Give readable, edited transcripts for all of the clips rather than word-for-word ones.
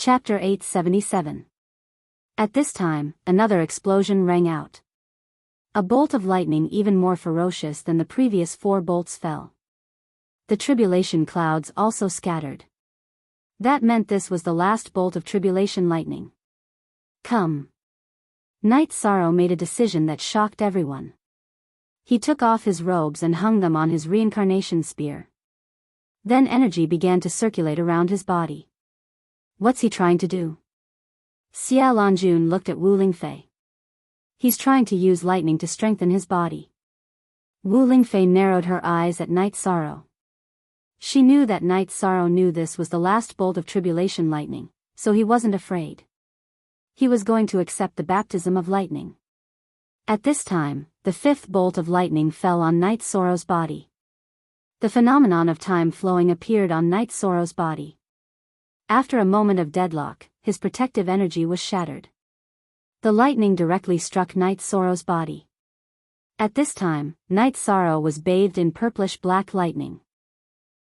Chapter 877. At this time, another explosion rang out. A bolt of lightning even more ferocious than the previous 4 bolts fell. The tribulation clouds also scattered. That meant this was the last bolt of tribulation lightning. Come. Knight Sorrow made a decision that shocked everyone. He took off his robes and hung them on his reincarnation spear. Then energy began to circulate around his body. What's he trying to do? Xia Lanjun looked at Wu Lingfei. He's trying to use lightning to strengthen his body. Wu Lingfei narrowed her eyes at Knight Sorrow. She knew that Knight Sorrow knew this was the last bolt of tribulation lightning, so he wasn't afraid. He was going to accept the baptism of lightning. At this time, the 5th bolt of lightning fell on Knight Sorrow's body. The phenomenon of time flowing appeared on Knight Sorrow's body. After a moment of deadlock, his protective energy was shattered. The lightning directly struck Knight Sorrow's body. At this time, Knight Sorrow was bathed in purplish-black lightning.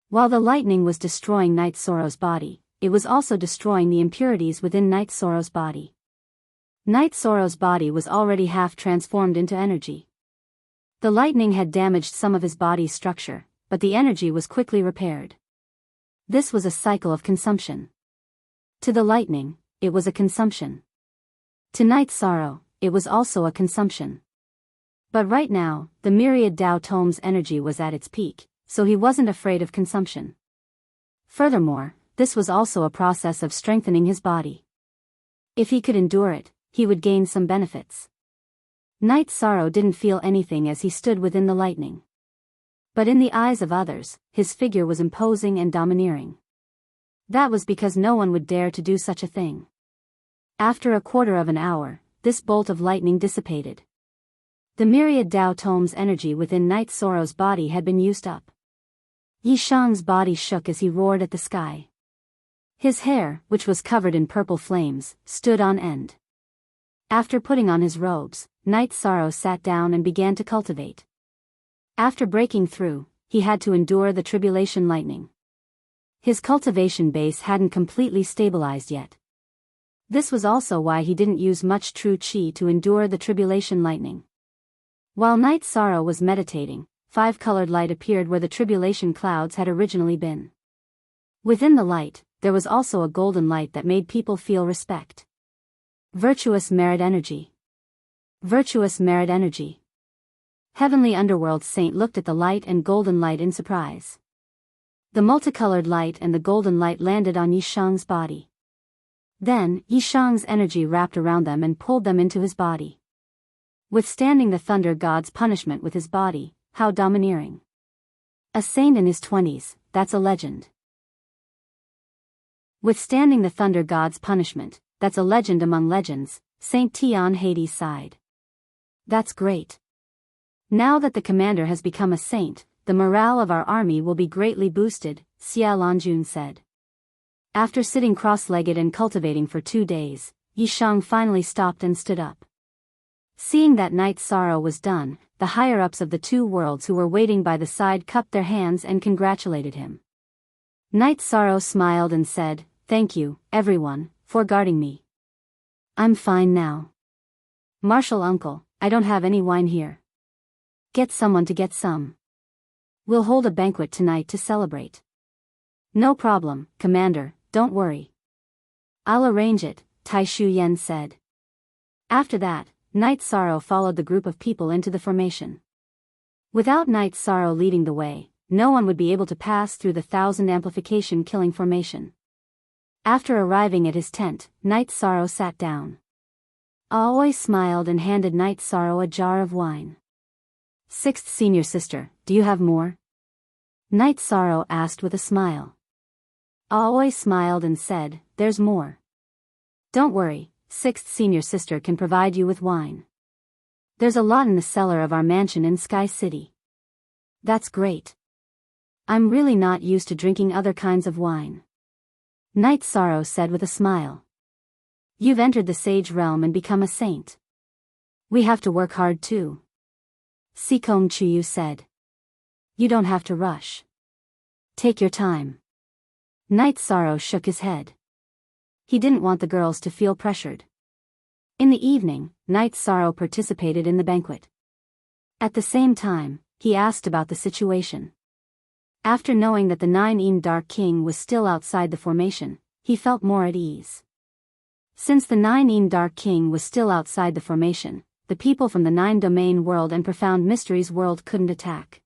While the lightning was destroying Knight Sorrow's body, it was also destroying the impurities within Knight Sorrow's body. Knight Sorrow's body was already half transformed into energy. The lightning had damaged some of his body's structure, but the energy was quickly repaired. This was a cycle of consumption. To the lightning, it was a consumption. To Knight Sorrow, it was also a consumption. But right now, the myriad Tao Tome's energy was at its peak, so he wasn't afraid of consumption. Furthermore, this was also a process of strengthening his body. If he could endure it, he would gain some benefits. Knight Sorrow didn't feel anything as he stood within the lightning. But in the eyes of others, his figure was imposing and domineering. That was because no one would dare to do such a thing. After a quarter of an hour, this bolt of lightning dissipated. The myriad Tao Tome's energy within Knight Sorrow's body had been used up. Yi Shang's body shook as he roared at the sky. His hair, which was covered in purple flames, stood on end. After putting on his robes, Knight Sorrow sat down and began to cultivate. After breaking through, he had to endure the tribulation lightning. His cultivation base hadn't completely stabilized yet. This was also why he didn't use much true qi to endure the tribulation lightning. While Knight Sorrow was meditating, 5-colored light appeared where the tribulation clouds had originally been. Within the light, there was also a golden light that made people feel respect. Virtuous merit energy. Virtuous merit energy. Heavenly Underworld Saint looked at the light and golden light in surprise. The multicolored light and the golden light landed on Yi Shang's body. Then, Yi Shang's energy wrapped around them and pulled them into his body. Withstanding the Thunder God's punishment with his body, how domineering. A saint in his 20s, that's a legend. Withstanding the Thunder God's punishment, that's a legend among legends, Saint Tian Hades sighed. That's great. Now that the commander has become a saint, the morale of our army will be greatly boosted, Xia Lanjun said. After sitting cross-legged and cultivating for 2 days, Yi Shang finally stopped and stood up. Seeing that Knight Sorrow was done, the higher-ups of the 2 worlds who were waiting by the side cupped their hands and congratulated him. Knight Sorrow smiled and said, "Thank you, everyone, for guarding me. I'm fine now. Marshal Uncle, I don't have any wine here. Get someone to get some. We'll hold a banquet tonight to celebrate." "No problem, Commander, don't worry. I'll arrange it," Tai Shu Yen said. After that, Knight Sorrow followed the group of people into the formation. Without Knight Sorrow leading the way, no one would be able to pass through the 1000 amplification killing formation. After arriving at his tent, Knight Sorrow sat down. Aoi smiled and handed Knight Sorrow a jar of wine. "Sixth senior sister, do you have more?" Knight Sorrow asked with a smile. Aoi smiled and said, "There's more. Don't worry, sixth senior sister can provide you with wine. There's a lot in the cellar of our mansion in Sky City." "That's great. I'm really not used to drinking other kinds of wine," Knight Sorrow said with a smile. "You've entered the sage realm and become a saint. We have to work hard too," Sikong Chuyu said. "You don't have to rush. Take your time." Knight Sorrow shook his head. He didn't want the girls to feel pressured. In the evening, Knight Sorrow participated in the banquet. At the same time, he asked about the situation. After knowing that the 9 Dark King was still outside the formation, he felt more at ease. Since the 9 Dark King was still outside the formation, the people from the 9 Domain World and Profound Mysteries World couldn't attack.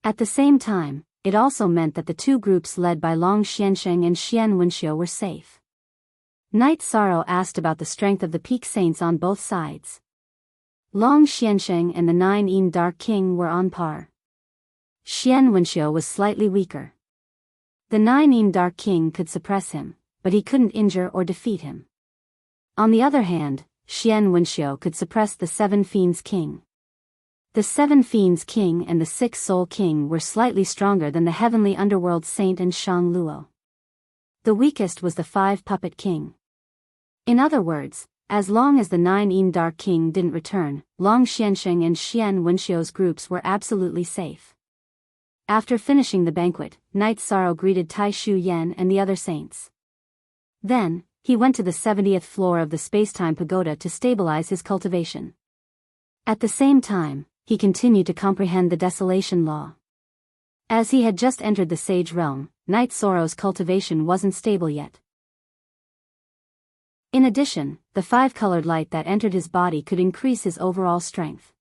At the same time, it also meant that the two groups led by Long Xiansheng and Xian Wenxiu were safe. Knight Sorrow asked about the strength of the Peak Saints on both sides. Long Xiansheng and the 9 Dark King were on par. Xian Wenxiu was slightly weaker. The 9 Dark King could suppress him, but he couldn't injure or defeat him. On the other hand, Xian Wenxiu could suppress the 7 Fiends King. The 7 Fiends King and the 6 Soul King were slightly stronger than the Heavenly Underworld Saint and Shang Luo. The weakest was the 5 Puppet King. In other words, as long as the 9 Dark King didn't return, Long Xiansheng and Xian Wenxiu's groups were absolutely safe. After finishing the banquet, Knight Sorrow greeted Tai Shu Yan and the other saints. Then, he went to the 70th floor of the Spacetime Pagoda to stabilize his cultivation. At the same time, he continued to comprehend the Desolation Law. As he had just entered the Sage Realm, Knight Sorrow's cultivation wasn't stable yet. In addition, the 5-colored light that entered his body could increase his overall strength.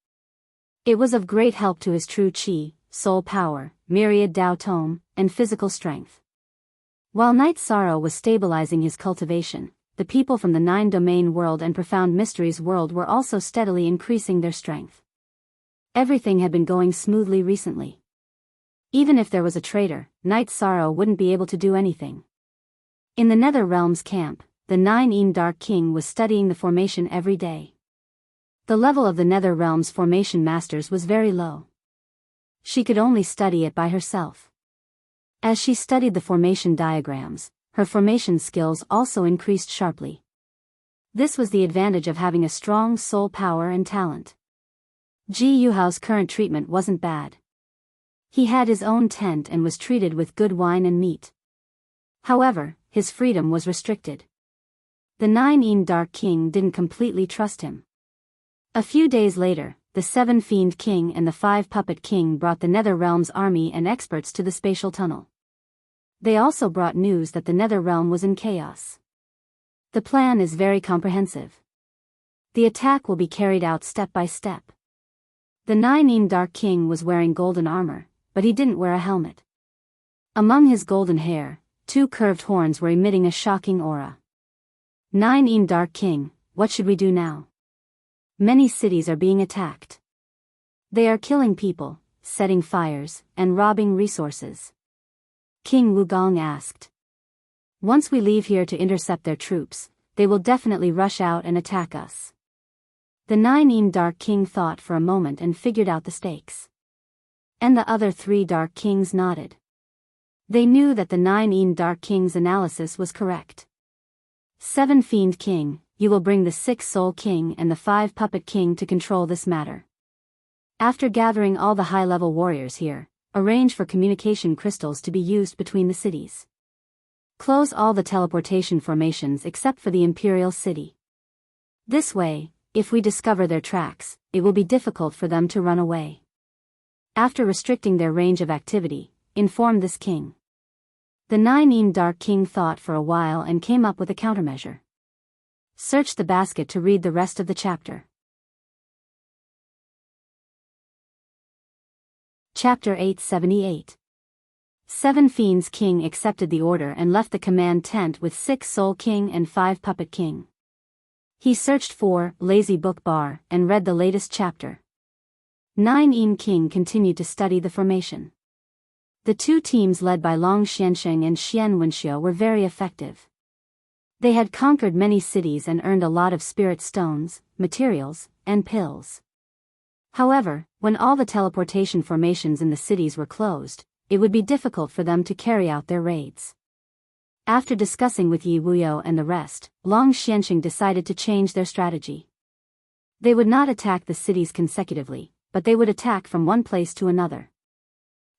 It was of great help to his true Qi, soul power, myriad Dao Tome, and physical strength. While Knight Sorrow was stabilizing his cultivation, the people from the 9 Domain World and Profound Mysteries World were also steadily increasing their strength. Everything had been going smoothly recently. Even if there was a traitor, Knight Sorrow wouldn't be able to do anything. In the Nether Realms camp, the 9 Dark King was studying the formation every day. The level of the Nether Realms formation masters was very low. She could only study it by herself. As she studied the formation diagrams, her formation skills also increased sharply. This was the advantage of having a strong soul power and talent. Ji Yuhao's current treatment wasn't bad. He had his own tent and was treated with good wine and meat. However, his freedom was restricted. The 9 Dark King didn't completely trust him. A few days later, the 7 Fiend King and the 5 Puppet King brought the Nether Realms army and experts to the spatial tunnel. They also brought news that the Nether Realm was in chaos. The plan is very comprehensive. The attack will be carried out step by step. The 9 Dark King was wearing golden armor, but he didn't wear a helmet. Among his golden hair, 2 curved horns were emitting a shocking aura. 9 Dark King, what should we do now? Many cities are being attacked. They are killing people, setting fires, and robbing resources. King Wugong asked. Once we leave here to intercept their troops, they will definitely rush out and attack us. The 9 Dark King thought for a moment and figured out the stakes. And the other 3 Dark Kings nodded. They knew that the 9 Dark King's analysis was correct. 7 Fiend King, you will bring the 6 Soul King and the 5 Puppet King to control this matter. After gathering all the high-level warriors here, arrange for communication crystals to be used between the cities. Close all the teleportation formations except for the Imperial City. This way, if we discover their tracks, it will be difficult for them to run away. After restricting their range of activity, inform this king. The 9 Dark King thought for a while and came up with a countermeasure. Search the basket to read the rest of the chapter. Chapter 878. 7 Fiends King accepted the order and left the command tent with 6 Soul King and 5 Puppet King. He searched for Lazy Book Bar and read the latest chapter. 9 King continued to study the formation. The two teams led by Long Xiansheng and Xian Wenxiu were very effective. They had conquered many cities and earned a lot of spirit stones, materials, and pills. However, when all the teleportation formations in the cities were closed, it would be difficult for them to carry out their raids. After discussing with Yi Wuyo and the rest, Long Xiansheng decided to change their strategy. They would not attack the cities consecutively, but they would attack from one place to another.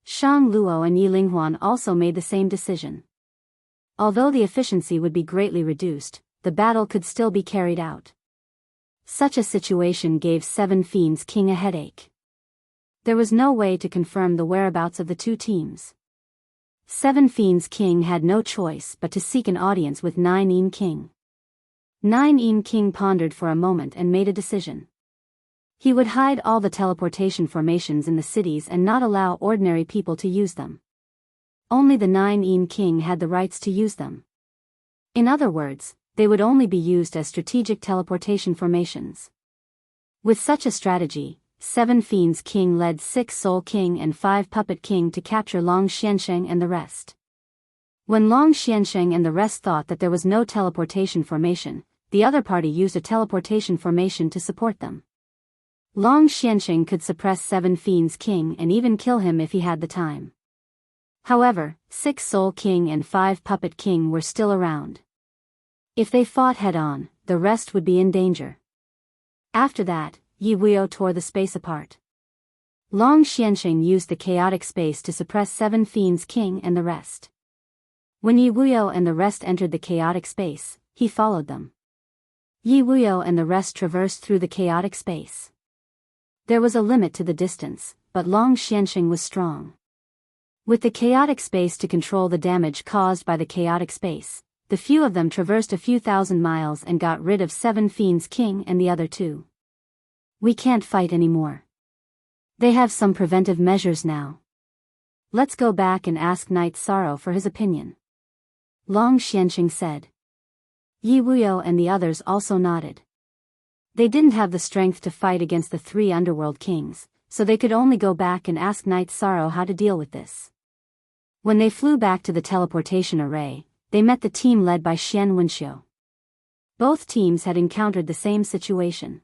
Shang Luo and Yi Linghuan also made the same decision. Although the efficiency would be greatly reduced, the battle could still be carried out. Such a situation gave Seven Fiends King a headache. There was no way to confirm the whereabouts of the two teams. Seven Fiends King had no choice but to seek an audience with Nine King. Nine King pondered for a moment and made a decision. He would hide all the teleportation formations in the cities and not allow ordinary people to use them. Only the Nine King had the rights to use them. In other words, they would only be used as strategic teleportation formations. With such a strategy, Seven Fiends King led 6 Soul King and 5 Puppet King to capture Long Xiansheng and the rest. When Long Xiansheng and the rest thought that there was no teleportation formation, the other party used a teleportation formation to support them. Long Xiansheng could suppress Seven Fiends King and even kill him if he had the time. However, 6 Soul King and 5 Puppet King were still around. If they fought head-on, the rest would be in danger. After that, Yi Wuyo tore the space apart. Long Xiansheng used the chaotic space to suppress Seven Fiends King and the rest. When Yi Wuyo and the rest entered the chaotic space, he followed them. Yi Wuyo and the rest traversed through the chaotic space. There was a limit to the distance, but Long Xiansheng was strong. With the chaotic space to control the damage caused by the chaotic space, the few of them traversed a few thousand miles and got rid of Seven Fiends King and the other two. We can't fight anymore. They have some preventive measures now. Let's go back and ask Knight Sorrow for his opinion. Long Xiansheng said. Yi Wuyo and the others also nodded. They didn't have the strength to fight against the 3 underworld kings, so they could only go back and ask Knight Sorrow how to deal with this. When they flew back to the teleportation array, they met the team led by Xian Wenxiu. Both teams had encountered the same situation.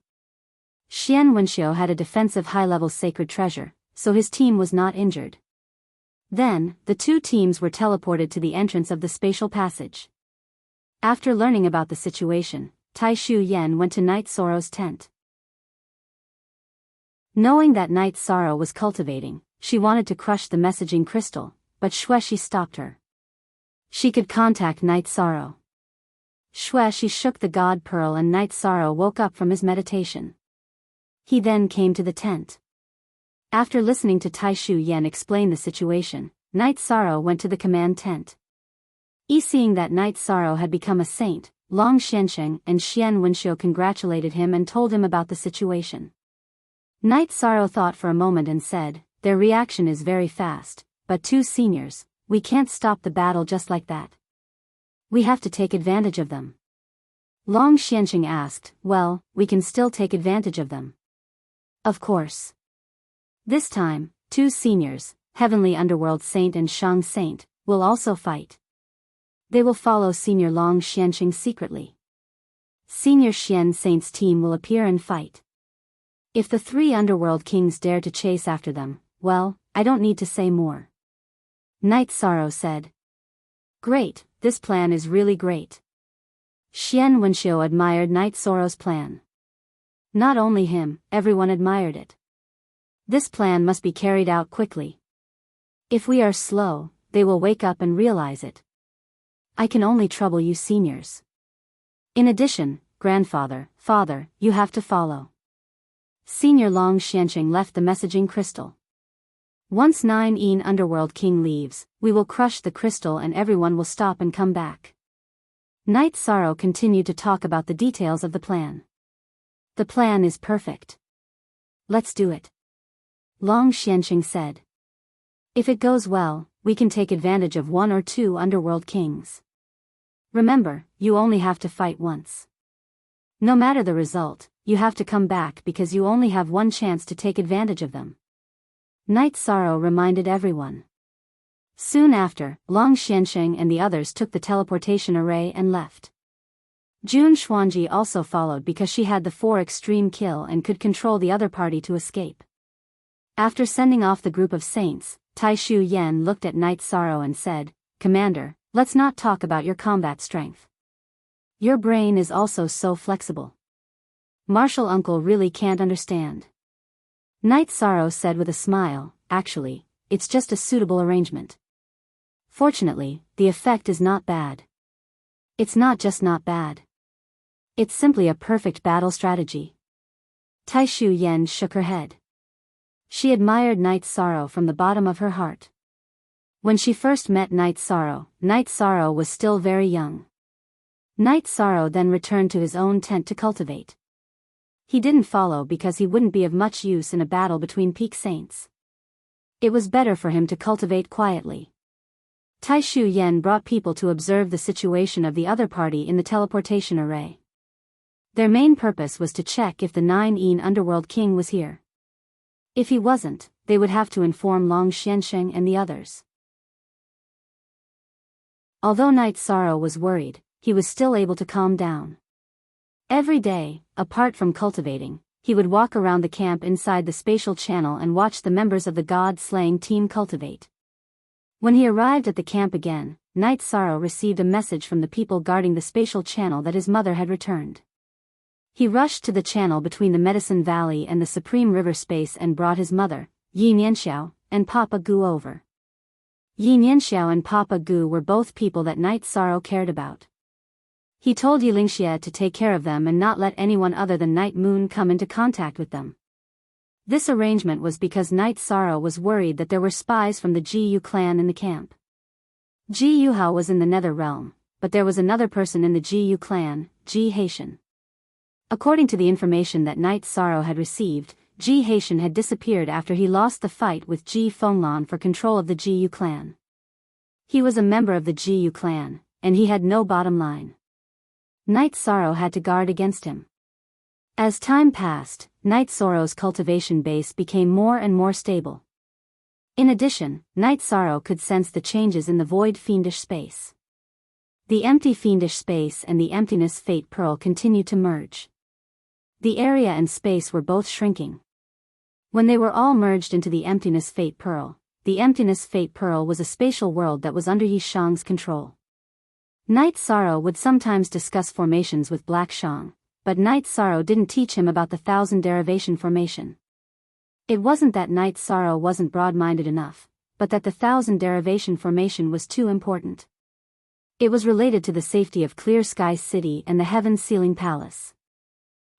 Xian Wenxiu had a defensive high-level sacred treasure, so his team was not injured. Then, the two teams were teleported to the entrance of the spatial passage. After learning about the situation, Tai Shu Yan went to Knight Sorrow's tent. Knowing that Knight Sorrow was cultivating, she wanted to crush the messaging crystal, but Xueshi stopped her. She could contact Knight Sorrow. Xueshi shook the god pearl and Knight Sorrow woke up from his meditation. He then came to the tent. After listening to Tai Shu Yan explain the situation, Knight Sorrow went to the command tent. Seeing that Knight Sorrow had become a saint, Long Xiansheng and Xian Wenxiu congratulated him and told him about the situation. Knight Sorrow thought for a moment and said, "Their reaction is very fast, but 2 seniors, we can't stop the battle just like that. We have to take advantage of them." Long Xiansheng asked, "Well, we can still take advantage of them." "Of course." This time, 2 seniors, Heavenly Underworld Saint and Shang Saint, will also fight. They will follow Senior Long Xiansheng secretly. Senior Xian Saint's team will appear and fight. If the 3 Underworld Kings dare to chase after them, well, I don't need to say more. Knight Sorrow said. "Great, this plan is really great." Xian Wenxiu admired Knight Sorrow's plan. Not only him, everyone admired it. This plan must be carried out quickly. If we are slow, they will wake up and realize it. I can only trouble you seniors. In addition, grandfather, father, you have to follow. Senior Long Xiansheng left the messaging crystal. Once 9 Underworld King leaves, we will crush the crystal and everyone will stop and come back. Knight Sorrow continued to talk about the details of the plan. The plan is perfect. Let's do it. Long Xiansheng said. If it goes well, we can take advantage of 1 or 2 Underworld Kings. Remember, you only have to fight once. No matter the result, you have to come back because you only have one chance to take advantage of them. Knight Sorrow reminded everyone. Soon after, Long Xiansheng and the others took the teleportation array and left. Jun Xuanji also followed because she had the 4 extreme kill and could control the other party to escape. After sending off the group of saints, Tai Shu Yan looked at Knight Sorrow and said, "Commander, let's not talk about your combat strength. Your brain is also so flexible. Martial uncle really can't understand." Knight Sorrow said with a smile, "Actually, it's just a suitable arrangement." Fortunately, the effect is not bad. It's not just not bad. It's simply a perfect battle strategy. Tai Shu Yen shook her head. She admired Night Sorrow from the bottom of her heart. When she first met Night Sorrow was still very young. Night Sorrow then returned to his own tent to cultivate. He didn't follow because he wouldn't be of much use in a battle between peak saints. It was better for him to cultivate quietly. Tai Shu Yen brought people to observe the situation of the other party in the teleportation array. Their main purpose was to check if the 9-yin Underworld King was here. If he wasn't, they would have to inform Long Xiansheng and the others. Although Night Sorrow was worried, he was still able to calm down. Every day, apart from cultivating, he would walk around the camp inside the spatial channel and watch the members of the god-slaying team cultivate. When he arrived at the camp again, Night Sorrow received a message from the people guarding the spatial channel that his mother had returned. He rushed to the channel between the Medicine Valley and the Supreme River Space and brought his mother, Yi Nianxiao, and Papa Gu over. Yi Nianxiao and Papa Gu were both people that Night Sorrow cared about. He told Yilingxia to take care of them and not let anyone other than Night Moon come into contact with them. This arrangement was because Night Sorrow was worried that there were spies from the Ji Yu clan in the camp. Ji Yuhao was in the Nether Realm, but there was another person in the Ji Yu clan, Ji Haitian. According to the information that Night Sorrow had received, Ji Haitian had disappeared after he lost the fight with Ji Fenglan for control of the Ji Yu clan. He was a member of the Ji Yu clan, and he had no bottom line. Night Sorrow had to guard against him. As time passed, Night Sorrow's cultivation base became more and more stable. In addition, Night Sorrow could sense the changes in the void fiendish space. The empty fiendish space and the emptiness fate pearl continued to merge. The area and space were both shrinking. When they were all merged into the emptiness fate pearl was a spatial world that was under Yi Shang's control. Night Sorrow would sometimes discuss formations with Black Shang, but Night Sorrow didn't teach him about the 1000 derivation formation. It wasn't that Night Sorrow wasn't broad-minded enough, but that the 1000 derivation formation was too important. It was related to the safety of Clear Sky City and the Heaven Sealing Palace.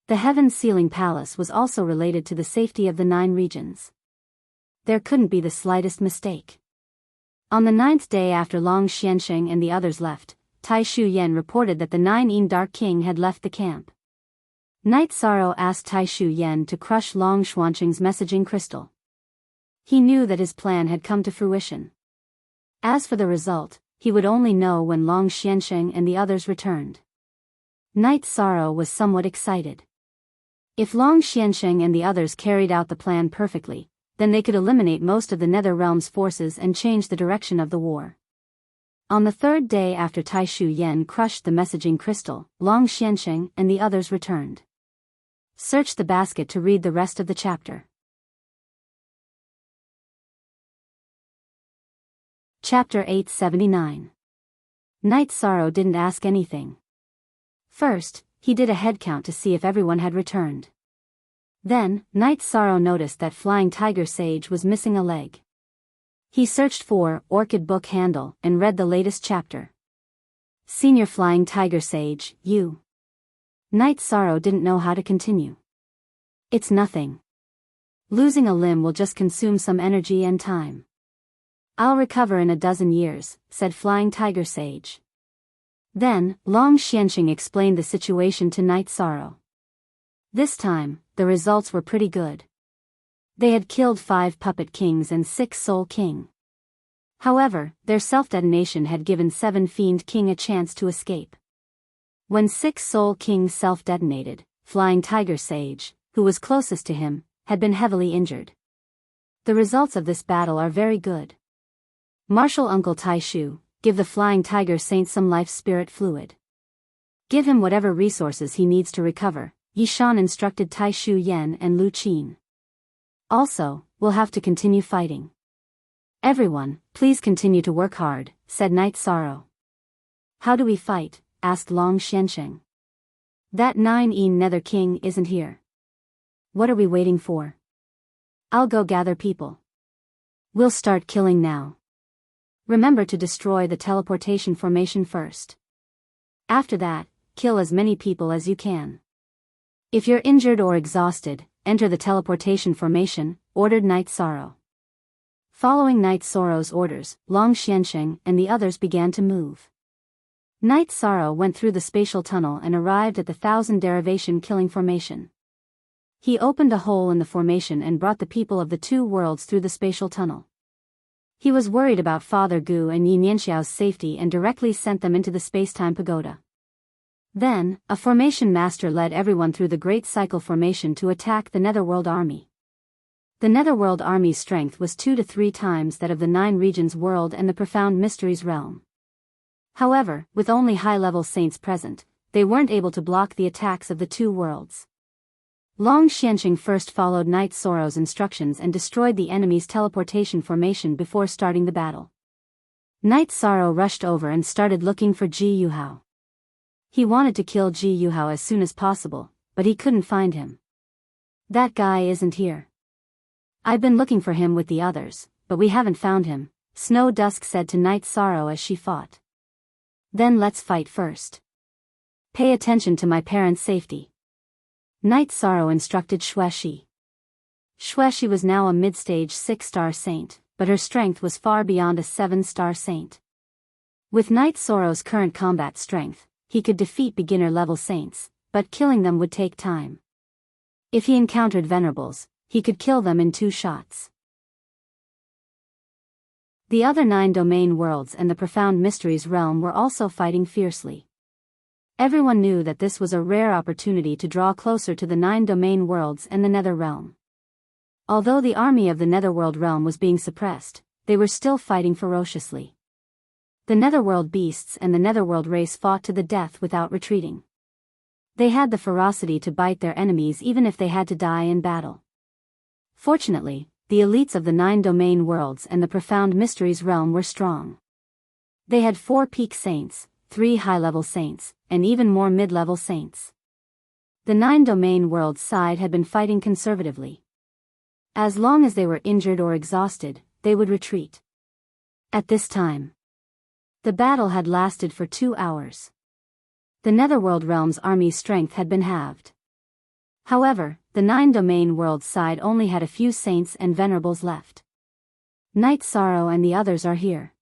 The Heaven Sealing Palace was also related to the safety of the 9 regions. There couldn't be the slightest mistake. On the 9th day after Long Xiansheng and the others left, Tai Shu Yen reported that the 9-yin Dark King had left the camp. Night Sorrow asked Tai Shu Yen to crush Long Xuansheng's messaging crystal. He knew that his plan had come to fruition. As for the result, he would only know when Long Xiansheng and the others returned. Night Sorrow was somewhat excited. If Long Xiansheng and the others carried out the plan perfectly, then they could eliminate most of the Nether Realm's forces and change the direction of the war. On the 3rd day after Tai Shu Yen crushed the messaging crystal, Long Xiansheng and the others returned. Search the basket to read the rest of the chapter. Chapter 879. Night Sorrow didn't ask anything. First, he did a head count to see if everyone had returned. Then, Night Sorrow noticed that Flying Tiger Sage was missing a leg. He searched for Orchid Book Handle and read the latest chapter. Senior Flying Tiger Sage, you. Night Sorrow didn't know how to continue. It's nothing. Losing a limb will just consume some energy and time. I'll recover in a dozen years, said Flying Tiger Sage. Then, Long Xiansheng explained the situation to Night Sorrow. This time, the results were pretty good. They had killed 5 puppet kings and 6 soul king. However, their self-detonation had given 7 fiend king a chance to escape. When 6 soul kings self-detonated, Flying Tiger Sage, who was closest to him, had been heavily injured. The results of this battle are very good. Martial Uncle Tai Shu, give the Flying Tiger Saint some life spirit fluid. Give him whatever resources he needs to recover, Yi Shan instructed Tai Shu Yen and Lu Qin. Also, we'll have to continue fighting. Everyone, please continue to work hard, said Night Sorrow. How do we fight? Asked Long Xiansheng. That 9-yin Nether King isn't here. What are we waiting for? I'll go gather people. We'll start killing now. Remember to destroy the teleportation formation first. After that, kill as many people as you can. If you're injured or exhausted, enter the teleportation formation, ordered Night Sorrow. Following Night Sorrow's orders, Long Xiansheng and the others began to move. Night Sorrow went through the spatial tunnel and arrived at the 1,000 derivation killing formation. He opened a hole in the formation and brought the people of the two worlds through the spatial tunnel. He was worried about Father Gu and Yin Yanxiao's safety and directly sent them into the space-time pagoda. Then, a formation master led everyone through the Great Cycle formation to attack the Netherworld army. The Netherworld army's strength was 2 to 3 times that of the 9 regions world and the Profound Mysteries realm. However, with only high-level saints present, they weren't able to block the attacks of the two worlds. Long Xiansheng first followed Night Sorrow's instructions and destroyed the enemy's teleportation formation before starting the battle. Night Sorrow rushed over and started looking for Ji Yuhao. He wanted to kill Ji Yuhao as soon as possible, but he couldn't find him. That guy isn't here. I've been looking for him with the others, but we haven't found him, Snow Dusk said to Night Sorrow as she fought. Then let's fight first. Pay attention to my parents' safety. Night Sorrow instructed Xueshi. Xueshi was now a mid-stage 6-star saint, but her strength was far beyond a 7-star saint. With Night Sorrow's current combat strength, he could defeat beginner-level saints, but killing them would take time. If he encountered venerables, he could kill them in 2 shots. The other 9 domain worlds and the Profound Mysteries realm were also fighting fiercely. Everyone knew that this was a rare opportunity to draw closer to the 9 domain worlds and the Nether realm. Although the army of the Netherworld realm was being suppressed, they were still fighting ferociously. The Netherworld beasts and the Netherworld race fought to the death without retreating. They had the ferocity to bite their enemies even if they had to die in battle. Fortunately, the elites of the 9 domain worlds and the Profound Mysteries realm were strong. They had 4 peak saints, 3 high-level saints, and even more mid-level saints. The 9 domain worlds side had been fighting conservatively. As long as they were injured or exhausted, they would retreat. At this time, the battle had lasted for 2 hours. The Netherworld realm's army's strength had been halved. However, the 9 domain worlds side only had a few saints and venerables left. Night Sorrow and the others are here.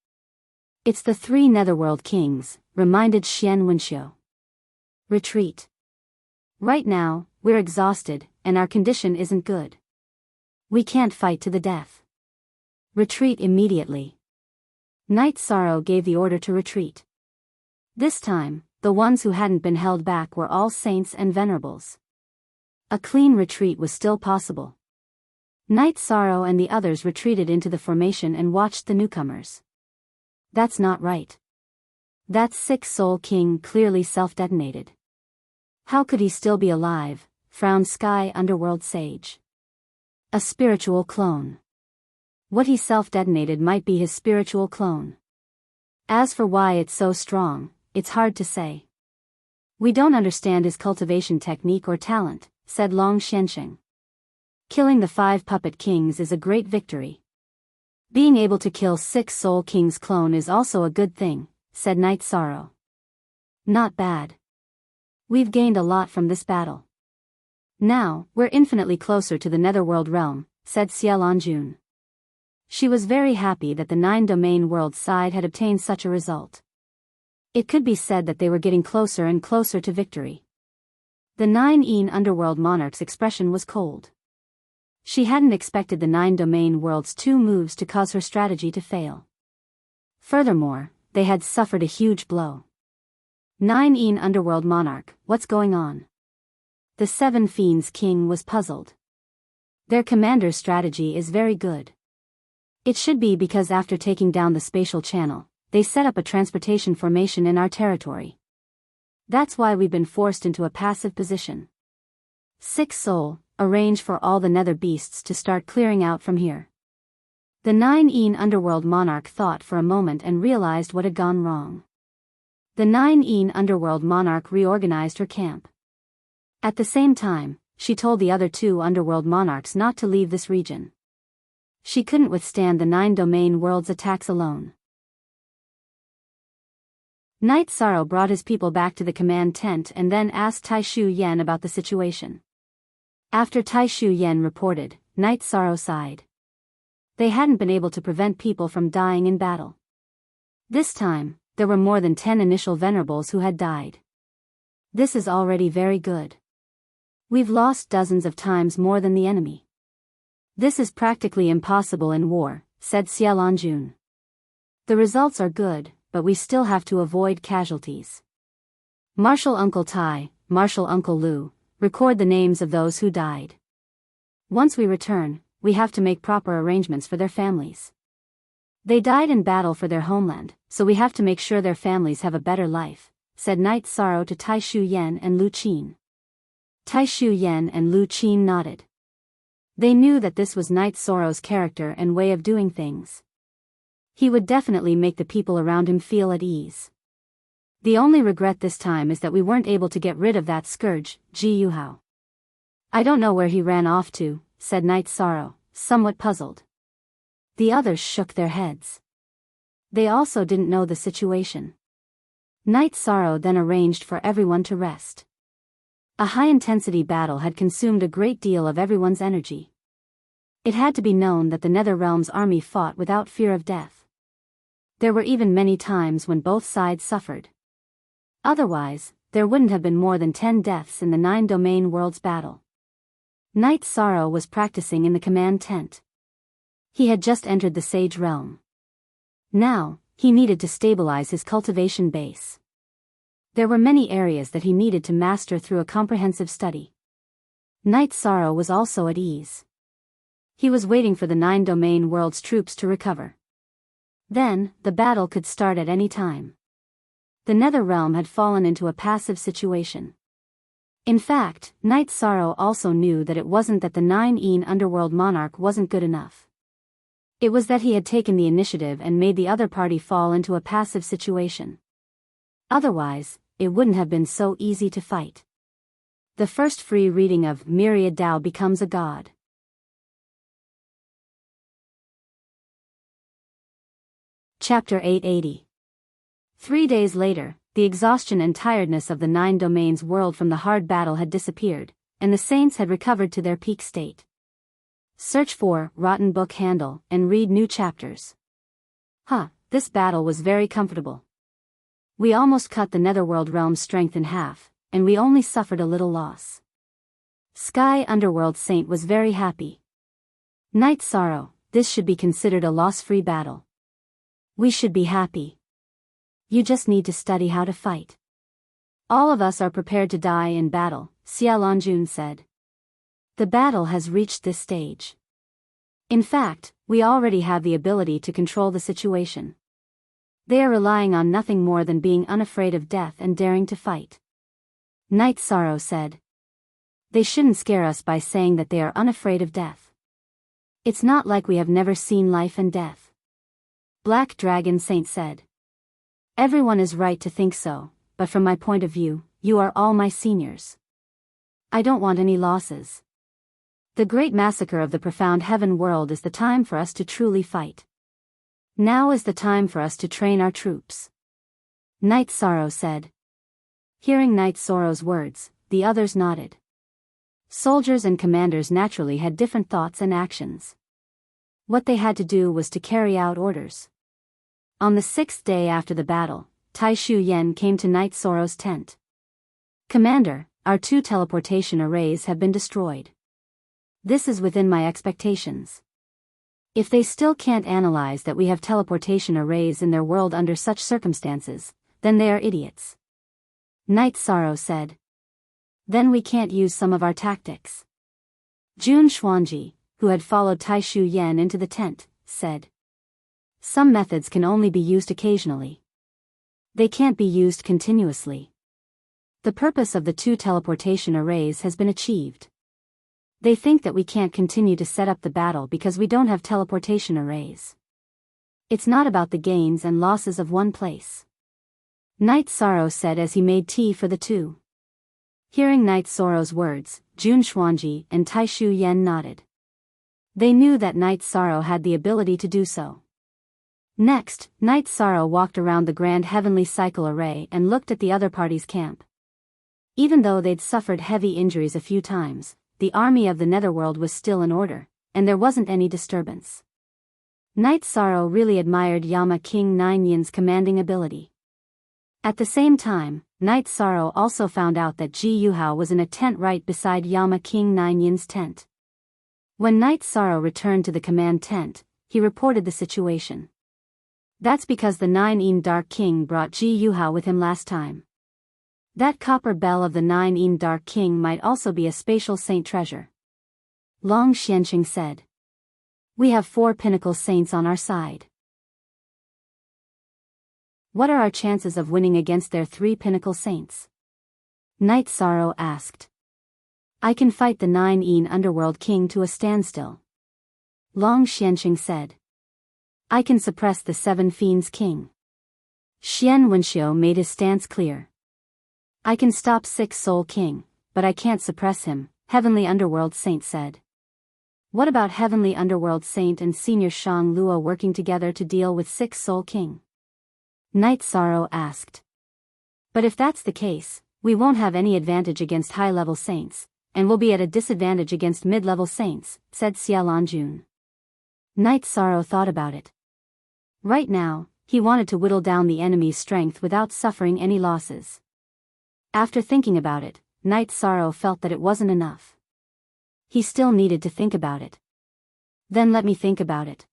It's the 3 Netherworld kings, reminded Xian Wenxiu. Retreat. Right now, we're exhausted, and our condition isn't good. We can't fight to the death. Retreat immediately. Night Sorrow gave the order to retreat. This time, the ones who hadn't been held back were all saints and venerables. A clean retreat was still possible. Night Sorrow and the others retreated into the formation and watched the newcomers. That's not right. That 6-soul king clearly self-detonated. How could he still be alive? Frowned Sky Underworld Sage. A spiritual clone. What he self-detonated might be his spiritual clone. As for why it's so strong, it's hard to say. We don't understand his cultivation technique or talent, said Long Xiansheng. Killing the 5 puppet kings is a great victory. Being able to kill 6-soul king's clone is also a good thing, said Night Sorrow. Not bad. We've gained a lot from this battle. Now, we're infinitely closer to the Netherworld realm, said Xiaolanjun. She was very happy that the 9 domain worlds side had obtained such a result. It could be said that they were getting closer and closer to victory. The 9 Yin underworld monarch's expression was cold. She hadn't expected the 9 domain worlds' 2 moves to cause her strategy to fail. Furthermore, they had suffered a huge blow. 9 Yin underworld monarch, what's going on? The 7 Fiends king was puzzled. Their commander's strategy is very good. It should be because after taking down the spatial channel, they set up a transportation formation in our territory. That's why we've been forced into a passive position. 6 Soul, arrange for all the nether beasts to start clearing out from here. The 9 Yin underworld monarch thought for a moment and realized what had gone wrong. The 9 Yin underworld monarch reorganized her camp. At the same time, she told the other 2 underworld monarchs not to leave this region. She couldn't withstand the 9 domain worlds' attacks alone. Night Sorrow brought his people back to the command tent and then asked Tai Shu Yen about the situation. After Tai Shu Yen reported, Night Sorrow sighed. They hadn't been able to prevent people from dying in battle. This time, there were more than 10 initial venerables who had died. This is already very good. We've lost dozens of times more than the enemy. This is practically impossible in war, said Xiaolanjun. The results are good, but we still have to avoid casualties. Marshal Uncle Tai, Marshal Uncle Lu, record the names of those who died. Once we return, we have to make proper arrangements for their families. They died in battle for their homeland, so we have to make sure their families have a better life, said Night Sorrow to Tai Shu Yen and Lu Qin. Tai Shu Yen and Lu Qin nodded. They knew that this was Night Sorrow's character and way of doing things. He would definitely make the people around him feel at ease. The only regret this time is that we weren't able to get rid of that scourge, Ji Yuhao. I don't know where he ran off to, said Night Sorrow, somewhat puzzled. The others shook their heads. They also didn't know the situation. Night Sorrow then arranged for everyone to rest. A high-intensity battle had consumed a great deal of everyone's energy. It had to be known that the Netherrealm's army fought without fear of death. There were even many times when both sides suffered. Otherwise, there wouldn't have been more than 10 deaths in the 9-domain world's battle. Night Sorrow was practicing in the command tent. He had just entered the Sage Realm. Now, he needed to stabilize his cultivation base. There were many areas that he needed to master through a comprehensive study. Night Sorrow was also at ease. He was waiting for the 9-domain world's troops to recover. Then, the battle could start at any time. The Netherrealm had fallen into a passive situation. In fact, Night Sorrow also knew that it wasn't that the 9-een underworld monarch wasn't good enough. It was that he had taken the initiative and made the other party fall into a passive situation. Otherwise, it wouldn't have been so easy to fight. The first free reading of Myriad Tao Becomes a God. Chapter 880. 3 days later, the exhaustion and tiredness of the 9 domains world from the hard battle had disappeared, and the saints had recovered to their peak state. Search for Rotten Book Handle and read new chapters. This battle was very comfortable. We almost cut the Netherworld realm's strength in half, and we only suffered a little loss. Sky Underworld Saint was very happy. Night Sorrow, this should be considered a loss-free battle. We should be happy. You just need to study how to fight. All of us are prepared to die in battle, Xiaolanjun said. The battle has reached this stage. In fact, we already have the ability to control the situation. They are relying on nothing more than being unafraid of death and daring to fight. Night Sorrow said. They shouldn't scare us by saying that they are unafraid of death. It's not like we have never seen life and death. Black Dragon Saint said. Everyone is right to think so, but from my point of view, you are all my seniors. I don't want any losses. The great massacre of the profound heaven world is the time for us to truly fight. Now is the time for us to train our troops. Night Sorrow said. Hearing Night Sorrow's words, the others nodded. Soldiers and commanders naturally had different thoughts and actions. What they had to do was to carry out orders. On the 6th day after the battle, Tai Shu Yen came to Night Sorrow's tent. Commander, our 2 teleportation arrays have been destroyed. This is within my expectations. If they still can't analyze that we have teleportation arrays in their world under such circumstances, then they are idiots. Night Sorrow said. Then we can't use some of our tactics. Jun Xuanji, who had followed Tai Shu Yen into the tent, said. Some methods can only be used occasionally. They can't be used continuously. The purpose of the 2 teleportation arrays has been achieved. They think that we can't continue to set up the battle because we don't have teleportation arrays. It's not about the gains and losses of one place. Night Sorrow said as he made tea for the 2. Hearing Night Sorrow's words, Jun Xuanji and Tai Shu Yen nodded. They knew that Night Sorrow had the ability to do so. Next, Night Sorrow walked around the grand heavenly cycle array and looked at the other party's camp. Even though they'd suffered heavy injuries a few times, the army of the Netherworld was still in order, and there wasn't any disturbance. Night Sorrow really admired Yama King Nine Yin's commanding ability. At the same time, Night Sorrow also found out that Ji Yuhao was in a tent right beside Yama King Nine Yin's tent. When Night Sorrow returned to the command tent, he reported the situation. That's because the Nine Yin Dark King brought Ji Yuhao with him last time. That copper bell of the Nine Yin Dark King might also be a spatial saint treasure. Long Xianqing said. We have 4 pinnacle saints on our side. What are our chances of winning against their 3 pinnacle saints? Night Sorrow asked. I can fight the Nine Yin Underworld King to a standstill. Long Xianqing said. I can suppress the 7 Fiends King. Xian Wenxiu made his stance clear. I can stop 6 Soul King, but I can't suppress him, Heavenly Underworld Saint said. What about Heavenly Underworld Saint and Senior Shang Luo working together to deal with 6 Soul King? Night Sorrow asked. But if that's the case, we won't have any advantage against high-level saints, and we'll be at a disadvantage against mid-level saints, said Xiaolanjun. Night Sorrow thought about it. Right now, he wanted to whittle down the enemy's strength without suffering any losses. After thinking about it, Night Sorrow felt that it wasn't enough. He still needed to think about it. Then let me think about it.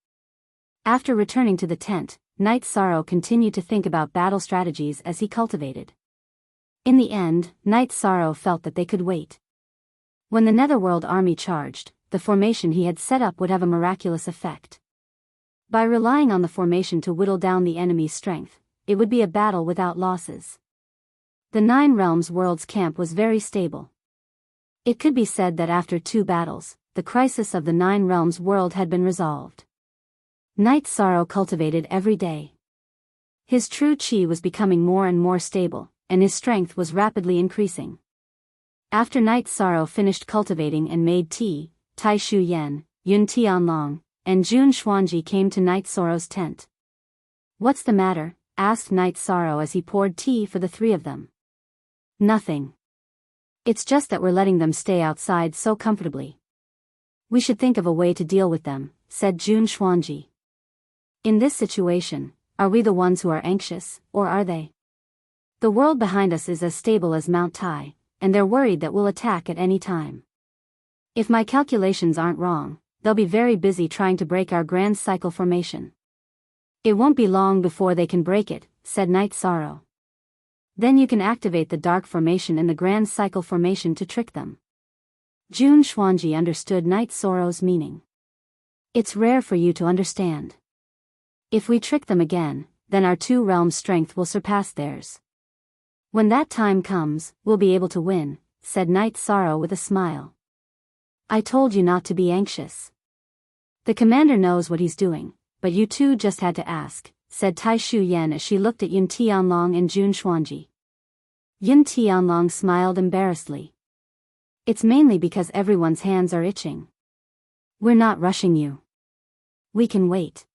After returning to the tent, Night Sorrow continued to think about battle strategies as he cultivated. In the end, Night Sorrow felt that they could wait. When the Netherworld army charged, the formation he had set up would have a miraculous effect. By relying on the formation to whittle down the enemy's strength, it would be a battle without losses. The 9 Realms World's camp was very stable. It could be said that after 2 battles, the crisis of the 9 Realms World had been resolved. Night Sorrow cultivated every day. His true qi was becoming more and more stable, and his strength was rapidly increasing. After Night Sorrow finished cultivating and made tea, Tai Shu Yen, Yun Tianlong, and Jun Xuanji came to Night Sorrow's tent. What's the matter? Asked Night Sorrow as he poured tea for the 3 of them. Nothing. It's just that we're letting them stay outside so comfortably. We should think of a way to deal with them, said Jun Xuanji. In this situation, are we the ones who are anxious, or are they? The world behind us is as stable as Mount Tai, and they're worried that we'll attack at any time. If my calculations aren't wrong, they'll be very busy trying to break our grand cycle formation. It won't be long before they can break it, said Night Sorrow. Then you can activate the dark formation and the grand cycle formation to trick them. Jun Xuanji understood Night Sorrow's meaning. It's rare for you to understand. If we trick them again, then our 2 realms' strength will surpass theirs. When that time comes, we'll be able to win, said Night Sorrow with a smile. I told you not to be anxious. The commander knows what he's doing, but you 2 just had to ask, said Tai Shu Yen as she looked at Yun Tianlong and Jun Xuanji. Yun Tianlong smiled embarrassedly. It's mainly because everyone's hands are itching. We're not rushing you. We can wait.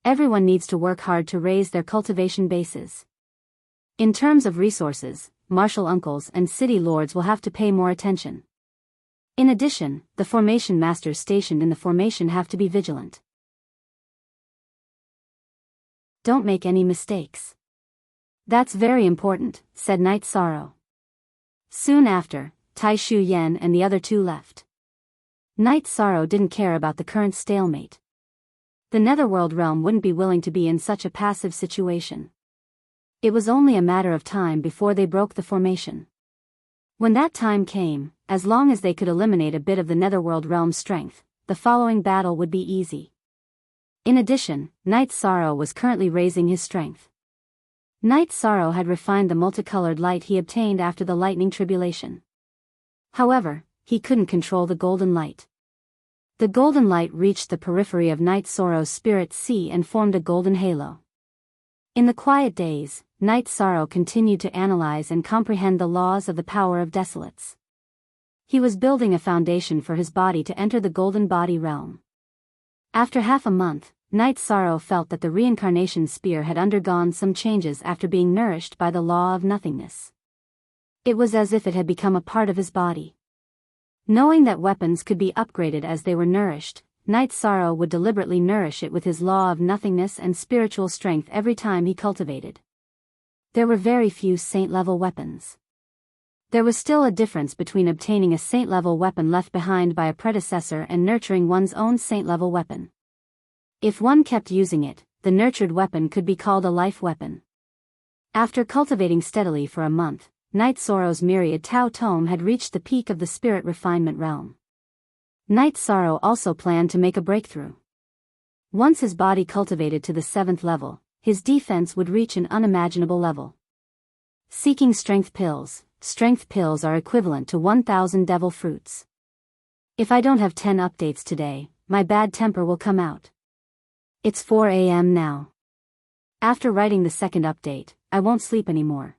Everyone needs to work hard to raise their cultivation bases. In terms of resources, martial uncles and city lords will have to pay more attention. In addition, the formation masters stationed in the formation have to be vigilant. Don't make any mistakes. That's very important, said Night Sorrow. Soon after, Tai Shu Yen and the other 2 left. Night Sorrow didn't care about the current stalemate. The Netherworld realm wouldn't be willing to be in such a passive situation. It was only a matter of time before they broke the formation. When that time came, as long as they could eliminate a bit of the Netherworld realm's strength, the following battle would be easy. In addition, Night Sorrow was currently raising his strength. Night Sorrow had refined the multicolored light he obtained after the lightning tribulation. However, he couldn't control the golden light. The golden light reached the periphery of Night Sorrow's spirit sea and formed a golden halo. In the quiet days, Night Sorrow continued to analyze and comprehend the laws of the power of desolates. He was building a foundation for his body to enter the golden body realm. After half a month, Night Sorrow felt that the reincarnation spear had undergone some changes after being nourished by the law of nothingness. It was as if it had become a part of his body. Knowing that weapons could be upgraded as they were nourished, Night Sorrow would deliberately nourish it with his law of nothingness and spiritual strength every time he cultivated. There were very few saint-level weapons. There was still a difference between obtaining a saint-level weapon left behind by a predecessor and nurturing one's own saint-level weapon. If one kept using it, the nurtured weapon could be called a life weapon. After cultivating steadily for a month, Night Sorrow's myriad Tao tome had reached the peak of the spirit refinement realm. Night Sorrow also planned to make a breakthrough. Once his body cultivated to the 7th level, his defense would reach an unimaginable level. Seeking strength pills are equivalent to 1,000 devil fruits. If I don't have 10 updates today, my bad temper will come out. It's 4 a.m. now. After writing the second update, I won't sleep anymore.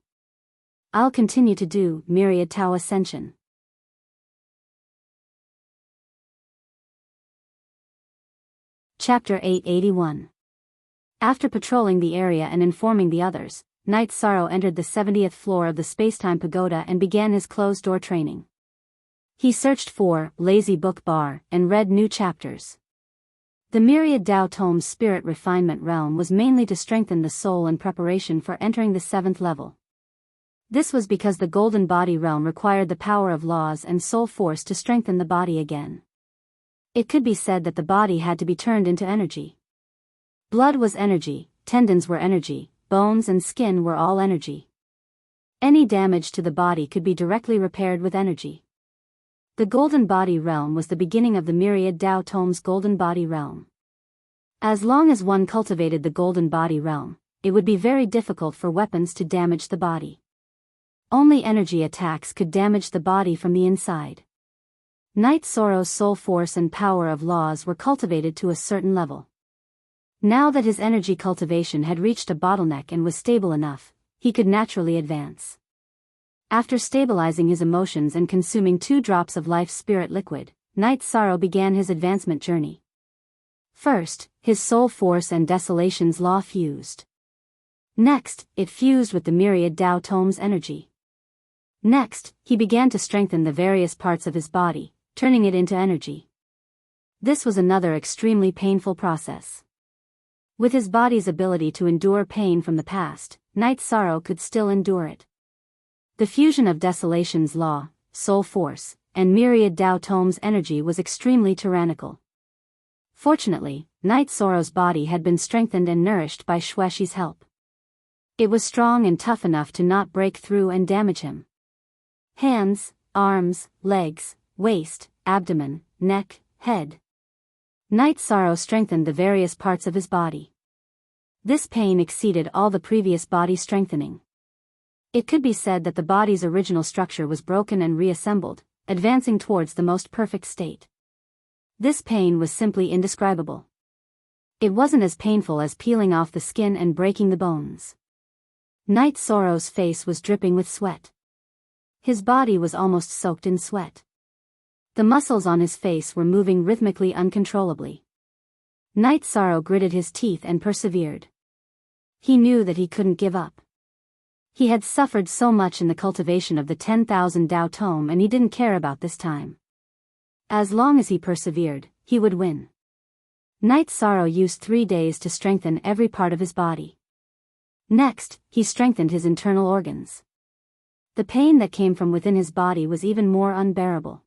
I'll continue to do Myriad Tao Ascension. Chapter 881. After patrolling the area and informing the others, Night Sorrow entered the 70th floor of the Spacetime Pagoda and began his closed-door training. He searched for Lazy Book Bar and read new chapters. The Myriad Tao Tome's spirit refinement realm was mainly to strengthen the soul in preparation for entering the 7th level. This was because the Golden Body realm required the power of laws and soul force to strengthen the body again. It could be said that the body had to be turned into energy. Blood was energy, tendons were energy, bones and skin were all energy. Any damage to the body could be directly repaired with energy. The Golden Body realm was the beginning of the Myriad Tao Tome's Golden Body realm. As long as one cultivated the Golden Body realm, it would be very difficult for weapons to damage the body. Only energy attacks could damage the body from the inside. Night Sorrow's soul force and power of laws were cultivated to a certain level. Now that his energy cultivation had reached a bottleneck and was stable enough, he could naturally advance. After stabilizing his emotions and consuming 2 drops of life spirit liquid, Night Sorrow began his advancement journey. First, his soul force and desolation's law fused. Next, it fused with the Myriad Tao Tome's energy. Next, he began to strengthen the various parts of his body, turning it into energy. This was another extremely painful process. With his body's ability to endure pain from the past, Night Sorrow could still endure it. The fusion of desolation's law, soul force, and Myriad Tao Tome's energy was extremely tyrannical. Fortunately, Night Sorrow's body had been strengthened and nourished by Xuexi's help. It was strong and tough enough to not break through and damage him. Hands, arms, legs, waist, abdomen, neck, head. Night Sorrow strengthened the various parts of his body. This pain exceeded all the previous body strengthening. It could be said that the body's original structure was broken and reassembled, advancing towards the most perfect state. This pain was simply indescribable. It wasn't as painful as peeling off the skin and breaking the bones. Night Sorrow's face was dripping with sweat. His body was almost soaked in sweat. The muscles on his face were moving rhythmically uncontrollably. Night Sorrow gritted his teeth and persevered. He knew that he couldn't give up. He had suffered so much in the cultivation of the 10,000 Tao Tome and he didn't care about this time. As long as he persevered, he would win. Night Sorrow used 3 days to strengthen every part of his body. Next, he strengthened his internal organs. The pain that came from within his body was even more unbearable.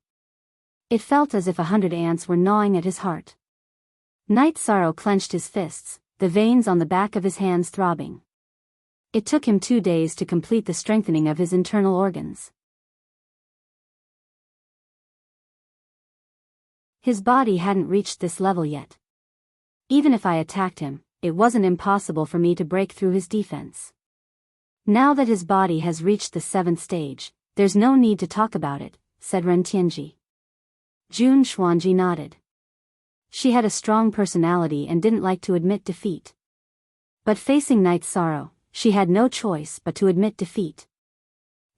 It felt as if 100 ants were gnawing at his heart. Night Sorrow clenched his fists, the veins on the back of his hands throbbing. It took him 2 days to complete the strengthening of his internal organs. His body hadn't reached this level yet. Even if I attacked him, it wasn't impossible for me to break through his defense. Now that his body has reached the 7th stage, there's no need to talk about it, said Ren Tianji. Jun Xuanji nodded. She had a strong personality and didn't like to admit defeat. But facing Night Sorrow, she had no choice but to admit defeat.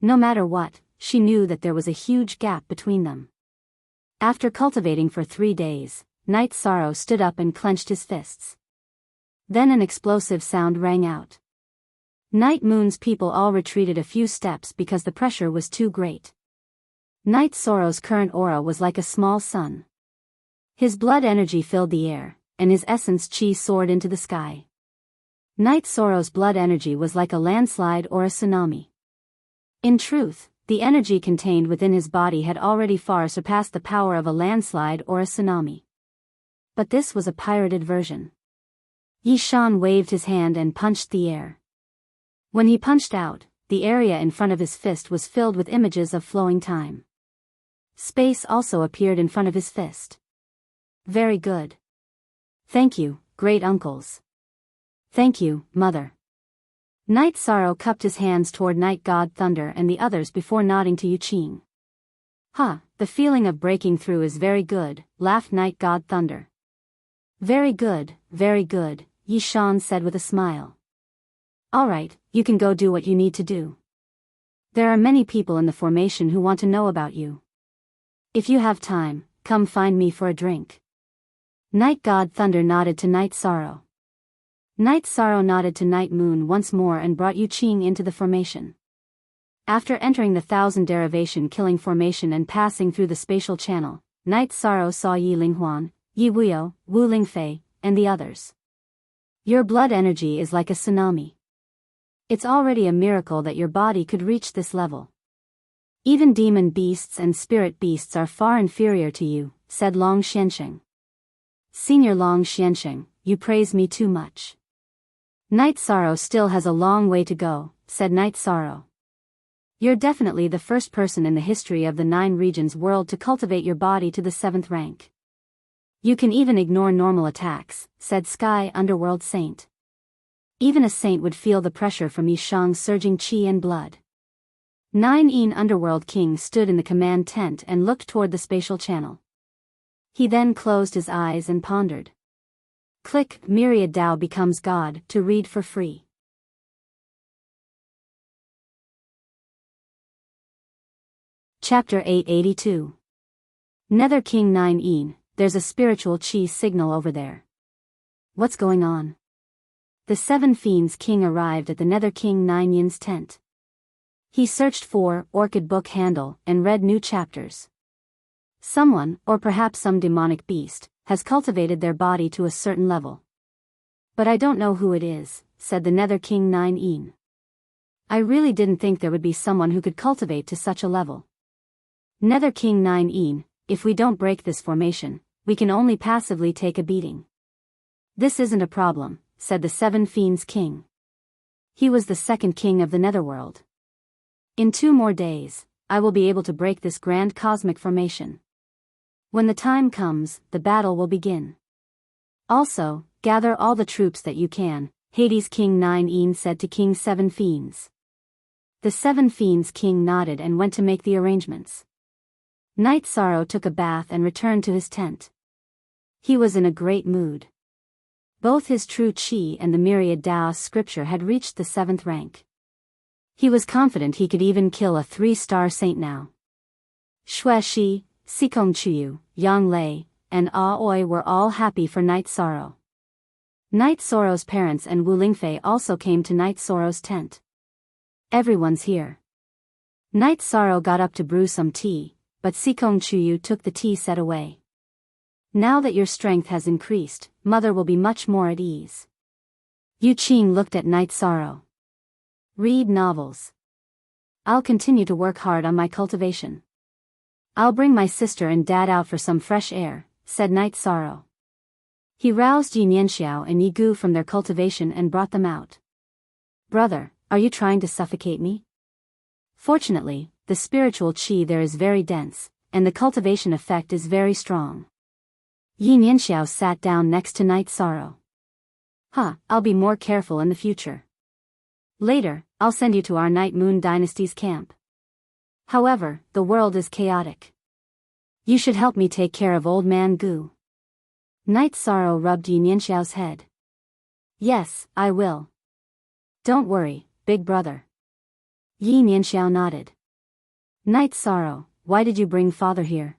No matter what, she knew that there was a huge gap between them. After cultivating for 3 days, Night Sorrow stood up and clenched his fists. Then an explosive sound rang out. Night Moon's people all retreated a few steps because the pressure was too great. Night Sorrow's current aura was like a small sun. His blood energy filled the air, and his essence chi soared into the sky. Night Sorrow's blood energy was like a landslide or a tsunami. In truth, the energy contained within his body had already far surpassed the power of a landslide or a tsunami. But this was a pirated version. Yi Shan waved his hand and punched the air. When he punched out, the area in front of his fist was filled with images of flowing time. Space also appeared in front of his fist. Very good. Thank you, great uncles. Thank you, mother. Night Sorrow cupped his hands toward Night God Thunder and the others before nodding to Yu Qing. The feeling of breaking through is very good, laughed Night God Thunder. Very good, Yi Shan said with a smile. Alright, you can go do what you need to do. There are many people in the formation who want to know about you. If you have time, come find me for a drink. Night God Thunder nodded to Night Sorrow. Night Sorrow nodded to Night Moon once more and brought Yu Qing into the formation. After entering the 1000 derivation killing formation and passing through the spatial channel, Night Sorrow saw Yi Linghuan, Yi Wuyo, Wu Lingfei, and the others. Your blood energy is like a tsunami. It's already a miracle that your body could reach this level. Even demon beasts and spirit beasts are far inferior to you, said Long Xiansheng. Senior Long Xiansheng, you praise me too much. Night Sorrow still has a long way to go, said Night Sorrow. You're definitely the first person in the history of the 9 regions world to cultivate your body to the 7th rank. You can even ignore normal attacks, said Sky Underworld Saint. Even a saint would feel the pressure from Yi Shang's surging chi and blood. 9 Underworld King stood in the command tent and looked toward the spatial channel. He then closed his eyes and pondered. Click, Myriad Dao becomes God, to read for free. Chapter 882. Nether King 9 there's a spiritual chi signal over there. What's going on? The 7 Fiends King arrived at the Nether King 9's tent. He searched for Orchid Book handle and read new chapters. Someone, or perhaps some demonic beast, has cultivated their body to a certain level. But I don't know who it is, said the Nether King 9 I really didn't think there would be someone who could cultivate to such a level. Nether King 9 if we don't break this formation, we can only passively take a beating. This isn't a problem, said the 7 Fiends King. He was the 2nd king of the Netherworld. In 2 more days, I will be able to break this grand cosmic formation. When the time comes, the battle will begin. Also, gather all the troops that you can, Hades King 9 said to King 7 Fiends. The 7 Fiends King nodded and went to make the arrangements. Night Sorrow took a bath and returned to his tent. He was in a great mood. Both his true chi and the Myriad Dao scripture had reached the 7th rank. He was confident he could even kill a 3-star saint now. Xue Shi, Sikong Chuyu, Yang Lei, and Ah Oi were all happy for Night Sorrow. Night Sorrow's parents and Wu Lingfei also came to Night Sorrow's tent. Everyone's here. Night Sorrow got up to brew some tea, but Sikong Chuyu took the tea set away. Now that your strength has increased, Mother will be much more at ease. Yu Qing looked at Night Sorrow. Read novels. I'll continue to work hard on my cultivation. I'll bring my sister and dad out for some fresh air, said Night Sorrow. He roused Yin Yanxiao and Yi Gu from their cultivation and brought them out. Brother, are you trying to suffocate me? Fortunately, the spiritual chi there is very dense, and the cultivation effect is very strong. Yin Yanxiao sat down next to Night Sorrow. I'll be more careful in the future. Later, I'll send you to our Night Moon Dynasty's camp. However, the world is chaotic. You should help me take care of Old Man Gu. Night Sorrow rubbed Yin Yanxiao's head. Yes, I will. Don't worry, big brother. Yin Yanxiao nodded. Night Sorrow, why did you bring father here?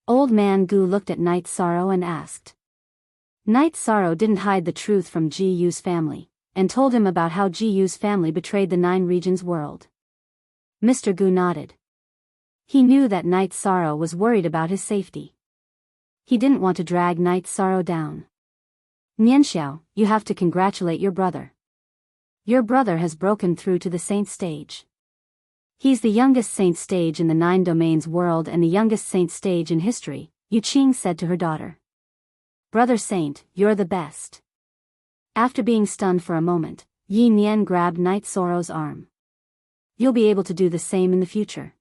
Old Man Gu looked at Night Sorrow and asked. Night Sorrow didn't hide the truth from Ji Yu's family, and told him about how Ji Yu's family betrayed the Nine Regions world. Mr. Gu nodded. He knew that Night Sorrow was worried about his safety. He didn't want to drag Night Sorrow down. Nianxiao, you have to congratulate your brother. Your brother has broken through to the Saint stage. He's the youngest Saint stage in the Nine Domains world and the youngest Saint stage in history, Yu Qing said to her daughter. Brother Saint, you're the best. After being stunned for a moment, Yi Nian grabbed Night Sorrow's arm. You'll be able to do the same in the future.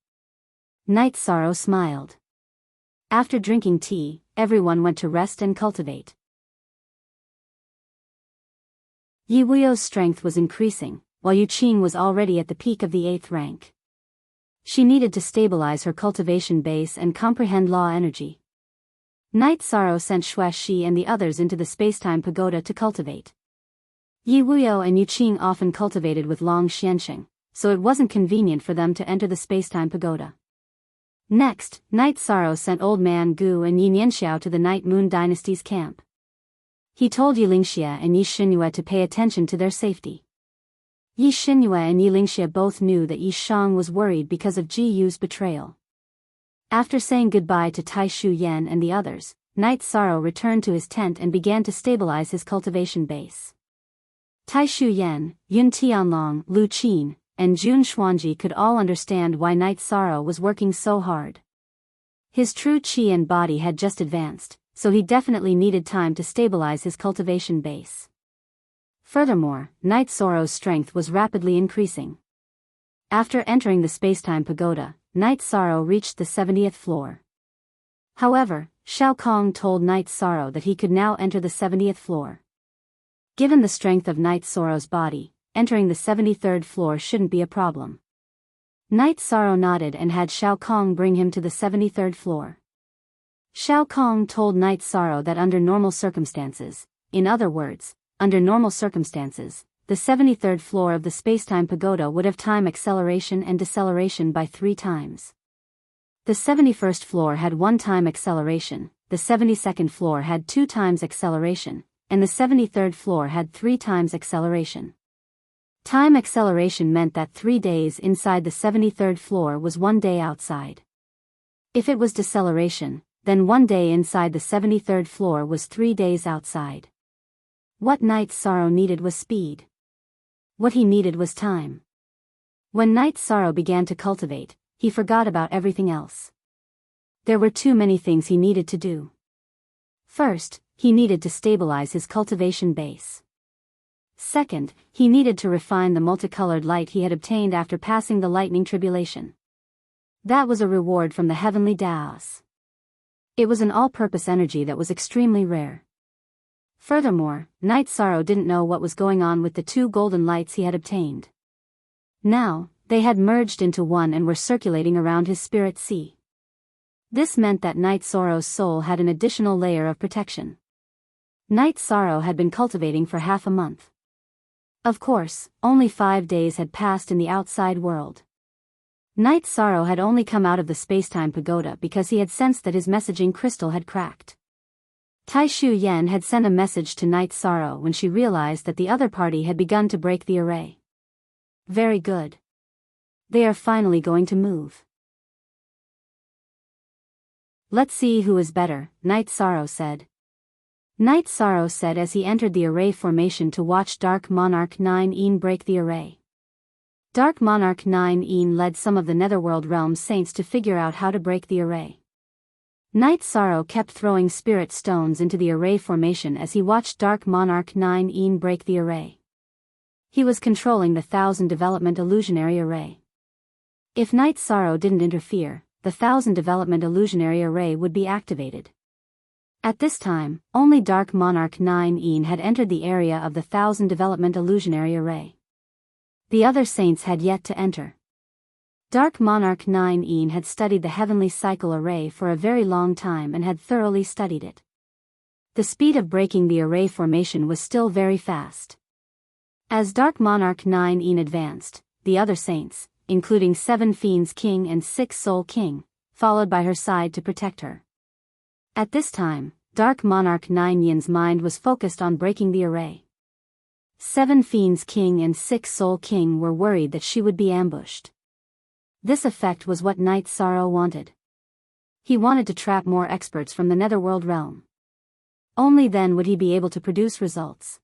Night Sorrow smiled. After drinking tea, everyone went to rest and cultivate. Yi Wuyo's strength was increasing, while Yu Qing was already at the peak of the 8th rank. She needed to stabilize her cultivation base and comprehend law energy. Night Sorrow sent Xue Shi and the others into the spacetime pagoda to cultivate. Yi Wuyo and Yu Qing often cultivated with Long Xiansheng, so it wasn't convenient for them to enter the spacetime pagoda. Next, Night Sorrow sent Old Man Gu and Yi Nianxiao to the Night Moon Dynasty's camp. He told Yi Lingxia and Yi Xinyue to pay attention to their safety. Yi Xinyue and Yi Lingxia both knew that Yi Shang was worried because of Ji Yu's betrayal. After saying goodbye to Tai Shu Yan and the others, Night Sorrow returned to his tent and began to stabilize his cultivation base. Tai Shu Yan, Yun Tianlong, Lu Qin, and Jun Xuanji could all understand why Night Sorrow was working so hard. His true qi and body had just advanced, so he definitely needed time to stabilize his cultivation base. Furthermore, Night Sorrow's strength was rapidly increasing. After entering the spacetime pagoda, Night Sorrow reached the 70th floor. However, Xiao Kong told Night Sorrow that he could now enter the 70th floor. Given the strength of Night Sorrow's body, entering the 73rd floor shouldn't be a problem. Night Sorrow nodded and had Xiao Kong bring him to the 73rd floor. Xiao Kong told Night Sorrow that under normal circumstances, in other words, under normal circumstances, the 73rd floor of the spacetime pagoda would have time acceleration and deceleration by 3 times. The 71st floor had 1 time acceleration, the 72nd floor had 2 times acceleration, and the 73rd floor had 3 times acceleration. Time acceleration meant that 3 days inside the 73rd floor was 1 day outside. If it was deceleration, then 1 day inside the 73rd floor was 3 days outside. What Night Sorrow needed was speed. What he needed was time. When Night Sorrow began to cultivate, he forgot about everything else. There were too many things he needed to do. First, he needed to stabilize his cultivation base. Second, he needed to refine the multicolored light he had obtained after passing the lightning tribulation. That was a reward from the heavenly Daos. It was an all-purpose energy that was extremely rare. Furthermore, Night Sorrow didn't know what was going on with the 2 golden lights he had obtained. Now, they had merged into one and were circulating around his spirit sea. This meant that Night Sorrow's soul had an additional layer of protection. Night Sorrow had been cultivating for half a month. Of course, only 5 days had passed in the outside world. Night Sorrow had only come out of the spacetime pagoda because he had sensed that his messaging crystal had cracked. Tai Shu Yan had sent a message to Night Sorrow when she realized that the other party had begun to break the array. Very good. They are finally going to move. Let's see who is better, Night Sorrow said. Night Sorrow said as he entered the array formation to watch Dark Monarch 9 break the array. Dark Monarch 9 led some of the Netherworld Realm's saints to figure out how to break the array. Night Sorrow kept throwing spirit stones into the array formation as he watched Dark Monarch 9 break the array. He was controlling the 1000 Development Illusionary Array. If Night Sorrow didn't interfere, the 1000 Development Illusionary Array would be activated. At this time, only Dark Monarch 9 had entered the area of the 1000 Development Illusionary Array. The other saints had yet to enter. Dark Monarch 9 had studied the Heavenly Cycle Array for a very long time and had thoroughly studied it. The speed of breaking the array formation was still very fast. As Dark Monarch 9 advanced, the other saints, including 7 Fiends King and 6 Soul King, followed by her side to protect her. At this time, Dark Monarch 9 Yin's mind was focused on breaking the array. 7 Fiends King and 6 Soul King were worried that she would be ambushed. This effect was what Knight Sorrow wanted. He wanted to trap more experts from the Netherworld realm. Only then would he be able to produce results.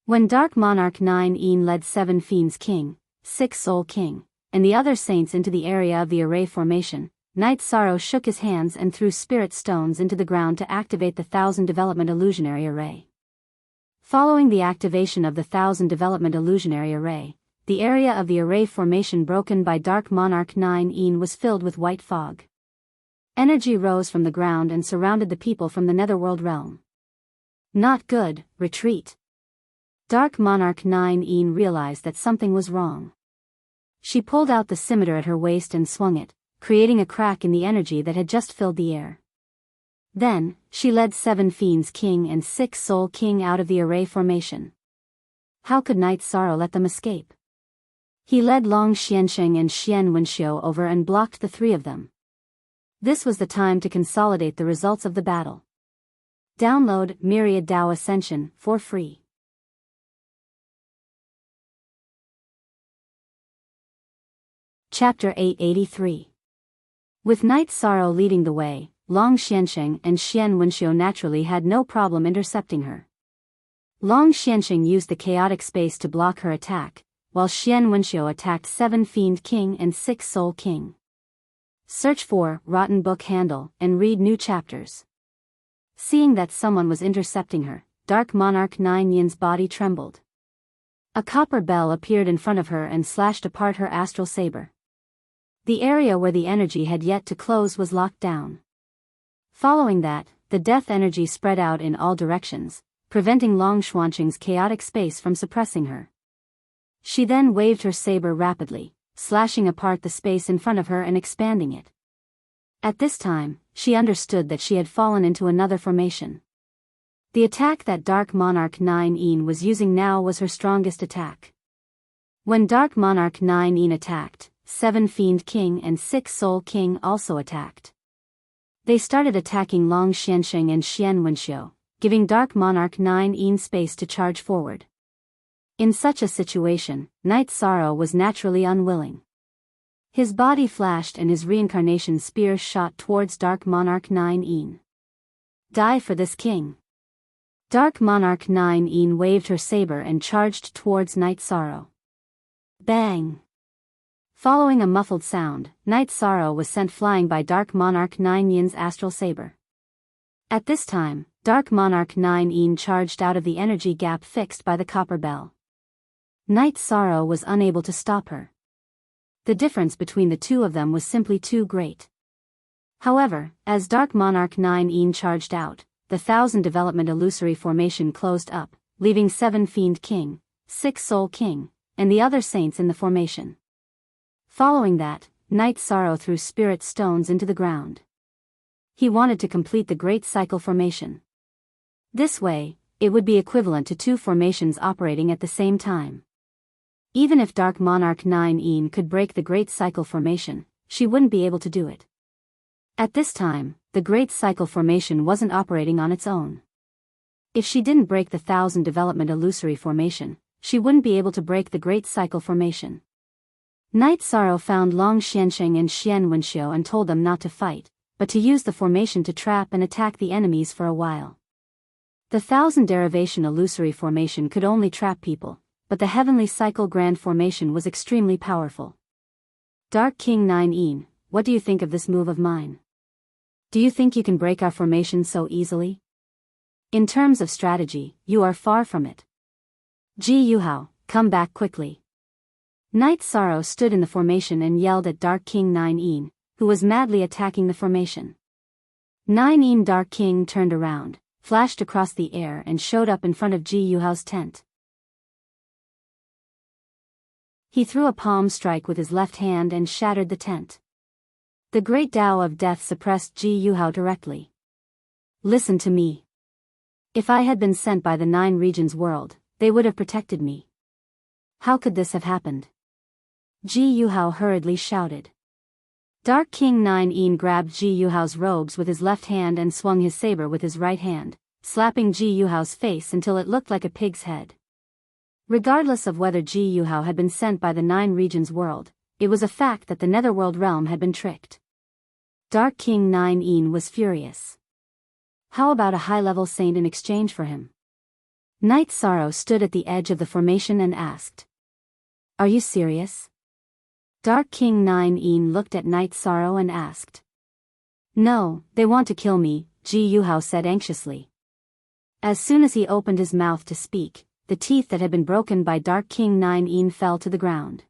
When Dark Monarch 9 Yin led 7 Fiends King, 6 Soul King, and the other saints into the area of the array formation, Knight Sorrow shook his hands and threw spirit stones into the ground to activate the 1000 Development Illusionary Array. Following the activation of the 1000 Development Illusionary Array, the area of the array formation broken by Dark Monarch 9 Yin was filled with white fog. Energy rose from the ground and surrounded the people from the Netherworld realm. Not good, retreat. Dark Monarch 9 Yin realized that something was wrong. She pulled out the scimitar at her waist and swung it, creating a crack in the energy that had just filled the air. Then, she led 7 Fiends King and 6 Soul King out of the array formation. How could Knight Sorrow let them escape? He led Long Xiansheng and Xian Wenxiu over and blocked the three of them. This was the time to consolidate the results of the battle. Download Myriad Dao Ascension for free. Chapter 883. With Knight Sorrow leading the way, Long Xiansheng and Xian Wenxiu naturally had no problem intercepting her. Long Xiansheng used the chaotic space to block her attack, while Xian Wenxiu attacked 7 Fiend King and 6 Soul King. Search for Rotten Book handle and read new chapters. Seeing that someone was intercepting her, Dark Monarch 9 Yin's body trembled. A copper bell appeared in front of her and slashed apart her astral saber. The area where the energy had yet to close was locked down. Following that, the death energy spread out in all directions, preventing Long Xuansheng's chaotic space from suppressing her. She then waved her saber rapidly, slashing apart the space in front of her and expanding it. At this time, she understood that she had fallen into another formation. The attack that Dark Monarch 9 Yin was using now was her strongest attack. When Dark Monarch 9 Yin attacked, 7 Fiend King and 6 Soul King also attacked. They started attacking Long Xiansheng and Xian Wenxiu, giving Dark Monarch 9 Yin space to charge forward. In such a situation, Knight Sorrow was naturally unwilling. His body flashed and his reincarnation spear shot towards Dark Monarch 9 Yin. Die for this king. Dark Monarch 9 Yin waved her saber and charged towards Knight Sorrow. Bang! Following a muffled sound, Knight Sorrow was sent flying by Dark Monarch 9 Yin's astral saber. At this time, Dark Monarch 9 Yin charged out of the energy gap fixed by the copper bell. Knight Sorrow was unable to stop her. The difference between the two of them was simply too great. However, as Dark Monarch 9 Yin charged out, the 1000 Development Illusory Formation closed up, leaving 7 Fiend King, 6 Soul King, and the other saints in the formation. Following that, Knight Sorrow threw spirit stones into the ground. He wanted to complete the Great Cycle Formation. This way, it would be equivalent to two formations operating at the same time. Even if Dark Monarch 9 Yin could break the Great Cycle Formation, she wouldn't be able to do it. At this time, the Great Cycle Formation wasn't operating on its own. If she didn't break the 1000 Development Illusory Formation, she wouldn't be able to break the Great Cycle Formation. Knight Sorrow found Long Xiansheng and Xian Wenxiu and told them not to fight, but to use the formation to trap and attack the enemies for a while. The 1000 Derivation Illusory Formation could only trap people, but the Heavenly Cycle Grand Formation was extremely powerful. Dark King 9 Yin, what do you think of this move of mine? Do you think you can break our formation so easily? In terms of strategy, you are far from it. Ji Yuhao, come back quickly. Knight Sorrow stood in the formation and yelled at Dark King 9 Yin, who was madly attacking the formation. 9 Yin Dark King turned around, flashed across the air and showed up in front of Ji Yuhao's tent. He threw a palm strike with his left hand and shattered the tent. The great Tao of death suppressed Ji Yuhao directly. Listen to me. If I had been sent by the 9 regions world, they would have protected me. How could this have happened? Ji Yuhao hurriedly shouted. Dark King 9 grabbed Ji Yuhao's robes with his left hand and swung his saber with his right hand, slapping Ji Yuhao's face until it looked like a pig's head. Regardless of whether Ji Yuhao had been sent by the Nine Regions world, it was a fact that the Netherworld realm had been tricked. Dark King 9 was furious. How about a high-level saint in exchange for him? Night Sorrow stood at the edge of the formation and asked. Are you serious? Dark King 9 looked at Night Sorrow and asked. No, they want to kill me, Ji Yuhao said anxiously. As soon as he opened his mouth to speak, the teeth that had been broken by Dark King 9 fell to the ground.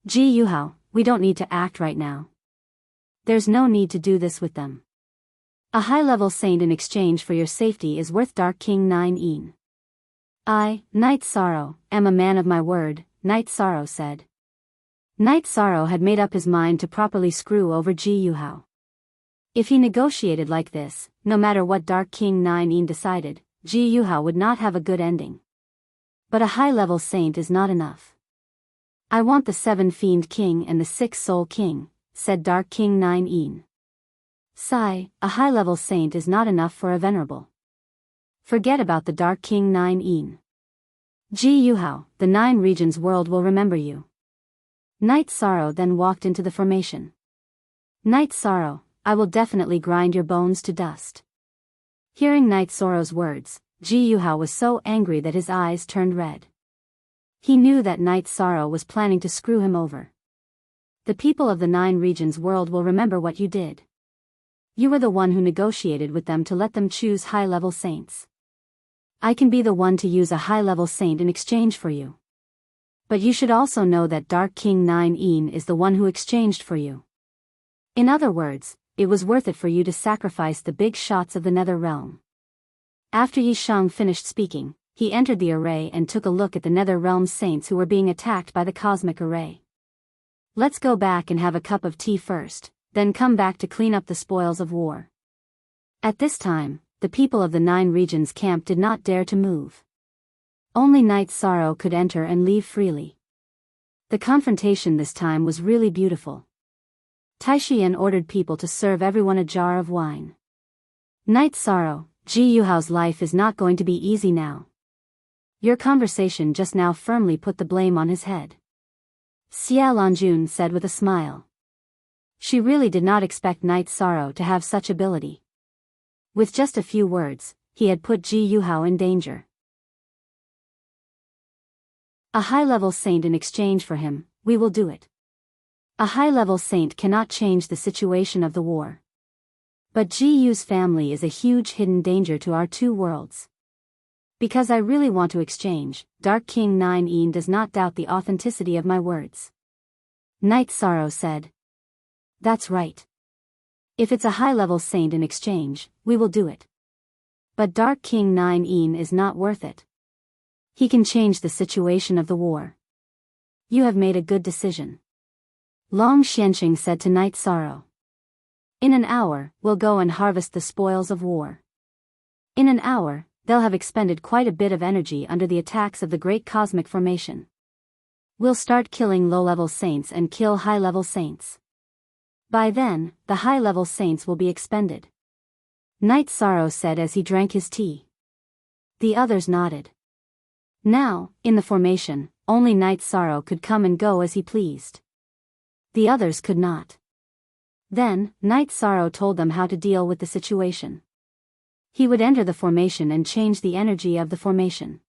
Ji Yuhao, we don't need to act right now. There's no need to do this with them. A high-level saint in exchange for your safety is worth Dark King 9. I, Night Sorrow, am a man of my word, Night Sorrow said. Night Sorrow had made up his mind to properly screw over Ji Yuhao. If he negotiated like this, no matter what Dark King 9 decided, Ji Yuhao would not have a good ending. But a high-level saint is not enough. I want the 7 Fiend King and the 6 Soul King, said Dark King 9. Sigh, a high-level saint is not enough for a venerable. Forget about the Dark King 9. Ji Yuhao, the 9 Regions world will remember you. Night Sorrow then walked into the formation. Night Sorrow, I will definitely grind your bones to dust. Hearing Night Sorrow's words, Ji Yuhao was so angry that his eyes turned red. He knew that Night Sorrow was planning to screw him over. The people of the 9 Regions world will remember what you did. You were the one who negotiated with them to let them choose high-level saints. I can be the one to use a high-level saint in exchange for you. But you should also know that Dark King 9 is the one who exchanged for you. In other words, it was worth it for you to sacrifice the big shots of the Nether Realm. After Yi Shang finished speaking, he entered the array and took a look at the Nether Realm saints who were being attacked by the cosmic array. Let's go back and have a cup of tea first, then come back to clean up the spoils of war. At this time, the people of the 9 Regions camp did not dare to move. Only Night Sorrow could enter and leave freely. The confrontation this time was really beautiful. Taishiyan ordered people to serve everyone a jar of wine. Night Sorrow, Ji Yuhao's life is not going to be easy now. Your conversation just now firmly put the blame on his head. Xia Lanjun said with a smile. She really did not expect Night Sorrow to have such ability. With just a few words, he had put Ji Yuhao in danger. A high-level saint in exchange for him, we will do it. A high-level saint cannot change the situation of the war. But Ji Yu's family is a huge hidden danger to our 2 worlds. Because I really want to exchange, Dark King 9 does not doubt the authenticity of my words. Night Sorrow said. That's right. If it's a high-level saint in exchange, we will do it. But Dark King 9 is not worth it. He can change the situation of the war. You have made a good decision. Long Xianxing said to Night Sorrow. In an hour, we'll go and harvest the spoils of war. In an hour, they'll have expended quite a bit of energy under the attacks of the Great Cosmic Formation. We'll start killing low-level saints and kill high-level saints. By then, the high-level saints will be expended. Night Sorrow said as he drank his tea. The others nodded. Now, in the formation, only Night Sorrow could come and go as he pleased. The others could not. Then, Night Sorrow told them how to deal with the situation. He would enter the formation and change the energy of the formation.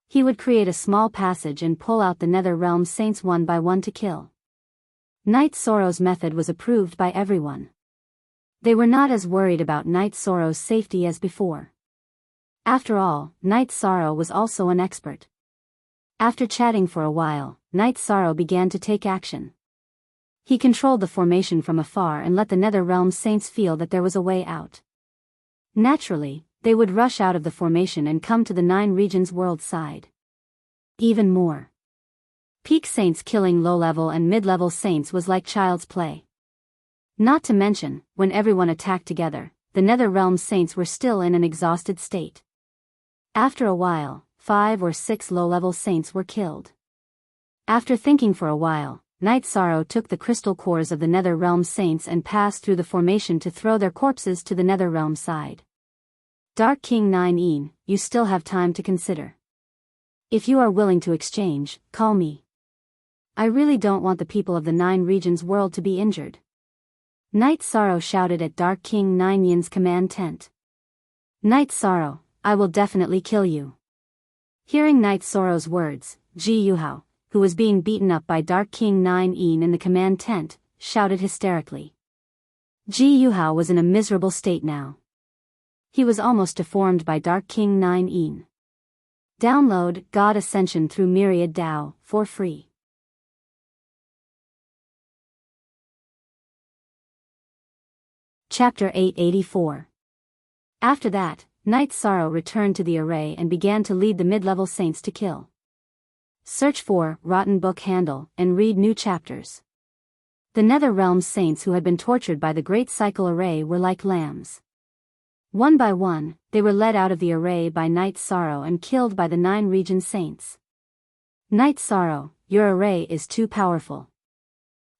He would create a small passage and pull out the Nether Realm saints one by one to kill. Night Sorrow's method was approved by everyone. They were not as worried about Night Sorrow's safety as before. After all, Night Sorrow was also an expert. After chatting for a while, Night Sorrow began to take action. He controlled the formation from afar and let the Nether Realm saints feel that there was a way out. Naturally, they would rush out of the formation and come to the 9 Regions world side. Even more. Peak saints killing low-level and mid-level saints was like child's play. Not to mention, when everyone attacked together, the Nether Realm saints were still in an exhausted state. After a while, 5 or 6 low-level saints were killed. After thinking for a while, Night Sorrow took the crystal cores of the Nether Realm Saints and passed through the formation to throw their corpses to the Nether Realm side. Dark King 9 you still have time to consider. If you are willing to exchange, call me. I really don't want the people of the 9 regions world to be injured. Night Sorrow shouted at Dark King 9's command tent. Night Sorrow, I will definitely kill you. Hearing Night Sorrow's words, Ji Yuhao, who was being beaten up by Dark King 9 in the command tent, shouted hysterically. Ji Yuhao was in a miserable state now. He was almost deformed by Dark King 9 Download God Ascension through Myriad DAO for free. Chapter 884. After that, Night Sorrow returned to the array and began to lead the mid-level saints to kill. Search for Rotten Book Handle and read new chapters. The Nether Realm saints who had been tortured by the Great Cycle Array were like lambs. One by one, they were led out of the array by Night Sorrow and killed by the 9 region saints. Night Sorrow, your array is too powerful.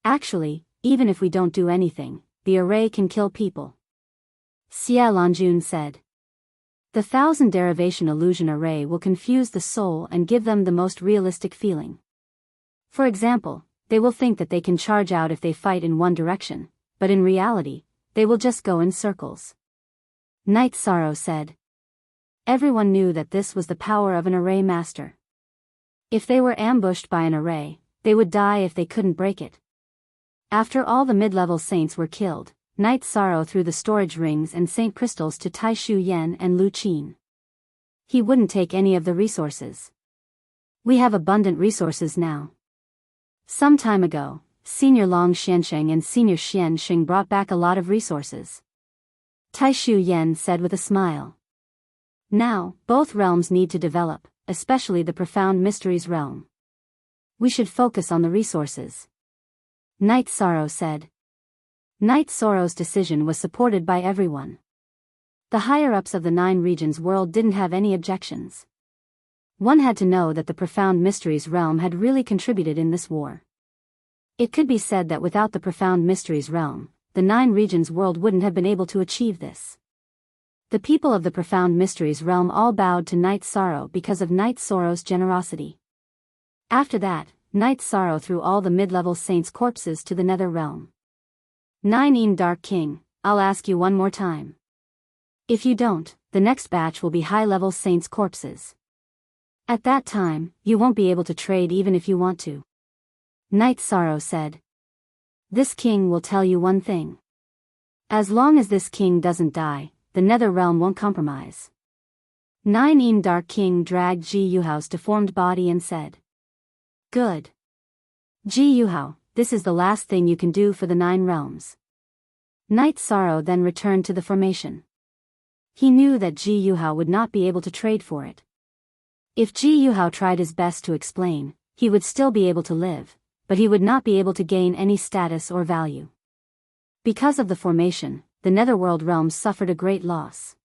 Actually, even if we don't do anything, the array can kill people. Xia Lanjun said. The 1000 derivation illusion array will confuse the soul and give them the most realistic feeling. For example, they will think that they can charge out if they fight in one direction, but in reality, they will just go in circles. Night Sorrow said. Everyone knew that this was the power of an array master. If they were ambushed by an array, they would die if they couldn't break it. After all the mid-level saints were killed, Night Sorrow threw the storage rings and saint crystals to Tai Shu Yen and Lu Qin. He wouldn't take any of the resources. We have abundant resources now. Some time ago, Senior Long Xiansheng and Senior Xian Xing brought back a lot of resources. Tai Shu Yen said with a smile. Now, both realms need to develop, especially the Profound Mysteries realm. We should focus on the resources. Night Sorrow said. Night Sorrow's decision was supported by everyone. The higher-ups of the 9 regions world didn't have any objections. One had to know that the Profound Mysteries realm had really contributed in this war. It could be said that without the Profound Mysteries realm, the 9 regions world wouldn't have been able to achieve this. The people of the Profound Mysteries realm all bowed to Night Sorrow because of Night Sorrow's generosity. After that, Night Sorrow threw all the mid-level saints' corpses to the Nether realm. 9 Dark King, I'll ask you one more time. If you don't, the next batch will be high-level saints' corpses. At that time, you won't be able to trade even if you want to. Night Sorrow said. This king will tell you one thing. As long as this king doesn't die, the Nether realm won't compromise. 9 Dark King dragged Ji Yuhao's deformed body and said. Good. Ji Yuhao, this is the last thing you can do for the 9 realms. Night Sorrow then returned to the formation. He knew that Ji Yuhao would not be able to trade for it. If Ji Yuhao tried his best to explain, he would still be able to live, but he would not be able to gain any status or value. Because of the formation, the Netherworld realms suffered a great loss.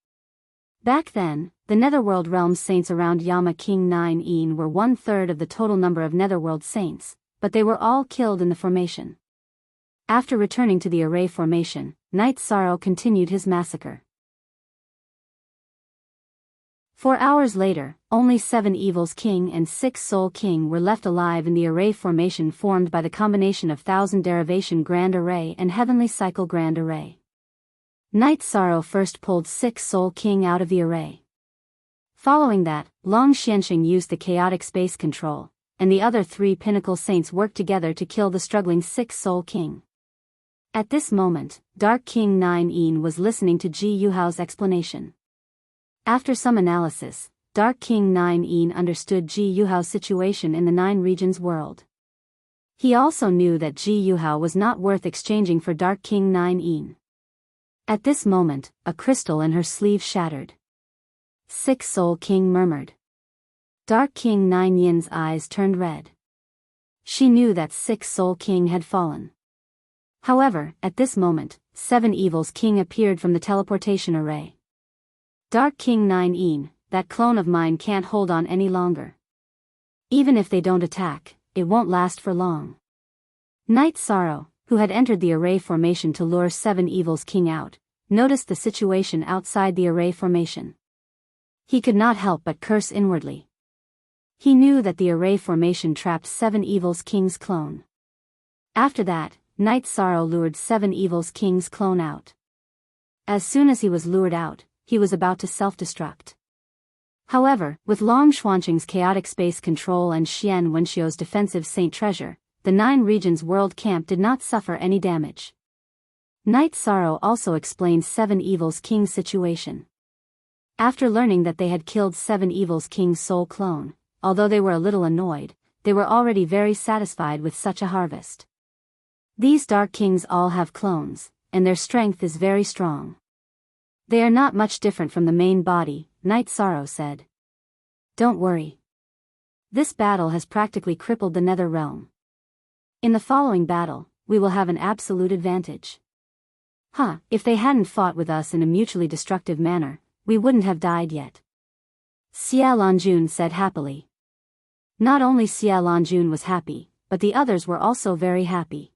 Back then, the Netherworld realms saints around Yama King 9 were 1/3 of the total number of Netherworld saints, but they were all killed in the formation. After returning to the array formation, Night Sorrow continued his massacre. 4 hours later, only 7 Evils King and 6 Soul King were left alive in the array formation formed by the combination of 1000 Derivation Grand Array and Heavenly Cycle Grand Array. Night Sorrow first pulled 6 Soul King out of the array. Following that, Long Xianxing used the chaotic space control, and the other 3 Pinnacle Saints worked together to kill the struggling 6 Soul King. At this moment, Dark King 9 was listening to Ji Yuhao's explanation. After some analysis, Dark King 9 understood Ji Yuhao's situation in the 9 regions world. He also knew that Ji Yuhao was not worth exchanging for Dark King 9. At this moment, a crystal in her sleeve shattered. 6 Soul King murmured. Dark King 9's eyes turned red. She knew that 6 Soul King had fallen. However, at this moment, 7 Evils King appeared from the teleportation array. Dark King 9, that clone of mine can't hold on any longer. Even if they don't attack, it won't last for long. Night Sorrow, who had entered the array formation to lure Seven Evils King out, noticed the situation outside the array formation. He could not help but curse inwardly. He knew that the array formation trapped Seven Evils King's clone. After that, Night Sorrow lured Seven Evils King's clone out. As soon as he was lured out, he was about to self-destruct. However, with Long Xuanqing's chaotic space control and Xian Wenxiu's defensive Saint Treasure, the Nine Regions World Camp did not suffer any damage. Night Sorrow also explained Seven Evils King's situation. After learning that they had killed Seven Evils King's soul clone, although they were a little annoyed, they were already very satisfied with such a harvest. These Dark Kings all have clones, and their strength is very strong. They are not much different from the main body, Night Sorrow said. Don't worry. This battle has practically crippled the Nether Realm. In the following battle, we will have an absolute advantage. If they hadn't fought with us in a mutually destructive manner, we wouldn't have died yet. Xia Lanjun said happily. Not only Xia Lanjun was happy, but the others were also very happy.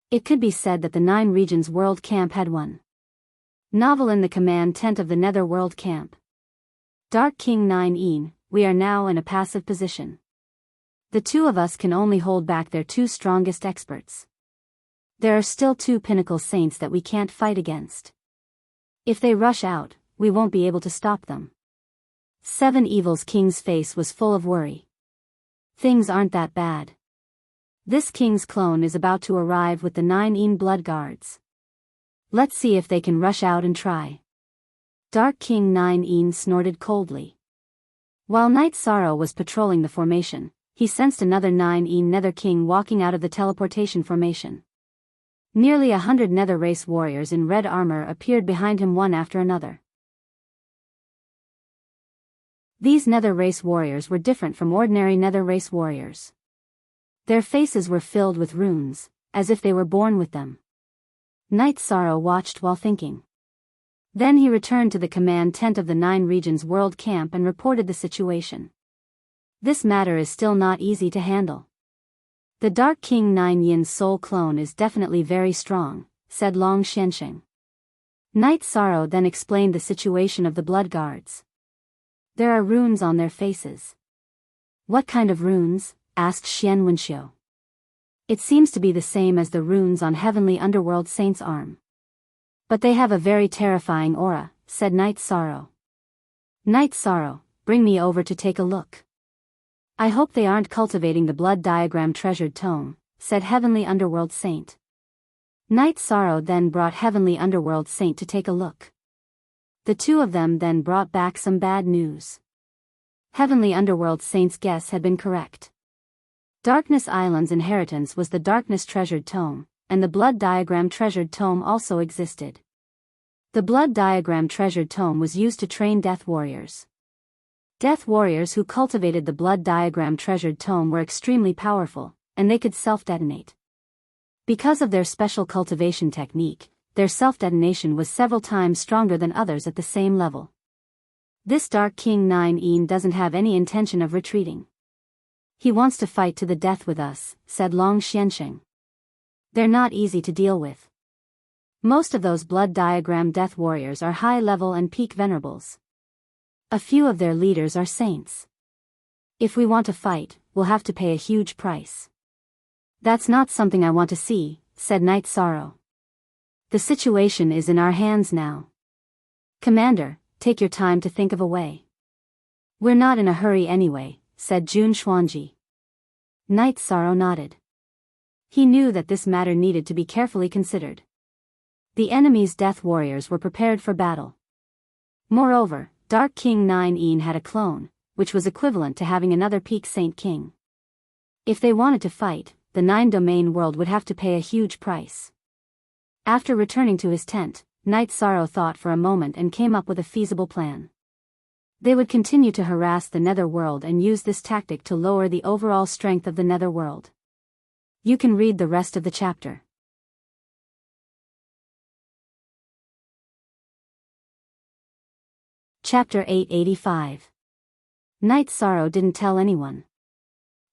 It could be said that the Nine Regions World Camp had won. Novel in the command tent of the Nether World Camp. Dark King 9 we are now in a passive position. The two of us can only hold back their two strongest experts. There are still two pinnacle saints that we can't fight against. If they rush out, we won't be able to stop them. Seven Evils King's face was full of worry. Things aren't that bad. This king's clone is about to arrive with the 9 blood guards. Let's see if they can rush out and try. Dark King 9 snorted coldly. While Night Sorrow was patrolling the formation, he sensed another 9 Nether King walking out of the teleportation formation. Nearly 100 Nether race warriors in red armor appeared behind him one after another. These Nether race warriors were different from ordinary Nether race warriors. Their faces were filled with runes, as if they were born with them. Night Sorrow watched while thinking. Then he returned to the command tent of the Nine Regions World Camp and reported the situation. This matter is still not easy to handle. The Dark King 9 Yin's soul clone is definitely very strong, said Long Xuanqing. Night Sorrow then explained the situation of the blood guards. There are runes on their faces. What kind of runes? Asked Xian Wenxiu. It seems to be the same as the runes on Heavenly Underworld Saint's arm. But they have a very terrifying aura, said Night Sorrow. Night Sorrow, bring me over to take a look. I hope they aren't cultivating the blood diagram treasured tome, said Heavenly Underworld Saint. Night Sorrow then brought Heavenly Underworld Saint to take a look. The two of them then brought back some bad news. Heavenly Underworld Saint's guess had been correct. Darkness Island's inheritance was the Darkness Treasured Tome, and the Blood Diagram Treasured Tome also existed. The Blood Diagram Treasured Tome was used to train Death Warriors. Death Warriors who cultivated the Blood Diagram Treasured Tome were extremely powerful, and they could self-detonate. Because of their special cultivation technique, their self-detonation was several times stronger than others at the same level. This Dark King 9 doesn't have any intention of retreating. He wants to fight to the death with us, said Long Xuanqing. They're not easy to deal with. Most of those blood diagram death warriors are high level and peak venerables. A few of their leaders are saints. If we want to fight, we'll have to pay a huge price. That's not something I want to see, said Night Sorrow. The situation is in our hands now. Commander, take your time to think of a way. We're not in a hurry anyway, said Jun Xuanji. Night Sorrow nodded. He knew that this matter needed to be carefully considered. The enemy's death warriors were prepared for battle. Moreover, Dark King 9 had a clone, which was equivalent to having another peak Saint King. If they wanted to fight, the 9-domain world would have to pay a huge price. After returning to his tent, Night Sorrow thought for a moment and came up with a feasible plan. They would continue to harass the Nether World and use this tactic to lower the overall strength of the Nether World. You can read the rest of the chapter. Chapter 885. Night Sorrow didn't tell anyone.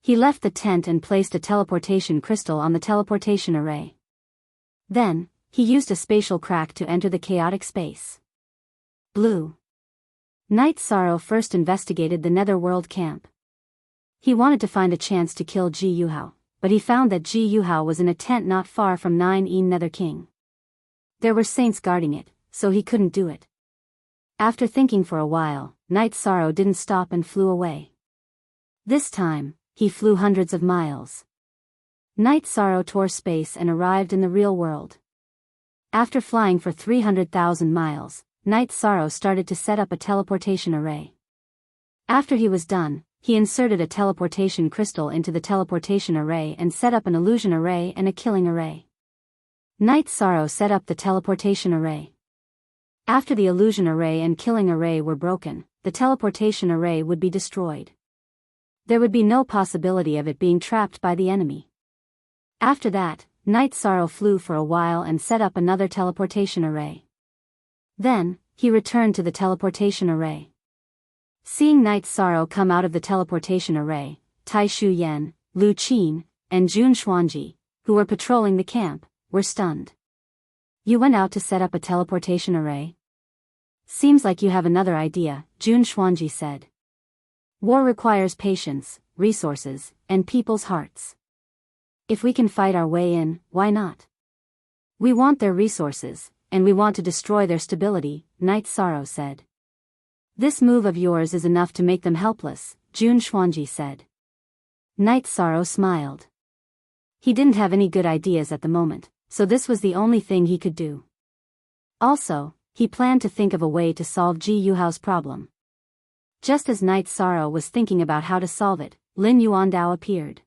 He left the tent and placed a teleportation crystal on the teleportation array. Then, he used a spatial crack to enter the chaotic space. Blue. Night Sorrow first investigated the Netherworld camp. He wanted to find a chance to kill Ji Yuhao, but he found that Ji Yuhao was in a tent not far from 9 Nether King. There were saints guarding it, so he couldn't do it. After thinking for a while, Night Sorrow didn't stop and flew away. This time, he flew hundreds of miles. Night Sorrow tore space and arrived in the real world. After flying for 300,000 miles, Night Sorrow started to set up a teleportation array. After he was done, he inserted a teleportation crystal into the teleportation array and set up an illusion array and a killing array. Night Sorrow set up the teleportation array. After the illusion array and killing array were broken, the teleportation array would be destroyed. There would be no possibility of it being trapped by the enemy. After that, Night Sorrow flew for a while and set up another teleportation array. Then, he returned to the teleportation array. Seeing Night Sorrow come out of the teleportation array, Tai Shu Yan, Lu Qin, and Jun Xuanji, who were patrolling the camp, were stunned. "You went out to set up a teleportation array? Seems like you have another idea," Jun Xuanji said. "War requires patience, resources, and people's hearts. If we can fight our way in, why not? We want their resources, and we want to destroy their stability," Night Sorrow said. "This move of yours is enough to make them helpless," Jun Xuanji said. Night Sorrow smiled. He didn't have any good ideas at the moment, so this was the only thing he could do. Also, he planned to think of a way to solve Ji Yuhao's problem. Just as Night Sorrow was thinking about how to solve it, Lin Yuandao appeared.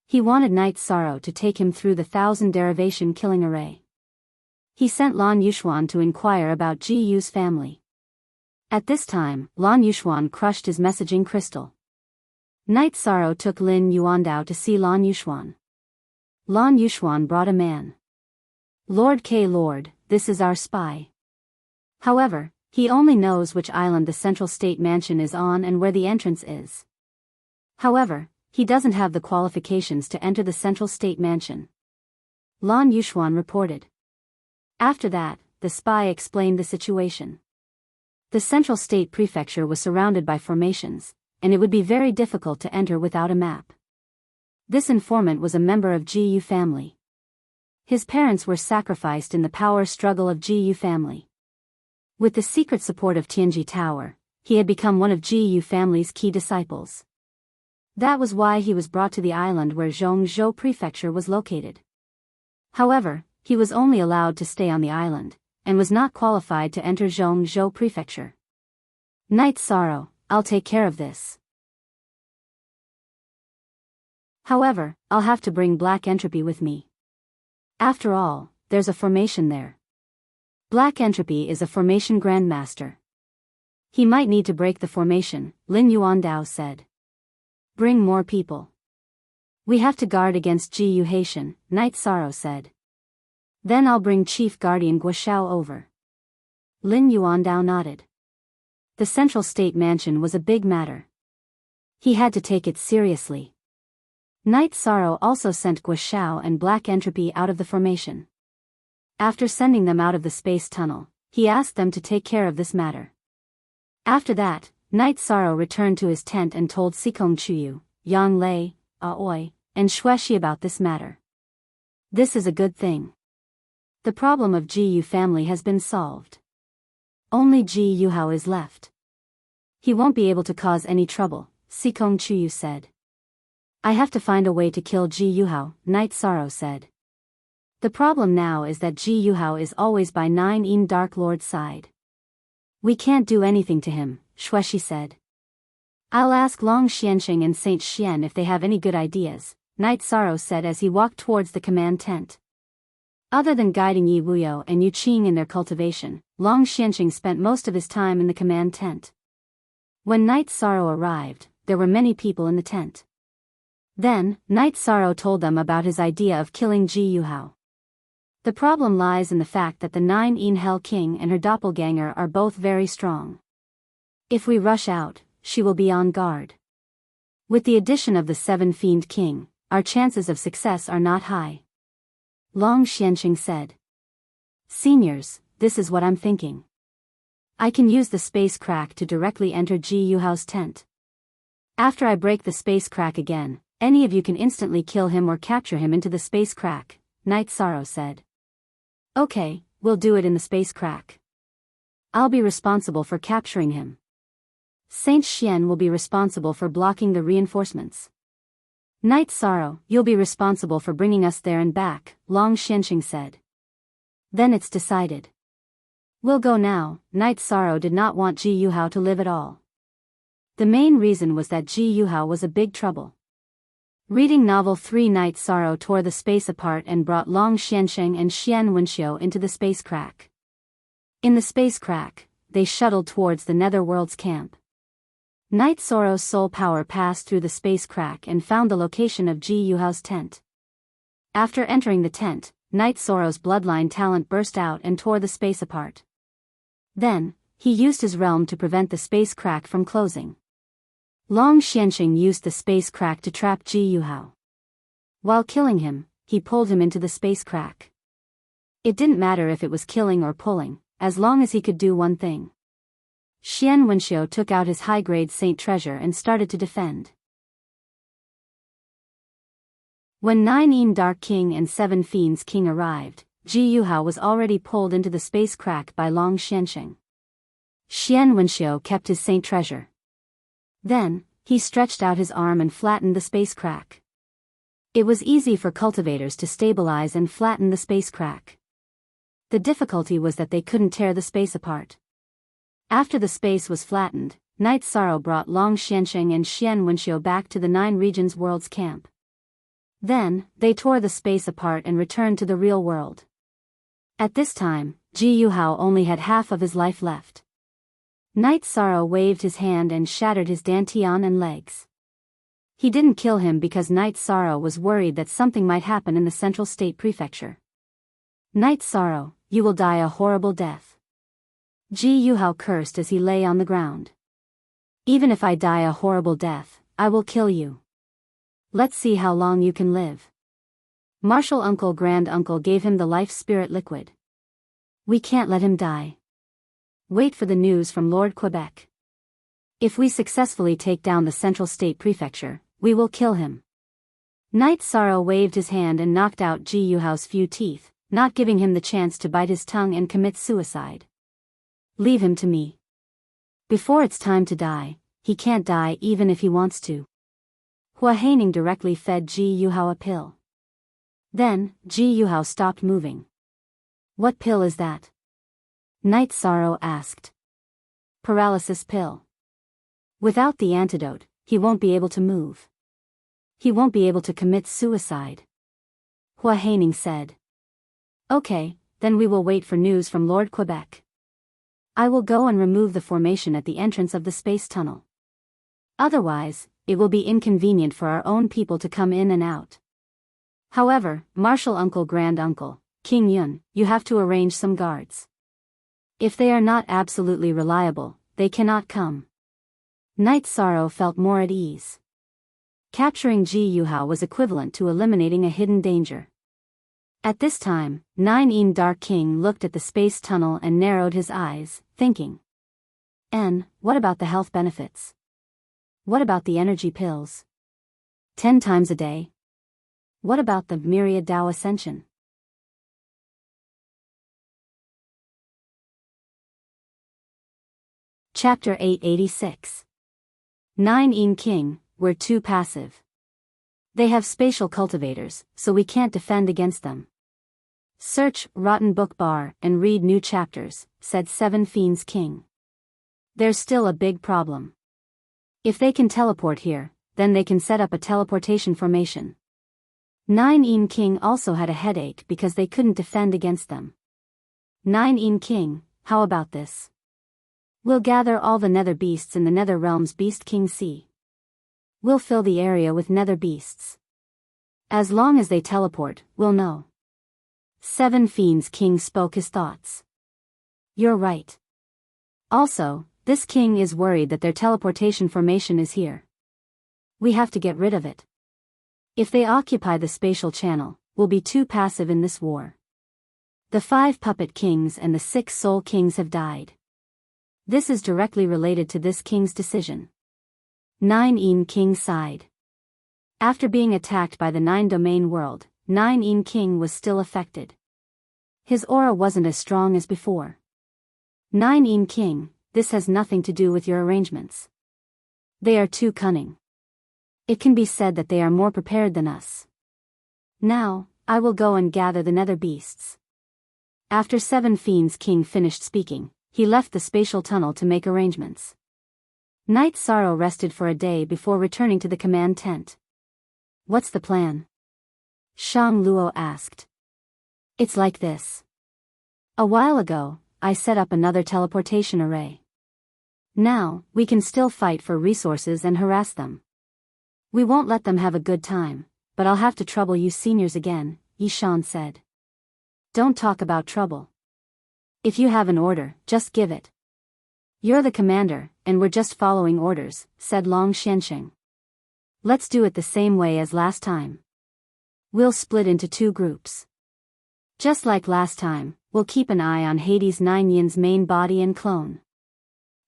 He wanted Night Sorrow to take him through the 1,000 derivation killing array. He sent Lan Yuxuan to inquire about Ji Yu's family. At this time, Lan Yuxuan crushed his messaging crystal. Night Sorrow took Lin Yuandao to see Lan Yuxuan. Lan Yuxuan brought a man. "Lord K. Lord, this is our spy. However, he only knows which island the Central State Mansion is on and where the entrance is. However, he doesn't have the qualifications to enter the Central State Mansion," Lan Yuxuan reported. After that, the spy explained the situation. The Central State Prefecture was surrounded by formations, and it would be very difficult to enter without a map. This informant was a member of Ji Yu family. His parents were sacrificed in the power struggle of Ji Yu family. With the secret support of Tianji Tower, he had become one of Ji Yu family's key disciples. That was why he was brought to the island where Zhongzhou Prefecture was located. However, he was only allowed to stay on the island, and was not qualified to enter Zhongzhou Prefecture. "Night Sorrow, I'll take care of this. However, I'll have to bring Black Entropy with me. After all, there's a formation there. Black Entropy is a formation grandmaster. He might need to break the formation," Lin Yuandao said. "Bring more people. We have to guard against Ji Yu Haitian," Night Sorrow said. "Then I'll bring Chief Guardian Guoxiao over." Lin Yuandao nodded. The Central State Mansion was a big matter. He had to take it seriously. Night Sorrow also sent Guoxiao and Black Entropy out of the formation. After sending them out of the space tunnel, he asked them to take care of this matter. After that, Night Sorrow returned to his tent and told Sikong Chuyu, Yang Lei, Aoi, and Xueshi about this matter. "This is a good thing. The problem of Ji Yu family has been solved. Only Ji Yuhao is left. He won't be able to cause any trouble," Sikong Chuyu said. "I have to find a way to kill Ji Yuhao," Night Sorrow said. "The problem now is that Ji Yuhao is always by 9 Dark Lord's side. We can't do anything to him," Xueshi said. "I'll ask Long Xianxing and Saint Xian if they have any good ideas," Night Sorrow said as he walked towards the command tent. Other than guiding Yi Wuyo and Yu Qing in their cultivation, Long Xianxing spent most of his time in the command tent. When Night Sorrow arrived, there were many people in the tent. Then, Night Sorrow told them about his idea of killing Ji Yuhao. The problem lies in the fact that the 9 Hell King and her doppelganger are both very strong. If we rush out, she will be on guard. With the addition of the 7 Fiend King, our chances of success are not high. Long Xianqing said. Seniors, this is what I'm thinking. I can use the space crack to directly enter Ji Yuhao's tent. After I break the space crack again, any of you can instantly kill him or capture him into the space crack, Night Sorrow said. Okay, we'll do it in the space crack. I'll be responsible for capturing him. Saint Xian will be responsible for blocking the reinforcements. Night Sorrow, you'll be responsible for bringing us there and back, Long Xianqing said. Then it's decided. We'll go now. Night Sorrow did not want Ji Yuhao to live at all. The main reason was that Ji Yuhao was a big trouble. Reading novel 3, Night Sorrow tore the space apart and brought Long Xianqing and Xian Wenxiu into the space crack. In the space crack, they shuttled towards the Netherworld's camp. Night Sorrow's soul power passed through the space crack and found the location of Ji Yuhao's tent. After entering the tent, Night Sorrow's bloodline talent burst out and tore the space apart. Then, he used his realm to prevent the space crack from closing. Long Xianqing used the space crack to trap Ji Yuhao. While killing him, he pulled him into the space crack. It didn't matter if it was killing or pulling, as long as he could do one thing. Xian Wenxiu took out his high-grade saint treasure and started to defend. When 9 Dark King and 7 Fiends King arrived, Ji Yuhao was already pulled into the space crack by Long Xianqing. Xian Wenxiu kept his saint treasure. Then, he stretched out his arm and flattened the space crack. It was easy for cultivators to stabilize and flatten the space crack. The difficulty was that they couldn't tear the space apart. After the space was flattened, Night Sorrow brought Long Xianqing and Xian Wenxiu back to the 9 Regions World's camp. Then, they tore the space apart and returned to the real world. At this time, Ji Yuhao only had half of his life left. Night Sorrow waved his hand and shattered his dantian and legs. He didn't kill him because Night Sorrow was worried that something might happen in the Central State Prefecture. Night Sorrow, you will die a horrible death. Ji Yuhao cursed as he lay on the ground. Even if I die a horrible death, I will kill you. Let's see how long you can live. Martial Uncle Grand Uncle gave him the life spirit liquid. We can't let him die. Wait for the news from Lord Quebec. If we successfully take down the Central State Prefecture, we will kill him. Night Sorrow waved his hand and knocked out Ji Yuhao's few teeth, not giving him the chance to bite his tongue and commit suicide. Leave him to me. Before it's time to die, he can't die even if he wants to. Hua Haining directly fed Ji Yuhao a pill. Then, Ji Yuhao stopped moving. What pill is that? Night Sorrow asked. Paralysis pill. Without the antidote, he won't be able to move. He won't be able to commit suicide. Hua Haining said. Okay, then we will wait for news from Lord Quebec. I will go and remove the formation at the entrance of the space tunnel. Otherwise, it will be inconvenient for our own people to come in and out. However, Martial Uncle Grand Uncle, King Yun, you have to arrange some guards. If they are not absolutely reliable, they cannot come. Night Sorrow felt more at ease. Capturing Ji Yuhao was equivalent to eliminating a hidden danger. At this time, 9 Dark King looked at the space tunnel and narrowed his eyes, thinking. What about the health benefits? What about the energy pills? 10 times a day? What about the myriad Tao Ascension? Chapter 886. 9 King, we're too passive. They have spatial cultivators, so we can't defend against them. Search Rotten Book Bar and read new chapters, said 7 Fiends King. There's still a big problem. If they can teleport here, then they can set up a teleportation formation. 9 King also had a headache because they couldn't defend against them. 9 King, how about this? We'll gather all the nether beasts in the nether realm's Beast King Sea. We'll fill the area with nether beasts. As long as they teleport, we'll know. 7 Fiends King spoke his thoughts. You're right. Also, this king is worried that their teleportation formation is here. We have to get rid of it. If they occupy the spatial channel, we'll be too passive in this war. The 5 puppet kings and the 6 soul kings have died. This is directly related to this king's decision. 9 King sighed. After being attacked by the 9 domain world, 9 King was still affected. His aura wasn't as strong as before. 9 King, this has nothing to do with your arrangements. They are too cunning. It can be said that they are more prepared than us. Now, I will go and gather the nether beasts. After 7 Fiends King finished speaking, he left the spatial tunnel to make arrangements. Night Sorrow rested for a day before returning to the command tent. What's the plan? Shang Luo asked. It's like this. A while ago, I set up another teleportation array. Now, we can still fight for resources and harass them. We won't let them have a good time, but I'll have to trouble you seniors again, Yishan said. Don't talk about trouble. If you have an order, just give it. You're the commander, and we're just following orders, said Long Xiansheng. Let's do it the same way as last time. We'll split into 2 groups. Just like last time, we'll keep an eye on Hades 9 Yin's main body and clone.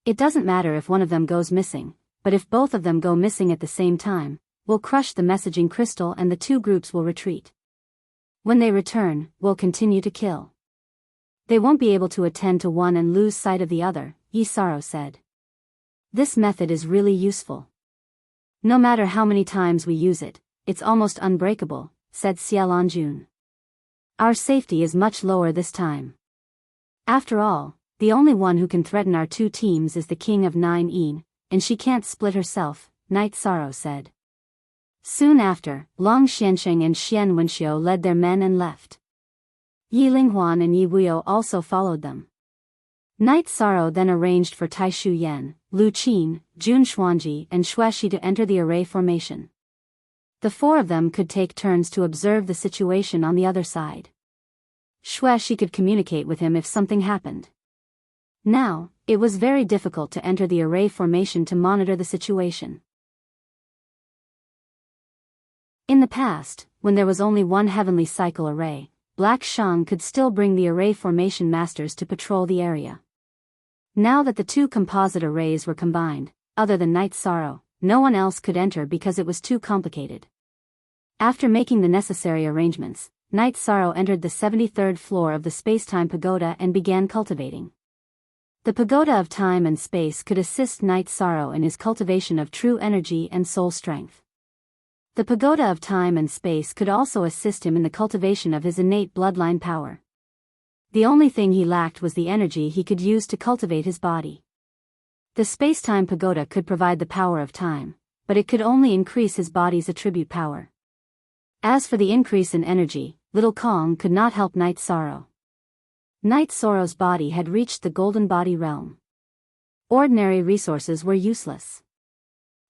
It doesn't matter if one of them goes missing, but if both of them go missing at the same time, we'll crush the messaging crystal and the 2 groups will retreat. When they return, we'll continue to kill. They won't be able to attend to one and lose sight of the other, Yisaro said. This method is really useful. No matter how many times we use it, it's almost unbreakable, said Xiaolanjun. Our safety is much lower this time. After all, the only one who can threaten our 2 teams is the king of 9 Yin, and she can't split herself, Night Sorrow said. Soon after, Long Xiansheng and Xian Wenxiu led their men and left. Yi Linghuan and Yi Wuyo also followed them. Night Sorrow then arranged for Tai Shu Yan, Lu Qin, Jun Xuanji and Xueshi to enter the array formation. The 4 of them could take turns to observe the situation on the other side. Xueshi could communicate with him if something happened. Now, it was very difficult to enter the array formation to monitor the situation. In the past, when there was only one heavenly cycle array, Black Shang could still bring the array formation masters to patrol the area. Now that the 2 composite arrays were combined, other than Night Sorrow, no one else could enter because it was too complicated. After making the necessary arrangements, Night Sorrow entered the 73rd floor of the Space-Time Pagoda and began cultivating. The Pagoda of Time and Space could assist Night Sorrow in his cultivation of true energy and soul strength. The Pagoda of Time and Space could also assist him in the cultivation of his innate bloodline power. The only thing he lacked was the energy he could use to cultivate his body. The Space-Time Pagoda could provide the power of time, but it could only increase his body's attribute power. As for the increase in energy, Little Kong could not help Night Sorrow. Night Sorrow's body had reached the golden body realm. Ordinary resources were useless.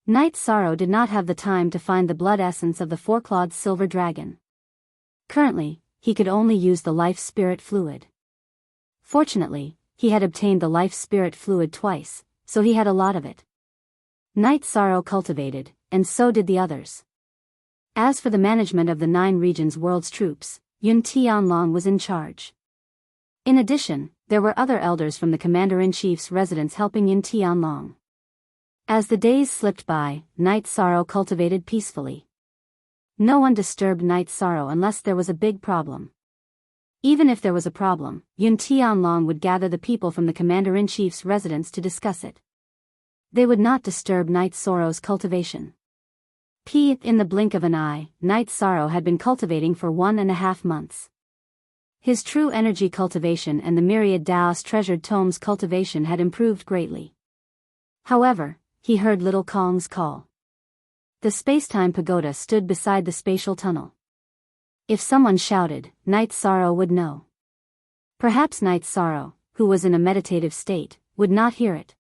Night Sorrow did not have the time to find the blood essence of the 4-clawed silver dragon. Currently, he could only use the life spirit fluid. Fortunately, he had obtained the life spirit fluid twice, so he had a lot of it. Night Sorrow cultivated, and so did the others. As for the management of the 9 regions world's troops, Yun Tianlong was in charge. In addition, there were other elders from the Commander-in-Chief's residence helping Yun Tianlong. As the days slipped by, Night Sorrow cultivated peacefully. No one disturbed Night Sorrow unless there was a big problem. Even if there was a problem, Yun Tianlong would gather the people from the Commander-in-Chief's residence to discuss it. They would not disturb Night Sorrow's cultivation. In the blink of an eye, Night Sorrow had been cultivating for 1.5 months. His true energy cultivation and the myriad Daos treasured tomes cultivation had improved greatly. However, he heard Little Kong's call. The space-time pagoda stood beside the spatial tunnel. If someone shouted, Night Sorrow would know. Perhaps Night Sorrow, who was in a meditative state, would not hear it.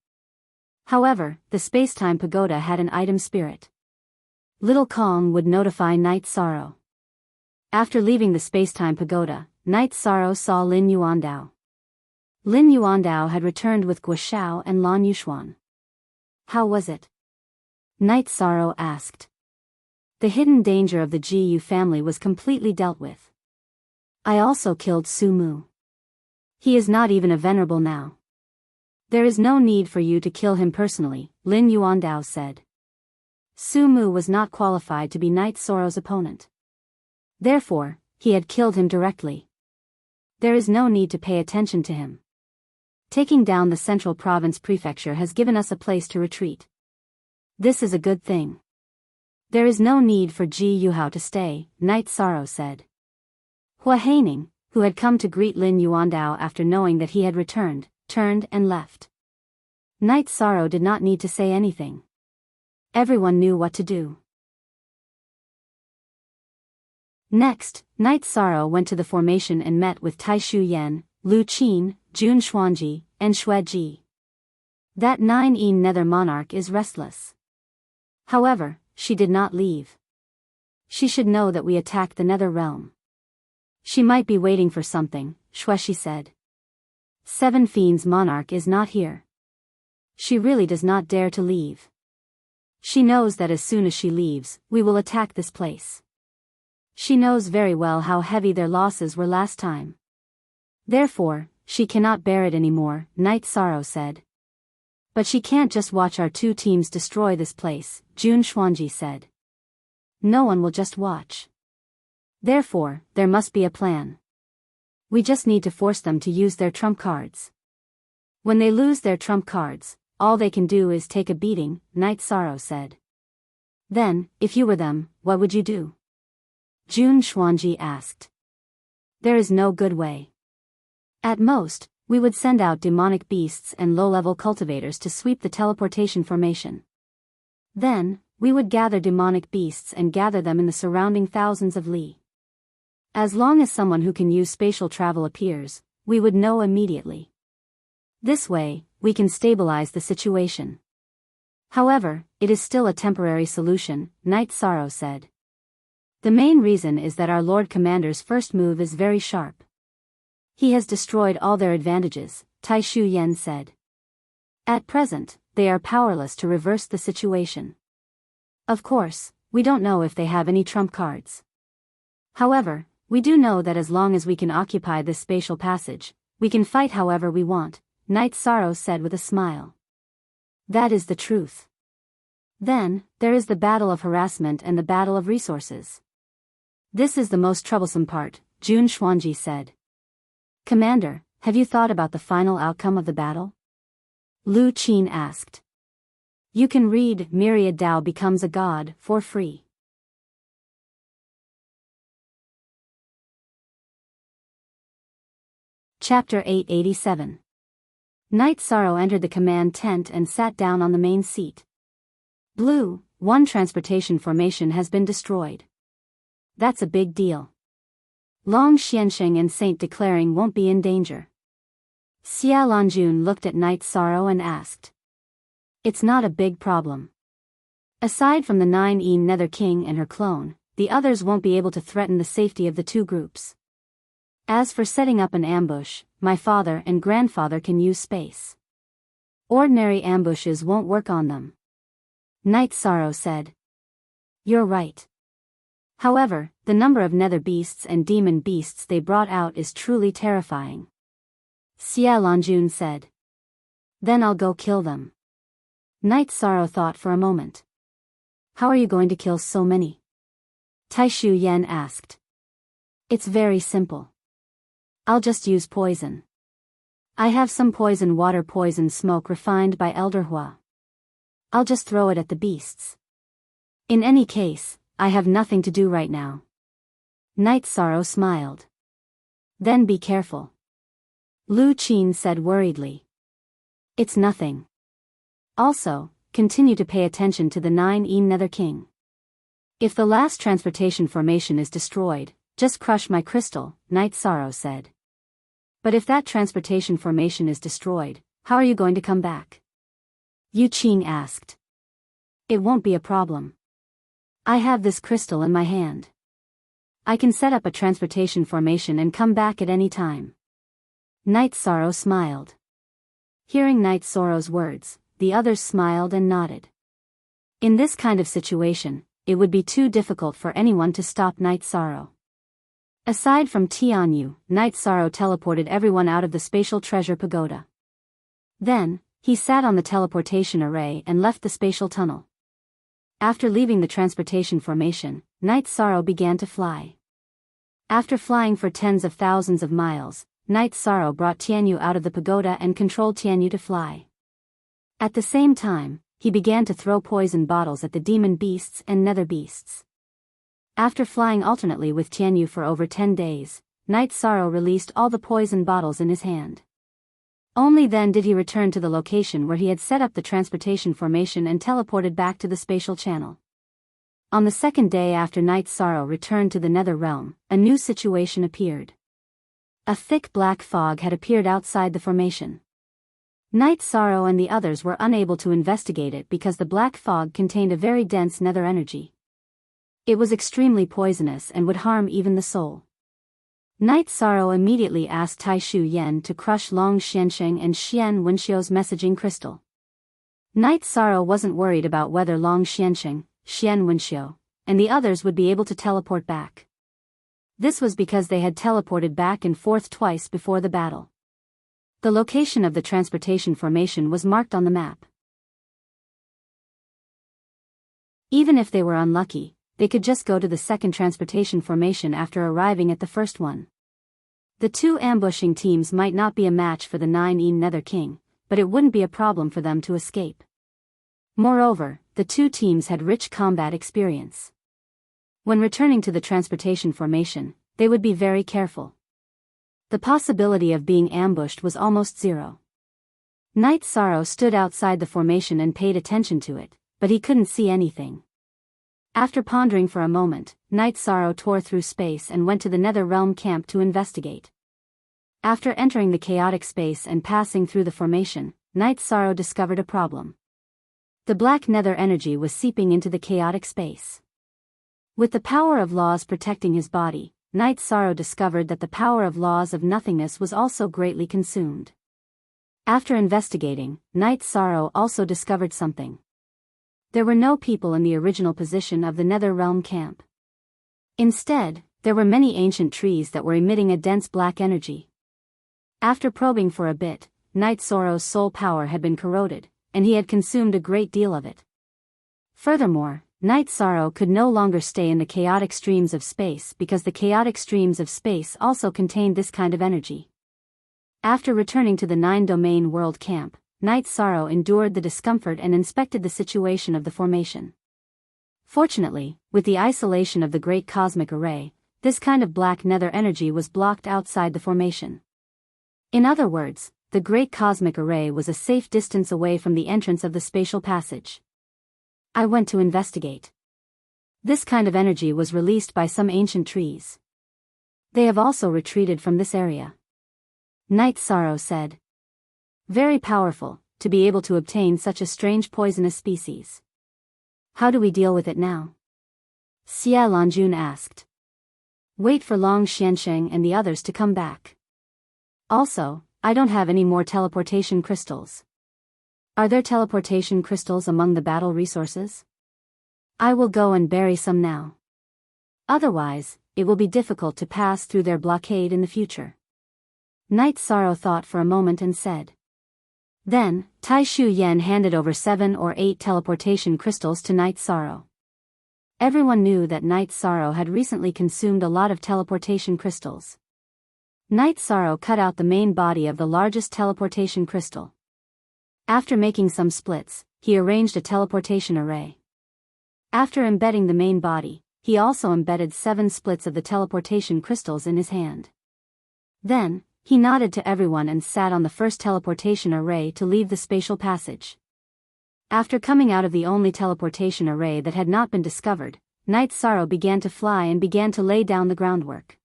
However, the space-time pagoda had an item spirit. Little Kong would notify Night Sorrow. After leaving the space-time pagoda, Night Sorrow saw Lin Yuandao. Lin Yuandao had returned with Guo Xiao and Lan Yuxuan. How was it? Night Sorrow asked. The hidden danger of the Gu family was completely dealt with. I also killed Su Mu. He is not even a venerable now. There is no need for you to kill him personally, Lin Yuandao said. Su Mu was not qualified to be Knight Soro's opponent. Therefore, he had killed him directly. There is no need to pay attention to him. Taking down the central province prefecture has given us a place to retreat. This is a good thing. There is no need for Ji Yuhao to stay, Knight Soro said. Hua Haining, who had come to greet Lin Yuandao after knowing that he had returned, turned and left. Knight Soro did not need to say anything. Everyone knew what to do. Next, Knight Soro went to the formation and met with Tai Shu Yan, Lu Qin, Jun Xuanji, and Xue Ji. That 9E Nether monarch is restless. However, she did not leave. She should know that we attacked the Nether realm. She might be waiting for something, Xueshi said. 7 Fiends monarch is not here. She really does not dare to leave. She knows that as soon as she leaves, we will attack this place. She knows very well how heavy their losses were last time. Therefore, she cannot bear it anymore, Knight Soro said. But she can't just watch our 2 teams destroy this place, Jun Xuanji said. No one will just watch. Therefore, there must be a plan. We just need to force them to use their trump cards. When they lose their trump cards, all they can do is take a beating, Knight Soro said. Then, if you were them, what would you do? Jun Xuanji asked. There is no good way. At most, we would send out demonic beasts and low-level cultivators to sweep the teleportation formation. Then, we would gather demonic beasts and gather them in the surrounding thousands of li. As long as someone who can use spatial travel appears, we would know immediately. This way, we can stabilize the situation. However, it is still a temporary solution, Knight Soro said. The main reason is that our Lord Commander's first move is very sharp. He has destroyed all their advantages, Tai Shu Yan said. At present, they are powerless to reverse the situation. Of course, we don't know if they have any trump cards. However, we do know that as long as we can occupy this spatial passage, we can fight however we want, Knight Soro said with a smile. That is the truth. Then, there is the battle of harassment and the battle of resources. This is the most troublesome part, Jun Xuanji said. Commander, have you thought about the final outcome of the battle? Lu Qin asked. You can read Myriad Dao Becomes a God for free. Chapter 887. Knight Soro entered the command tent and sat down on the main seat. Blue, 1 transportation formation has been destroyed. That's a big deal. Long Xiansheng and Saint Declaring won't be in danger. Xia Lanjun looked at Knight Soro and asked. It's not a big problem. Aside from the 9E Nether King and her clone, the others won't be able to threaten the safety of the 2 groups. As for setting up an ambush, my father and grandfather can use space. Ordinary ambushes won't work on them. Knight Soro said. You're right. However, the number of nether beasts and demon beasts they brought out is truly terrifying. Xia Lanjun said. Then I'll go kill them. Knight Soro thought for a moment. How are you going to kill so many? Tai Shu Yan asked. It's very simple. I'll just use poison. I have some poison water poison smoke refined by Elder Hua. I'll just throw it at the beasts. In any case, I have nothing to do right now. Knight Soro smiled. Then be careful. Lu Qin said worriedly. It's nothing. Also, continue to pay attention to the 9E Nether King. If the last transportation formation is destroyed, just crush my crystal, Knight Soro said. But if that transportation formation is destroyed, how are you going to come back? Yu Qing asked. It won't be a problem. I have this crystal in my hand. I can set up a transportation formation and come back at any time. Knight Soro smiled. Hearing Knight Soro's words, the others smiled and nodded. In this kind of situation, it would be too difficult for anyone to stop Night Sorrow. Aside from Tianyu, Night Sorrow teleported everyone out of the spatial treasure pagoda. Then, he sat on the teleportation array and left the spatial tunnel. After leaving the transportation formation, Night Sorrow began to fly. After flying for tens of thousands of miles, Night Sorrow brought Tianyu out of the pagoda and controlled Tianyu to fly. At the same time, he began to throw poison bottles at the demon beasts and nether beasts. After flying alternately with Tianyu for over 10 days, Night Sorrow released all the poison bottles in his hand. Only then did he return to the location where he had set up the transportation formation and teleported back to the spatial channel. On the second day after Night Sorrow returned to the nether realm, a new situation appeared. A thick black fog had appeared outside the formation. Night Sorrow and the others were unable to investigate it because the black fog contained a very dense nether energy. It was extremely poisonous and would harm even the soul. Night Sorrow immediately asked Tai Shu Yen to crush Long Xiansheng and Xian Wenxiu's messaging crystal. Night Sorrow wasn't worried about whether Long Xiansheng, Xian Wenxiu, and the others would be able to teleport back. This was because they had teleported back and forth twice before the battle. The location of the transportation formation was marked on the map. Even if they were unlucky, they could just go to the second transportation formation after arriving at the first one. The two ambushing teams might not be a match for the 9E Nether King, but it wouldn't be a problem for them to escape. Moreover, the two teams had rich combat experience. When returning to the transportation formation, they would be very careful. The possibility of being ambushed was almost zero. Night Sorrow stood outside the formation and paid attention to it, but he couldn't see anything. After pondering for a moment, Night Sorrow tore through space and went to the Nether Realm camp to investigate. After entering the chaotic space and passing through the formation, Night Sorrow discovered a problem. The black nether energy was seeping into the chaotic space. With the power of laws protecting his body, Night Sorrow discovered that the power of laws of nothingness was also greatly consumed. After investigating, Night Sorrow also discovered something. There were no people in the original position of the Nether Realm camp. Instead, there were many ancient trees that were emitting a dense black energy. After probing for a bit, Night Sorrow's soul power had been corroded, and he had consumed a great deal of it. Furthermore, Night Sorrow could no longer stay in the chaotic streams of space because the chaotic streams of space also contained this kind of energy. After returning to the 9-domain world camp, Night Sorrow endured the discomfort and inspected the situation of the formation. Fortunately, with the isolation of the Great Cosmic Array, this kind of black nether energy was blocked outside the formation. In other words, the Great Cosmic Array was a safe distance away from the entrance of the spatial passage. I went to investigate. This kind of energy was released by some ancient trees. They have also retreated from this area. Night Sorrow said. Very powerful, to be able to obtain such a strange poisonous species. How do we deal with it now? Xia Lanjun asked. Wait for Long Xiansheng and the others to come back. Also, I don't have any more teleportation crystals. Are there teleportation crystals among the battle resources? I will go and bury some now. Otherwise, it will be difficult to pass through their blockade in the future. Night Sorrow thought for a moment and said. Then, Tai Shu Yen handed over 7 or 8 teleportation crystals to Night Sorrow. Everyone knew that Night Sorrow had recently consumed a lot of teleportation crystals. Night Sorrow cut out the main body of the largest teleportation crystal. After making some splits, he arranged a teleportation array. After embedding the main body, he also embedded 7 splits of the teleportation crystals in his hand. Then, he nodded to everyone and sat on the first teleportation array to leave the spatial passage. After coming out of the only teleportation array that had not been discovered, Night Sorrow began to fly and began to lay down the groundwork.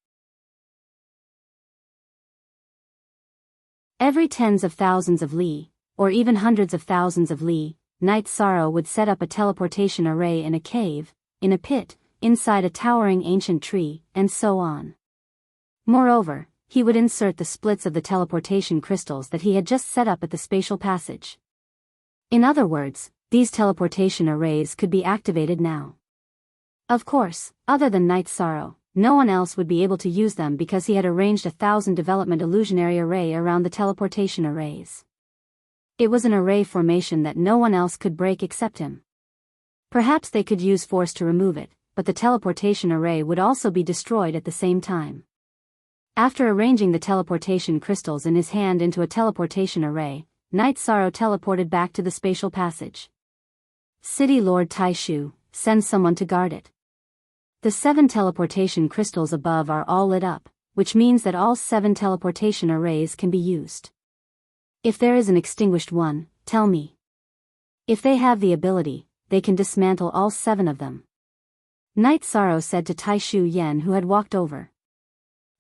Every tens of thousands of li, or even hundreds of thousands of li, Night Sorrow would set up a teleportation array in a cave, in a pit, inside a towering ancient tree, and so on. Moreover, he would insert the splits of the teleportation crystals that he had just set up at the spatial passage. In other words, these teleportation arrays could be activated now. Of course, other than Night's Sorrow, no one else would be able to use them because he had arranged 1,000 development illusionary array around the teleportation arrays. It was an array formation that no one else could break except him. Perhaps they could use force to remove it, but the teleportation array would also be destroyed at the same time. After arranging the teleportation crystals in his hand into a teleportation array, Night's Sorrow teleported back to the spatial passage. City Lord Taishu, send someone to guard it. The 7 teleportation crystals above are all lit up, which means that all 7 teleportation arrays can be used. If there is an extinguished one, tell me. If they have the ability, they can dismantle all 7 of them. Night's Sorrow said to Taishu Yen, who had walked over.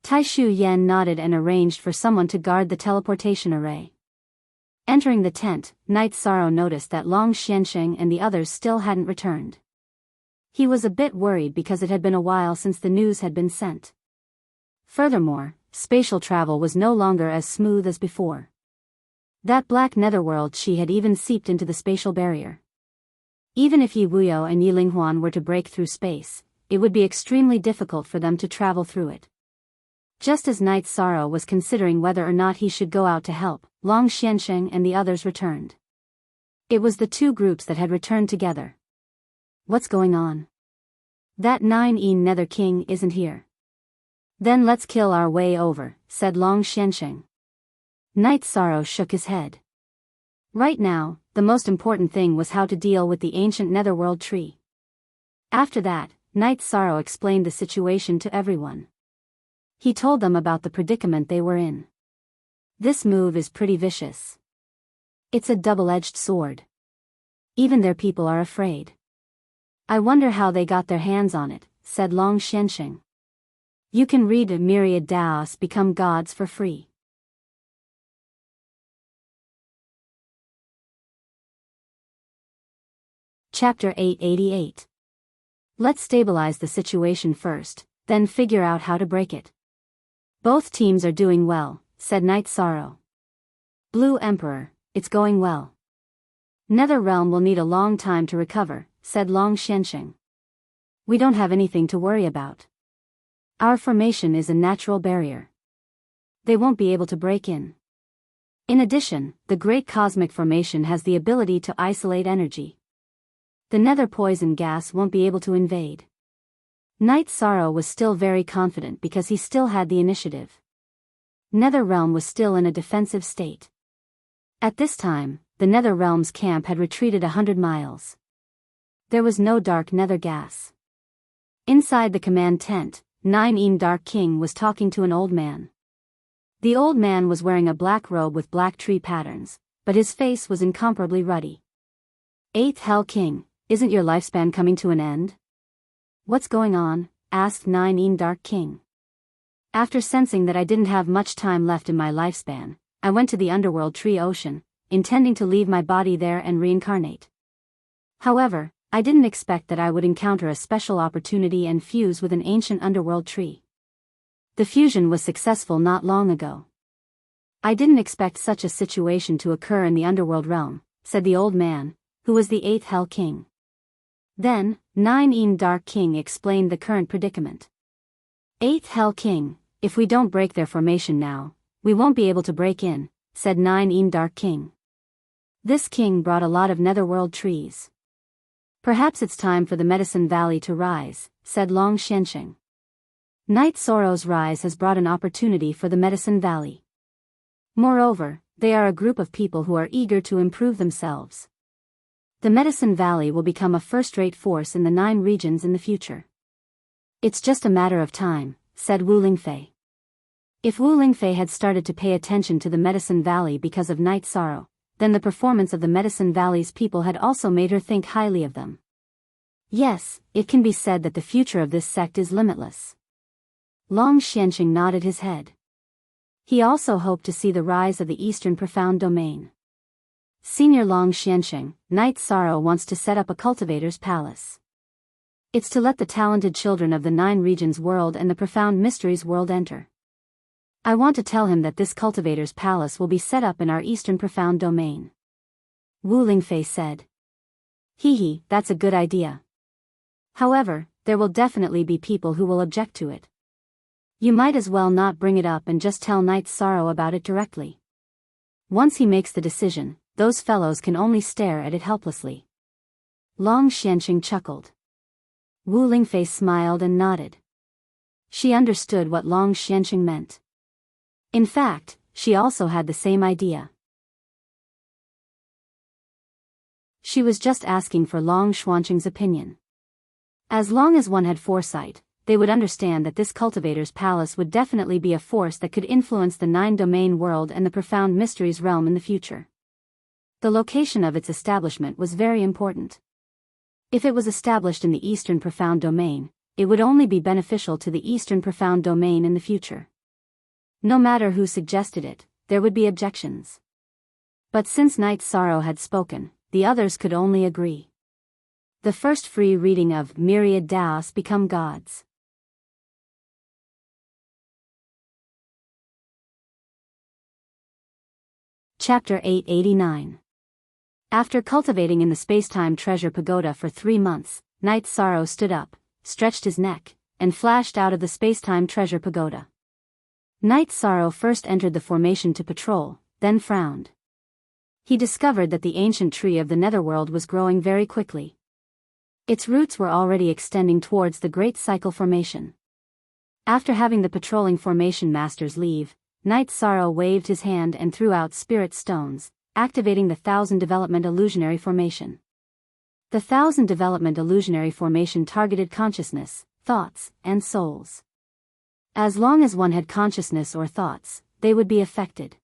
Taishu Yen nodded and arranged for someone to guard the teleportation array. Entering the tent, Night's Sorrow noticed that Long Xiansheng and the others still hadn't returned. He was a bit worried because it had been a while since the news had been sent. Furthermore, spatial travel was no longer as smooth as before. That black netherworld chi had even seeped into the spatial barrier. Even if Yi Wuyo and Yi Linghuan were to break through space, it would be extremely difficult for them to travel through it. Just as Night's Sorrow was considering whether or not he should go out to help, Long Xiansheng and the others returned. It was the 2 groups that had returned together. What's going on? That 9 Nether King isn't here. Then let's kill our way over, said Long Xiansheng. Night's Sorrow shook his head. Right now, the most important thing was how to deal with the ancient netherworld tree. After that, Night's Sorrow explained the situation to everyone. He told them about the predicament they were in. This move is pretty vicious. It's a double-edged sword. Even their people are afraid. I wonder how they got their hands on it, said Long Xiansheng. You can read a myriad Daos become gods for free. Chapter 888. Let's stabilize the situation first, then figure out how to break it. Both teams are doing well, said Night's Sorrow. Blue Emperor, it's going well. Nether Realm will need a long time to recover, said Long Xiansheng. We don't have anything to worry about. Our formation is a natural barrier. They won't be able to break in. In addition, the Great Cosmic Formation has the ability to isolate energy. The nether poison gas won't be able to invade. Night's Sorrow was still very confident because he still had the initiative. Nether Realm was still in a defensive state. At this time, the Nether Realm's camp had retreated 100 miles. There was no dark nether gas. Inside the command tent, 9 Dark King was talking to an old man. The old man was wearing a black robe with black tree patterns, but his face was incomparably ruddy. 8th Hell King, isn't your lifespan coming to an end? What's going on? Asked 9 Dark King. After sensing that I didn't have much time left in my lifespan, I went to the underworld tree ocean, intending to leave my body there and reincarnate. However, I didn't expect that I would encounter a special opportunity and fuse with an ancient underworld tree. The fusion was successful not long ago. I didn't expect such a situation to occur in the underworld realm, said the old man, who was the 8th Hell King. Then, 9 Dark King explained the current predicament. 8th Hell King, if we don't break their formation now, we won't be able to break in, said 9 Dark King. This king brought a lot of netherworld trees. Perhaps it's time for the Medicine Valley to rise, said Long Xiansheng. Night's Sorrow's rise has brought an opportunity for the Medicine Valley. Moreover, they are a group of people who are eager to improve themselves. The Medicine Valley will become a first-rate force in the 9 regions in the future. It's just a matter of time, said Wu Lingfei. If Wu Lingfei had started to pay attention to the Medicine Valley because of Night's Sorrow, then the performance of the Medicine Valley's people had also made her think highly of them. Yes, it can be said that the future of this sect is limitless. Long Xiansheng nodded his head. He also hoped to see the rise of the Eastern Profound Domain. Senior Long Xiansheng, Night's Sorrow wants to set up a cultivator's palace. It's to let the talented children of the 9 regions world and the Profound Mysteries world enter. I want to tell him that this cultivator's palace will be set up in our Eastern Profound Domain. Wu Lingfei said. That's a good idea. However, there will definitely be people who will object to it. You might as well not bring it up and just tell Night Sorrow about it directly. Once he makes the decision, those fellows can only stare at it helplessly. Long Xianqing chuckled. Wu Lingfei smiled and nodded. She understood what Long Xianqing meant. In fact, she also had the same idea. She was just asking for Long Xuanqing's opinion. As long as one had foresight, they would understand that this cultivator's palace would definitely be a force that could influence the nine-domain world and the profound mysteries realm in the future. The location of its establishment was very important. If it was established in the Eastern Profound Domain, it would only be beneficial to the Eastern Profound Domain in the future. No matter who suggested it, there would be objections. But since Night Sorrow had spoken, the others could only agree. The first free reading of Myriad Daos Become Gods. Chapter 889. After cultivating in the Spacetime Treasure Pagoda for 3 months, Night Sorrow stood up, stretched his neck, and flashed out of the Spacetime Treasure Pagoda. Night Sorrow first entered the formation to patrol, then frowned. He discovered that the ancient tree of the Netherworld was growing very quickly. Its roots were already extending towards the Great Cycle Formation. After having the patrolling formation masters leave, Night Sorrow waved his hand and threw out spirit stones, activating the 1000 Development Illusionary Formation. The 1000 Development Illusionary Formation targeted consciousness, thoughts, and souls. As long as one had consciousness or thoughts, they would be affected.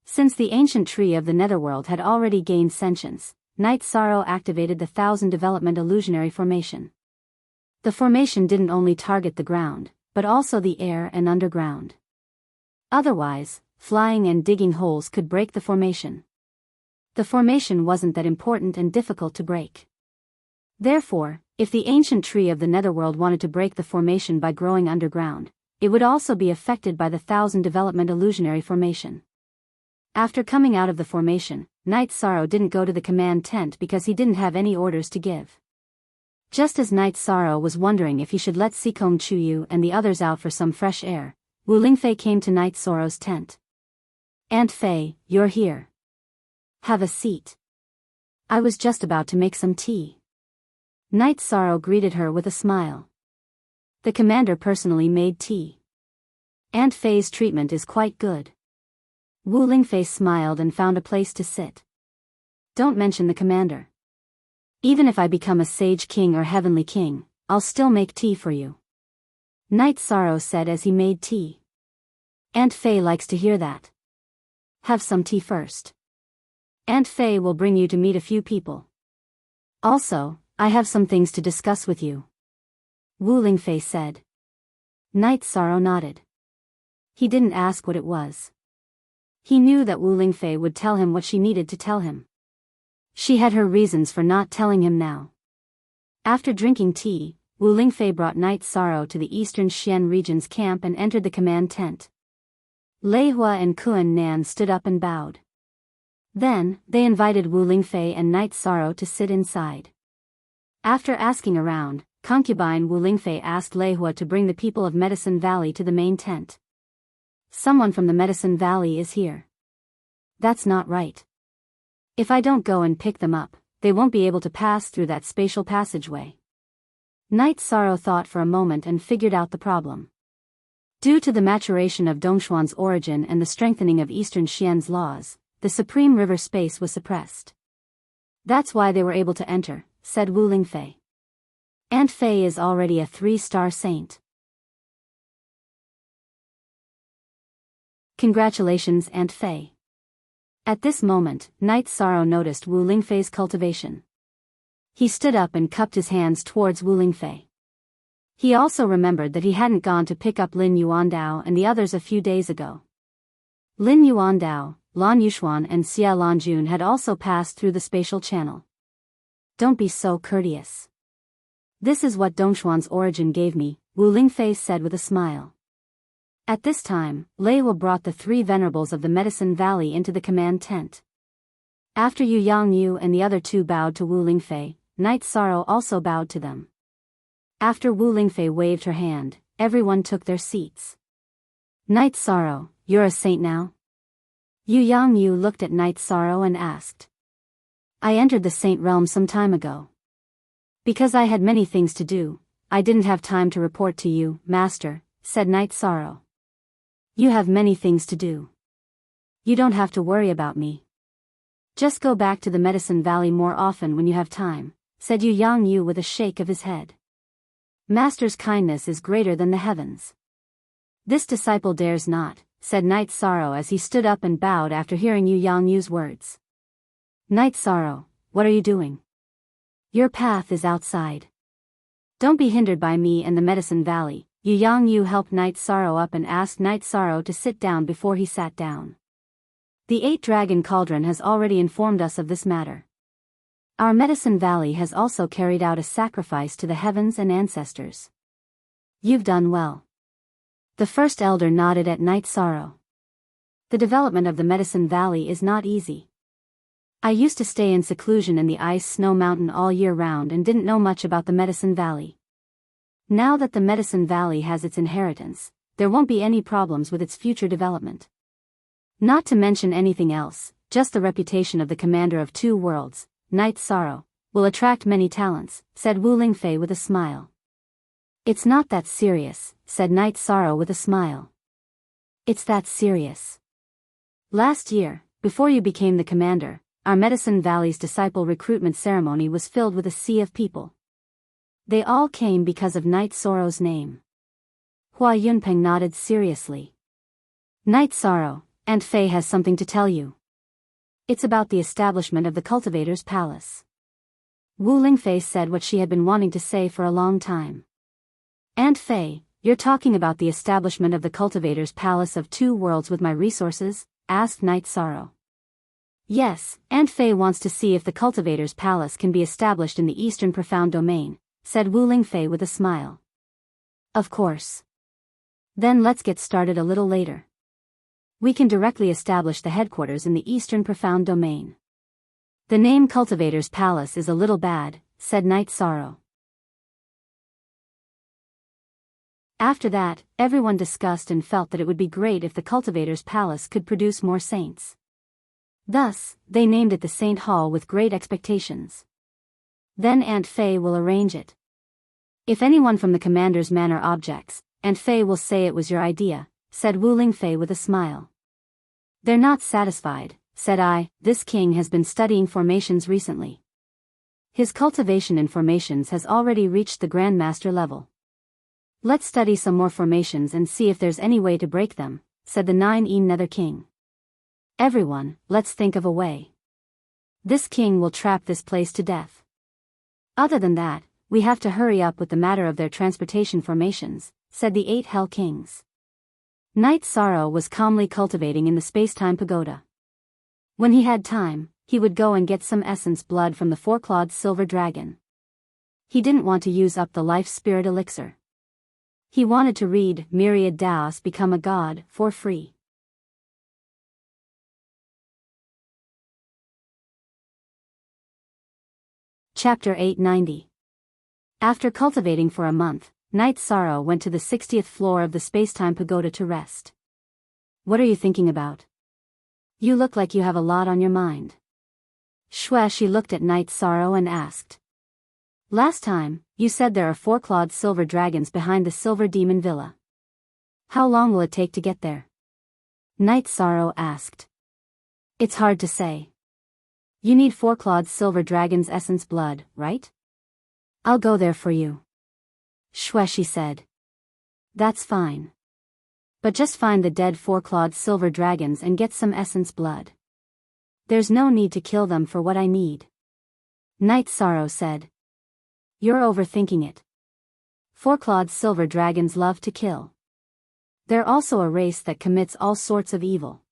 Since the ancient tree of the Netherworld had already gained sentience, Night Sorrow activated the 1000 Development Illusionary Formation. The formation didn't only target the ground, but also the air and underground. Otherwise, flying and digging holes could break the formation. The formation wasn't that important and difficult to break. Therefore, if the ancient tree of the Netherworld wanted to break the formation by growing underground, it would also be affected by the 1000 Development Illusionary Formation. After coming out of the formation, Night Sorrow didn't go to the command tent because he didn't have any orders to give. Just as Night Sorrow was wondering if he should let Sikong Chuyu and the others out for some fresh air, Wu Lingfei came to Night Sorrow's tent. "Aunt Fei, you're here. Have a seat. I was just about to make some tea." Night Sorrow greeted her with a smile. "The commander personally made tea. Aunt Fei's treatment is quite good." Wu Lingfei smiled and found a place to sit. "Don't mention the commander. Even if I become a sage king or heavenly king, I'll still make tea for you," Night Sorrow said as he made tea. "Aunt Fei likes to hear that. Have some tea first. Aunt Fei will bring you to meet a few people. Also, I have some things to discuss with you," Wu Lingfei said. Night Sorrow nodded. He didn't ask what it was. He knew that Wu Lingfei would tell him what she needed to tell him. She had her reasons for not telling him now. After drinking tea, Wu Lingfei brought Night Sorrow to the Eastern Xian region's camp and entered the command tent. Lei Hua and Kuan Nan stood up and bowed. Then, they invited Wu Lingfei and Night Sorrow to sit inside. After asking around, concubine Wu Lingfei asked Lei Hua to bring the people of Medicine Valley to the main tent. "Someone from the Medicine Valley is here." "That's not right. If I don't go and pick them up, they won't be able to pass through that spatial passageway." Night Sorrow thought for a moment and figured out the problem. Due to the maturation of Dongshuan's origin and the strengthening of Eastern Xian's laws, the supreme river space was suppressed. "That's why they were able to enter," said Wu Lingfei. "Aunt Fei is already a 3-star saint." "Congratulations, Aunt Fei." At this moment, Night Sorrow noticed Wu Lingfei's cultivation. He stood up and cupped his hands towards Wu Lingfei. He also remembered that he hadn't gone to pick up Lin Yuandao and the others a few days ago. Lin Yuandao, Lan Yushuan and Xia Lanjun had also passed through the spatial channel. "Don't be so courteous. This is what Dongshuan's origin gave me," Wu Lingfei said with a smile. At this time, Lei Hua brought the 3 venerables of the Medicine Valley into the command tent. After Yu Yang Yu and the other 2 bowed to Wu Lingfei, Night Sorrow also bowed to them. After Wu Lingfei waved her hand, everyone took their seats. Night Sorrow, you're a saint now? Yu Yangyu looked at Night Sorrow and asked. I entered the saint realm some time ago. Because I had many things to do, I didn't have time to report to you, Master, said Night Sorrow. You have many things to do. You don't have to worry about me. Just go back to the Medicine Valley more often when you have time, said Yu Yangyu with a shake of his head. Master's kindness is greater than the heavens. This disciple dares not, said Night Sorrow as he stood up and bowed after hearing Yu Yangyu's words. Night Sorrow, what are you doing? Your path is outside. Don't be hindered by me and the Medicine Valley. Yu Yangyu helped Night Sorrow up and asked Night Sorrow to sit down before he sat down. The 8-Dragon Cauldron has already informed us of this matter. Our Medicine Valley has also carried out a sacrifice to the heavens and ancestors. You've done well. The first elder nodded at Night Sorrow. The development of the Medicine Valley is not easy. I used to stay in seclusion in the Ice Snow Mountain all year round and didn't know much about the Medicine Valley. Now that the Medicine Valley has its inheritance, there won't be any problems with its future development. Not to mention anything else, just the reputation of the commander of 2 worlds, Night Sorrow, will attract many talents, said Wu Lingfei with a smile. It's not that serious, said Night Sorrow with a smile. It's that serious. Last year, before you became the commander, our Medicine Valley's disciple recruitment ceremony was filled with a sea of people. They all came because of Night Sorrow's name. Hua Yunpeng nodded seriously. Night Sorrow, Aunt Fei has something to tell you. It's about the establishment of the Cultivator's Palace. Wu Lingfei said what she had been wanting to say for a long time. Aunt Fei, you're talking about the establishment of the Cultivator's Palace of 2 worlds with my resources? Asked Night Sorrow. Yes, Aunt Fei wants to see if the Cultivator's Palace can be established in the Eastern Profound Domain, said Wu Lingfei with a smile. Of course. Then let's get started a little later. We can directly establish the headquarters in the Eastern Profound Domain. The name Cultivator's Palace is a little bad, said Night Sorrow. After that, everyone discussed and felt that it would be great if the Cultivator's Palace could produce more saints. Thus, they named it the Saint Hall with great expectations. Then Aunt Fei will arrange it. If anyone from the commander's manor objects, Aunt Fei will say it was your idea, said Wu Lingfei with a smile. They're not satisfied, said I. This king has been studying formations recently. His cultivation in formations has already reached the Grandmaster level. Let's study some more formations and see if there's any way to break them, said the 9 Nether King. Everyone, let's think of a way. This king will trap this place to death. Other than that, we have to hurry up with the matter of their transportation formations, said the 8 Hell Kings. Night Sorrow was calmly cultivating in the space-time pagoda. When he had time, he would go and get some essence blood from the 4-clawed silver dragon. He didn't want to use up the life spirit elixir. He wanted to read Myriad Daos Become a God for free. Chapter 890. After cultivating for a month, Night Sorrow went to the 60th floor of the Spacetime Pagoda to rest. What are you thinking about? You look like you have a lot on your mind. She looked at Night Sorrow and asked. Last time, you said there are 4-clawed silver dragons behind the Silver Demon Villa. How long will it take to get there? Night Sorrow asked. It's hard to say. You need 4-clawed silver dragon's essence blood, right? I'll go there for you. She said. That's fine. But just find the dead 4-clawed silver dragons and get some essence blood. There's no need to kill them for what I need. Night Sorrow said. You're overthinking it. 4-clawed silver dragons love to kill. They're also a race that commits all sorts of evil.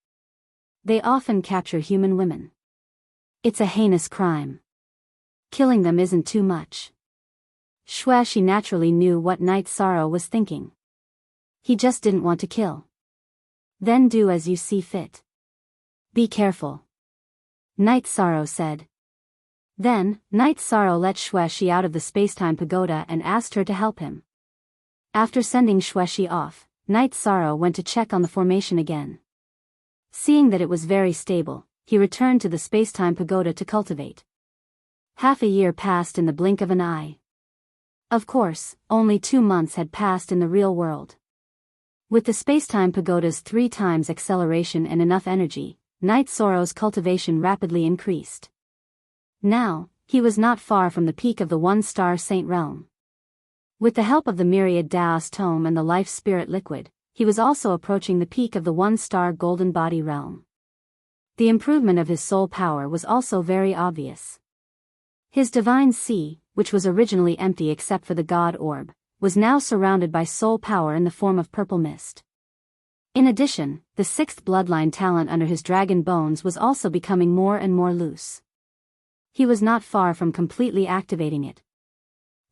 They often capture human women. It's a heinous crime. Killing them isn't too much. She naturally knew what Night Sorrow was thinking. He just didn't want to kill. Then do as you see fit. Be careful. Night Sorrow said. Then, Night Sorrow let Xuexi out of the spacetime pagoda and asked her to help him. After sending Xuexi off, Night Sorrow went to check on the formation again. Seeing that it was very stable, he returned to the spacetime pagoda to cultivate. Half a year passed in the blink of an eye. Of course, only 2 months had passed in the real world. With the spacetime pagoda's 3 times acceleration and enough energy, Night Sorrow's cultivation rapidly increased. Now, he was not far from the peak of the 1-star Saint realm. With the help of the myriad Daos tome and the life spirit liquid, he was also approaching the peak of the 1-star golden body realm. The improvement of his soul power was also very obvious. His divine sea, which was originally empty except for the god orb, was now surrounded by soul power in the form of purple mist. In addition, the 6th bloodline talent under his dragon bones was also becoming more and more loose. He was not far from completely activating it.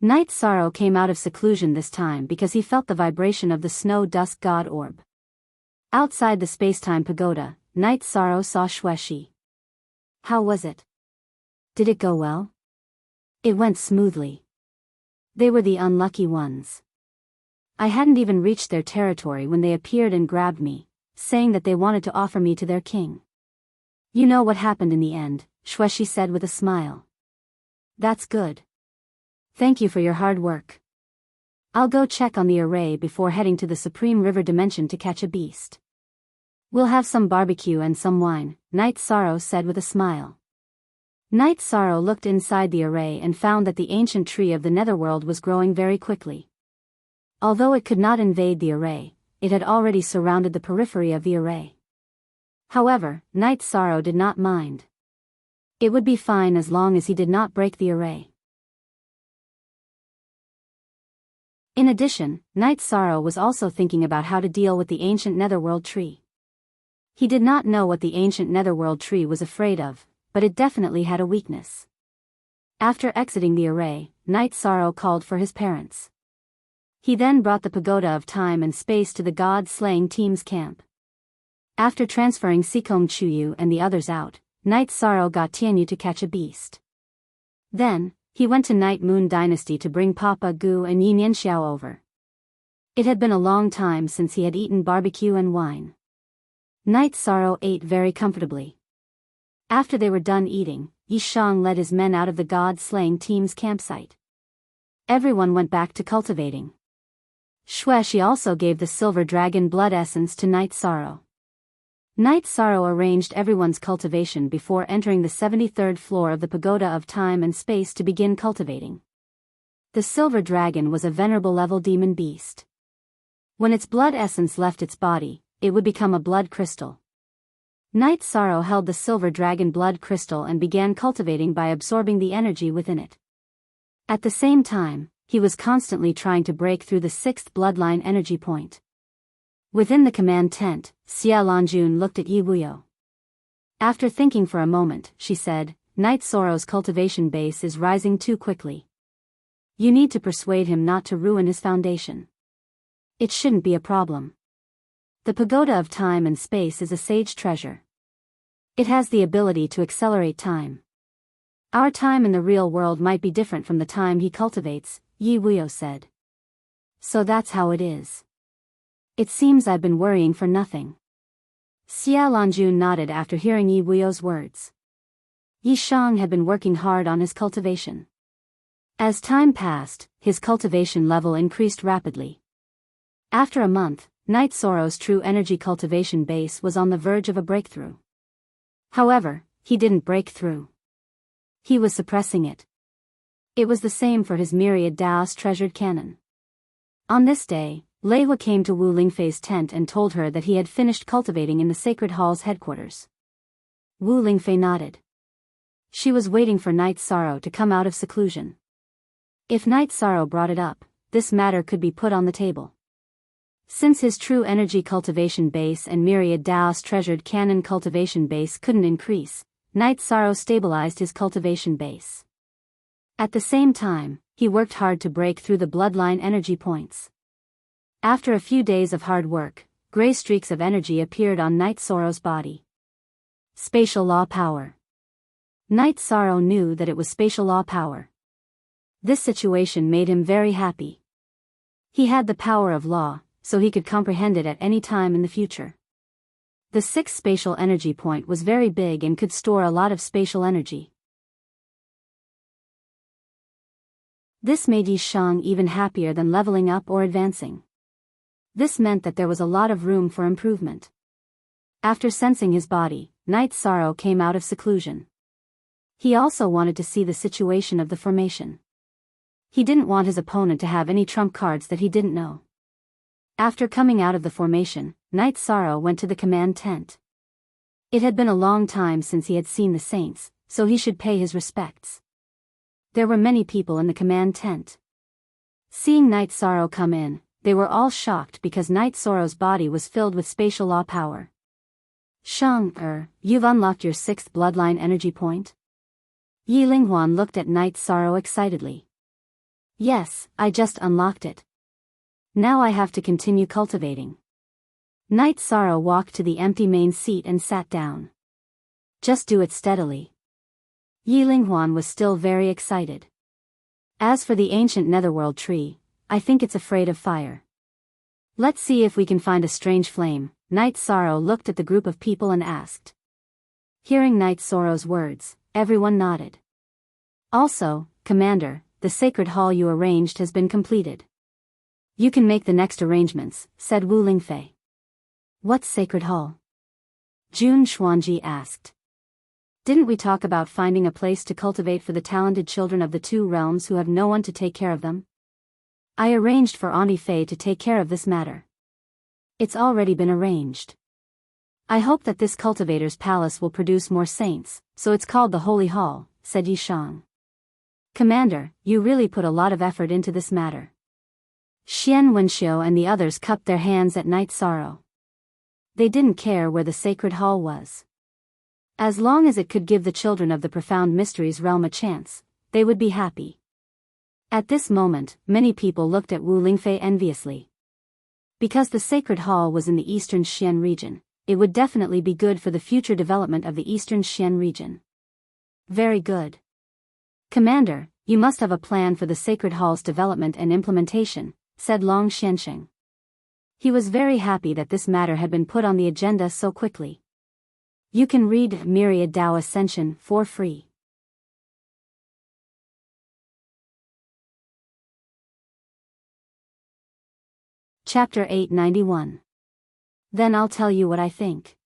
Night Sorrow came out of seclusion this time because he felt the vibration of the snow dusk god orb. Outside the spacetime pagoda, Night Sorrow saw Xuexi. How was it? Did it go well? It went smoothly. They were the unlucky ones. I hadn't even reached their territory when they appeared and grabbed me, saying that they wanted to offer me to their king. You know what happened in the end, Xuexi said with a smile. That's good. Thank you for your hard work. I'll go check on the array before heading to the Supreme River Dimension to catch a beast. We'll have some barbecue and some wine, Night Sorrow said with a smile. Night Sorrow looked inside the array and found that the ancient tree of the netherworld was growing very quickly. Although it could not invade the array, it had already surrounded the periphery of the array. However, Night Sorrow did not mind. It would be fine as long as he did not break the array. In addition, Night Sorrow was also thinking about how to deal with the ancient netherworld tree. He did not know what the ancient netherworld tree was afraid of, but it definitely had a weakness. After exiting the array, Night Sorrow called for his parents. He then brought the pagoda of time and space to the god-slaying team's camp. After transferring Sekom Chuyu and the others out, Night Sorrow got Tianyu to catch a beast. Then, he went to Night Moon Dynasty to bring Papa Gu and Yin Yanxiao over. It had been a long time since he had eaten barbecue and wine. Night Sorrow ate very comfortably. After they were done eating, Yi Shang led his men out of the god-slaying team's campsite. Everyone went back to cultivating. Xuexi also gave the silver dragon blood essence to Night Sorrow. Night Sorrow arranged everyone's cultivation before entering the 73rd floor of the Pagoda of Time and Space to begin cultivating. The silver dragon was a venerable level demon beast. When its blood essence left its body, it would become a blood crystal. Night Sorrow held the silver dragon blood crystal and began cultivating by absorbing the energy within it. At the same time, he was constantly trying to break through the 6th bloodline energy point. Within the command tent, Xia Lanjun looked at Yi Wuyo. After thinking for a moment, she said, Night Sorrow's cultivation base is rising too quickly. You need to persuade him not to ruin his foundation. It shouldn't be a problem. The Pagoda of Time and Space is a sage treasure. It has the ability to accelerate time. Our time in the real world might be different from the time he cultivates, Yi Wuyo said. So that's how it is. It seems I've been worrying for nothing. Xia Lanjun nodded after hearing Yi Wuyo's words. Yi Shang had been working hard on his cultivation. As time passed, his cultivation level increased rapidly. After a month, Night Sorrow's true energy cultivation base was on the verge of a breakthrough. However, he didn't break through. He was suppressing it. It was the same for his myriad Daos treasured cannon. On this day, Lei Hua came to Wu Lingfei's tent and told her that he had finished cultivating in the Sacred Hall's headquarters. Wu Lingfei nodded. She was waiting for Night Sorrow to come out of seclusion. If Night Sorrow brought it up, this matter could be put on the table. Since his true energy cultivation base and myriad Daos treasured cannon cultivation base couldn't increase, Night Sorrow stabilized his cultivation base. At the same time, he worked hard to break through the bloodline energy points. After a few days of hard work, gray streaks of energy appeared on Night Sorrow's body. Spatial law power. Night Sorrow knew that it was spatial law power. This situation made him very happy. He had the power of law, so he could comprehend it at any time in the future. The sixth spatial energy point was very big and could store a lot of spatial energy. This made Yi Shang even happier than leveling up or advancing. This meant that there was a lot of room for improvement. After sensing his body, Night Sorrow came out of seclusion. He also wanted to see the situation of the formation. He didn't want his opponent to have any trump cards that he didn't know. After coming out of the formation, Night Sorrow went to the command tent. It had been a long time since he had seen the saints, so he should pay his respects. There were many people in the command tent. Seeing Night Sorrow come in, they were all shocked because Night Sorrow's body was filled with spatial law power. Shang, you've unlocked your sixth bloodline energy point? Yi Linghuan looked at Night Sorrow excitedly. Yes, I just unlocked it. Now I have to continue cultivating. Night Sorrow walked to the empty main seat and sat down. Just do it steadily. Yi Linghuan was still very excited. As for the ancient netherworld tree, I think it's afraid of fire. Let's see if we can find a strange flame. Night Sorrow looked at the group of people and asked. Hearing Night Sorrow's words, everyone nodded. Also, Commander, the sacred hall you arranged has been completed. You can make the next arrangements, said Wu Lingfei. What sacred hall? Jun Xuanji asked. Didn't we talk about finding a place to cultivate for the talented children of the two realms who have no one to take care of them? I arranged for Auntie Fei to take care of this matter. It's already been arranged. I hope that this cultivator's palace will produce more saints, so it's called the Holy Hall, said Yi Shang. Commander, you really put a lot of effort into this matter. Xian Wenxiu and the others cupped their hands at Night Sorrow. They didn't care where the sacred hall was. As long as it could give the children of the profound mysteries realm a chance, they would be happy. At this moment, many people looked at Wu Lingfei enviously. Because the sacred hall was in the eastern Xian region, it would definitely be good for the future development of the eastern Xian region. Very good. Commander, you must have a plan for the sacred hall's development and implementation, said Long Xiansheng. He was very happy that this matter had been put on the agenda so quickly. You can read Myriad Tao Ascension for free. Chapter 891. Then I'll tell you what I think.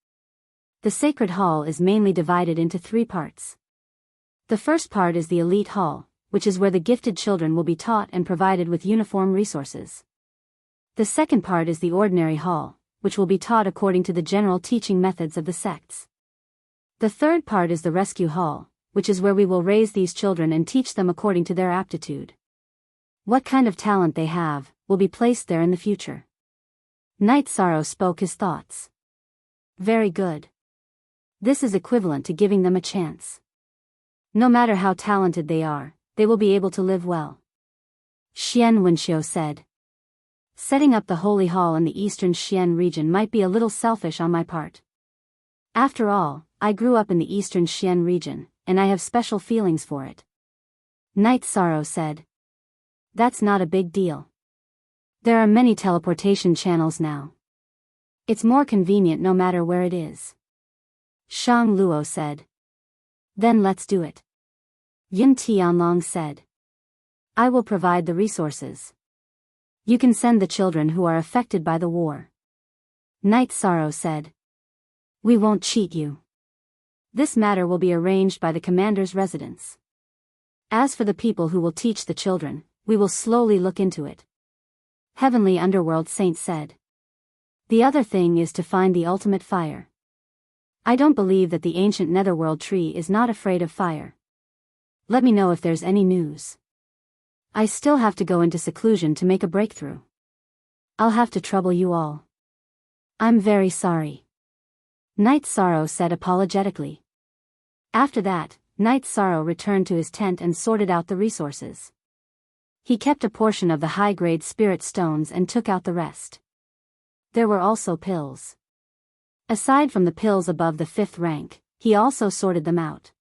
The Sacred Hall is mainly divided into 3 parts. The first part is the Elite Hall, which is where the gifted children will be taught and provided with uniform resources. The second part is the Ordinary Hall, which will be taught according to the general teaching methods of the sects. The third part is the Rescue Hall, which is where we will raise these children and teach them according to their aptitude. What kind of talent they have, will be placed there in the future. Night Sorrow spoke his thoughts. Very good. This is equivalent to giving them a chance. No matter how talented they are, they will be able to live well. Xian Wenxiu said. Setting up the Holy Hall in the eastern Xian region might be a little selfish on my part. After all, I grew up in the eastern Xian region, and I have special feelings for it. Night Sorrow said. That's not a big deal. There are many teleportation channels now. It's more convenient no matter where it is. Shang Luo said. Then let's do it. Yin Tianlong said. I will provide the resources. You can send the children who are affected by the war. Night Sorrow said. We won't cheat you. This matter will be arranged by the commander's residence. As for the people who will teach the children, we will slowly look into it. Heavenly Underworld Saint said. The other thing is to find the ultimate fire. I don't believe that the ancient netherworld tree is not afraid of fire. Let me know if there's any news. I still have to go into seclusion to make a breakthrough. I'll have to trouble you all. I'm very sorry. Night Sorrow said apologetically. After that, Night Sorrow returned to his tent and sorted out the resources. He kept a portion of the high-grade spirit stones and took out the rest. There were also pills. Aside from the pills above the 5th rank, he also sorted them out.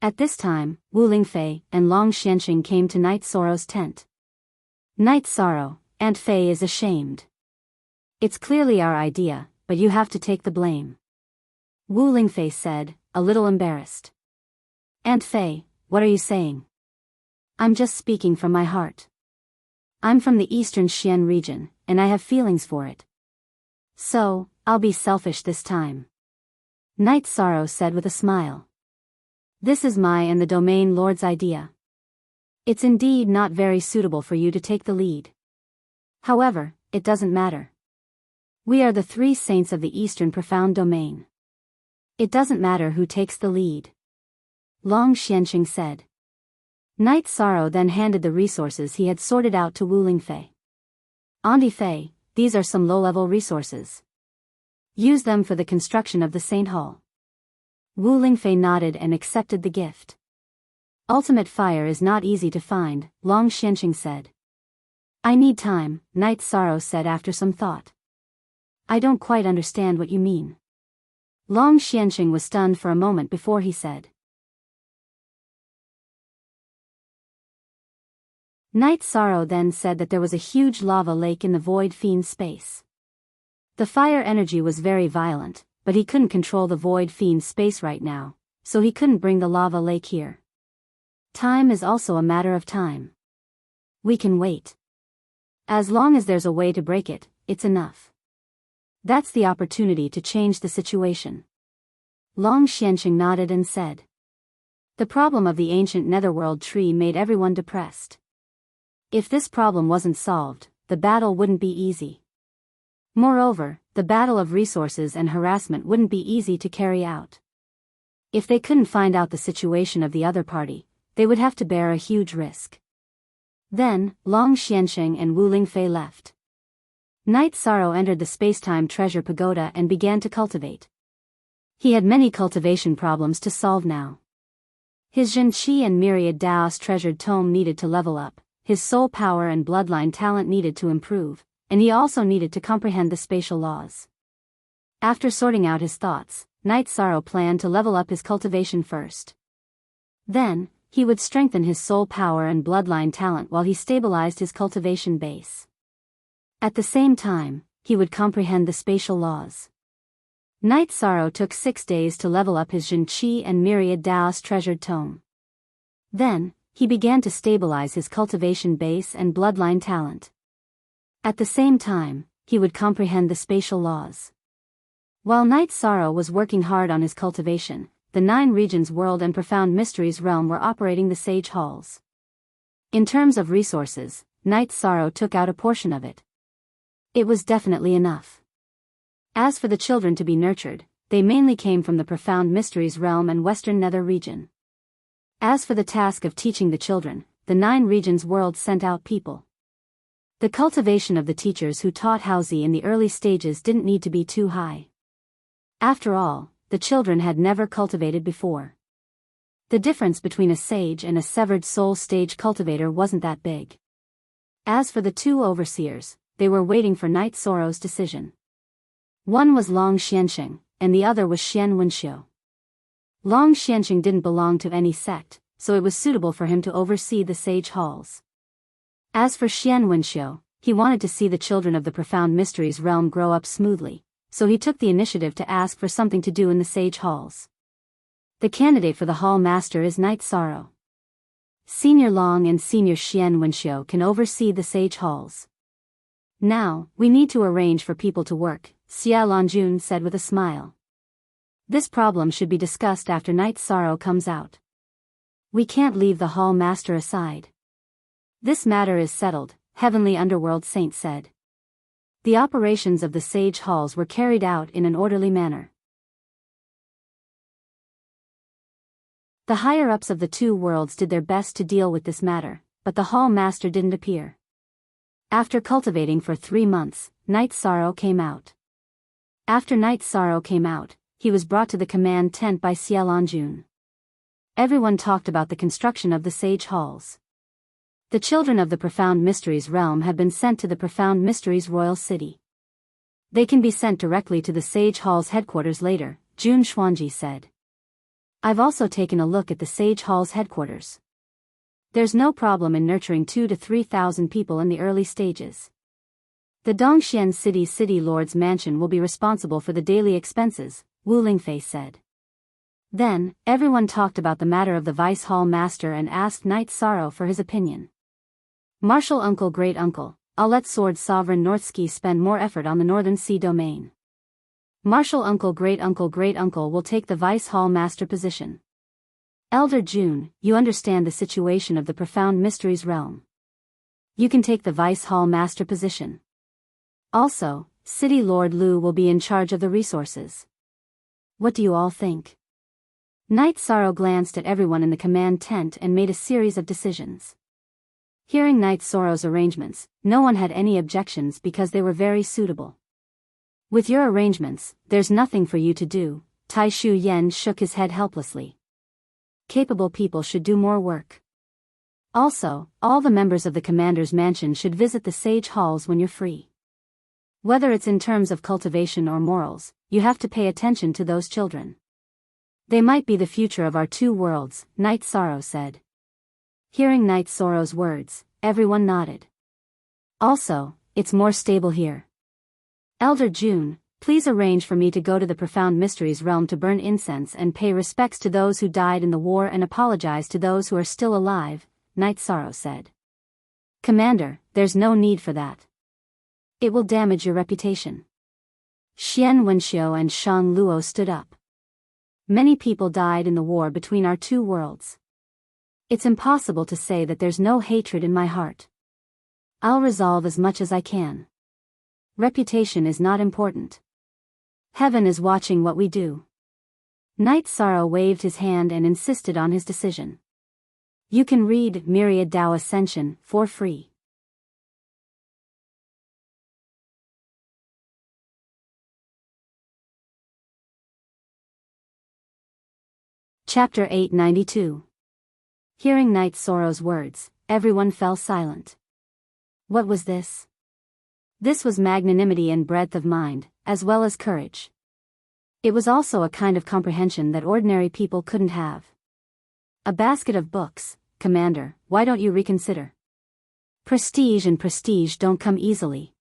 At this time, Wu Lingfei and Long Xianxing came to Night Sorrow's tent. Night Sorrow, Aunt Fei is ashamed. It's clearly our idea, but you have to take the blame. Wu Lingfei said, a little embarrassed. Aunt Fei, what are you saying? I'm just speaking from my heart. I'm from the eastern Xian region, and I have feelings for it. So, I'll be selfish this time. Night Sorrow said with a smile. This is my and the domain lord's idea. It's indeed not very suitable for you to take the lead. However, it doesn't matter. We are the three saints of the eastern profound domain. It doesn't matter who takes the lead. Long Xianxing said. Night Sorrow then handed the resources he had sorted out to Wu Lingfei. Auntie Fei, these are some low-level resources. Use them for the construction of the Saint Hall. Wu Lingfei nodded and accepted the gift. Ultimate fire is not easy to find, Long Xianxing said. I need time, Night Sorrow said after some thought. I don't quite understand what you mean. Long Xianxing was stunned for a moment before he said. Night Sorrow then said that there was a huge lava lake in the void fiend space. The fire energy was very violent, but he couldn't control the void fiend space right now, so he couldn't bring the lava lake here. Time is also a matter of time. We can wait. As long as there's a way to break it, it's enough. That's the opportunity to change the situation. Long Xianxing nodded and said. The problem of the ancient netherworld tree made everyone depressed. If this problem wasn't solved, the battle wouldn't be easy. Moreover, the battle of resources and harassment wouldn't be easy to carry out. If they couldn't find out the situation of the other party, they would have to bear a huge risk. Then, Long Xianxing and Wu Lingfei left. Night Sorrow entered the Spacetime Treasure Pagoda and began to cultivate. He had many cultivation problems to solve now. His Zhen Qi and Myriad Daos treasured tome needed to level up, his soul power and bloodline talent needed to improve, and he also needed to comprehend the spatial laws. After sorting out his thoughts, Night Sorrow planned to level up his cultivation first. Then, he would strengthen his soul power and bloodline talent while he stabilized his cultivation base. At the same time, he would comprehend the spatial laws. Night Sorrow took 6 days to level up his Zhen Qi and Myriad Daos treasured tome. Then, he began to stabilize his cultivation base and bloodline talent. At the same time, he would comprehend the spatial laws. While Night Sorrow was working hard on his cultivation, the 9 regions world and profound mysteries realm were operating the sage halls. In terms of resources, Night Sorrow took out a portion of it. It was definitely enough. As for the children to be nurtured, they mainly came from the profound mysteries realm and western nether region. As for the task of teaching the children, the 9 regions world sent out people. The cultivation of the teachers who taught Haozi in the early stages didn't need to be too high. After all, the children had never cultivated before. The difference between a sage and a severed soul stage cultivator wasn't that big. As for the 2 overseers, they were waiting for Night Sorrow's decision. One was Long Xianxing, and the other was Xian Wenxiu. Long Xianxing didn't belong to any sect, so it was suitable for him to oversee the sage halls. As for Xian Wenxiu, he wanted to see the children of the profound mysteries realm grow up smoothly, so he took the initiative to ask for something to do in the sage halls. The candidate for the hall master is Night Sorrow. Senior Long and Senior Xian Wenxiu can oversee the sage halls. Now, we need to arrange for people to work, Xia Longjun said with a smile. This problem should be discussed after Night Sorrow comes out. We can't leave the hall master aside. This matter is settled, Heavenly Underworld Saint said. The operations of the sage halls were carried out in an orderly manner. The higher-ups of the 2 worlds did their best to deal with this matter, but the hall master didn't appear. After cultivating for 3 months, Night Sorrow came out. After Night Sorrow came out, he was brought to the command tent by Xia Longjun. Everyone talked about the construction of the sage halls. The children of the Profound Mysteries realm have been sent to the Profound Mysteries Royal City. They can be sent directly to the Sage Hall's headquarters later, Jun Xuanji said. I've also taken a look at the Sage Hall's headquarters. There's no problem in nurturing 2,000 to 3,000 people in the early stages. The Dongxian City's city lord's mansion will be responsible for the daily expenses, Wu Lingfei said. Then, everyone talked about the matter of the Vice Hall Master and asked Knight Sorrow for his opinion. Martial Uncle Great Uncle, I'll let Sword Sovereign Northski spend more effort on the Northern Sea domain. Martial Uncle Great Uncle will take the Vice Hall Master position. Elder June, you understand the situation of the Profound Mysteries realm. You can take the Vice Hall Master position. Also, City Lord Lu will be in charge of the resources. What do you all think? Knight Sorrow glanced at everyone in the command tent and made a series of decisions. Hearing Knight Sorrow's arrangements, no one had any objections because they were very suitable. With your arrangements, there's nothing for you to do, Tai Shu Yen shook his head helplessly. Capable people should do more work. Also, all the members of the commander's mansion should visit the Sage Halls when you're free. Whether it's in terms of cultivation or morals, you have to pay attention to those children. They might be the future of our two worlds, Knight Sorrow said. Hearing Knight Sorrow's words, everyone nodded. Also, it's more stable here. Elder June, please arrange for me to go to the Profound Mysteries realm to burn incense and pay respects to those who died in the war and apologize to those who are still alive, Knight Sorrow said. Commander, there's no need for that. It will damage your reputation. Xian Wenxiu and Shang Luo stood up. Many people died in the war between our two worlds. It's impossible to say that there's no hatred in my heart. I'll resolve as much as I can. Reputation is not important. Heaven is watching what we do. Knight Sorrow waved his hand and insisted on his decision. You can read Myriad Tao Ascension for free. Chapter 892. Hearing Knight Sorrow's words, everyone fell silent. What was this? This was magnanimity and breadth of mind, as well as courage. It was also a kind of comprehension that ordinary people couldn't have. A basket of books, Commander, why don't you reconsider? Prestige and prestige don't come easily.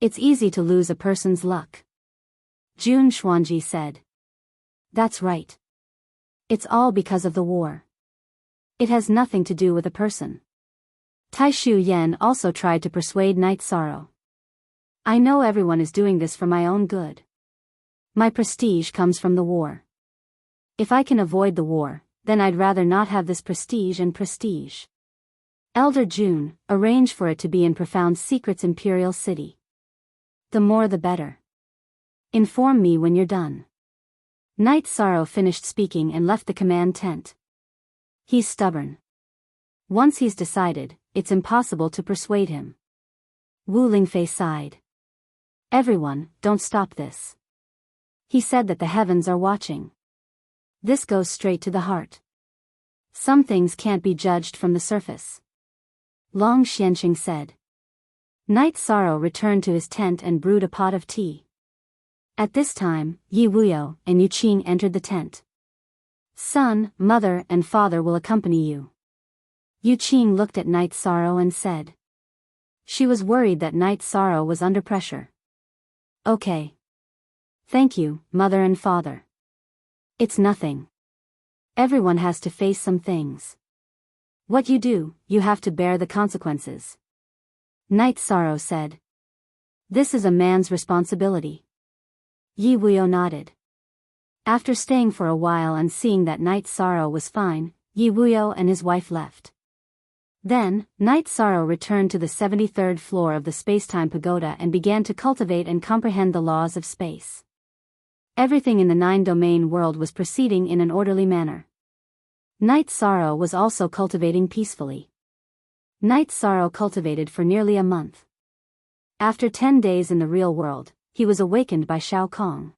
It's easy to lose a person's luck. Jun Xuanji said. That's right. It's all because of the war. It has nothing to do with a person. Tai Shu Yen also tried to persuade Knight Sorrow. I know everyone is doing this for my own good. My prestige comes from the war. If I can avoid the war, then I'd rather not have this prestige and prestige. Elder June, arrange for it to be in Profound Secrets Imperial City. The more the better. Inform me when you're done. Knight Sorrow finished speaking and left the command tent. He's stubborn. Once he's decided, it's impossible to persuade him. Wu Lingfei sighed. Everyone, don't stop this. He said that the heavens are watching. This goes straight to the heart. Some things can't be judged from the surface. Long Xianqing said. Knight Sorrow returned to his tent and brewed a pot of tea. At this time, Yi Wuyo and Yu Qing entered the tent. Son, mother, and father will accompany you. Yu Qing looked at Knight Sorrow and said. She was worried that Knight Sorrow was under pressure. Okay. Thank you, mother and father. It's nothing. Everyone has to face some things. What you do, you have to bear the consequences. Knight Sorrow said. This is a man's responsibility. Yi Wuyo nodded. After staying for a while and seeing that Knight Sorrow was fine, Yi Wuyo and his wife left. Then, Knight Sorrow returned to the 73rd floor of the Spacetime Pagoda and began to cultivate and comprehend the laws of space. Everything in the 9-domain world was proceeding in an orderly manner. Knight Sorrow was also cultivating peacefully. Knight Sorrow cultivated for nearly a month. After 10 days in the real world, he was awakened by Shao Kong.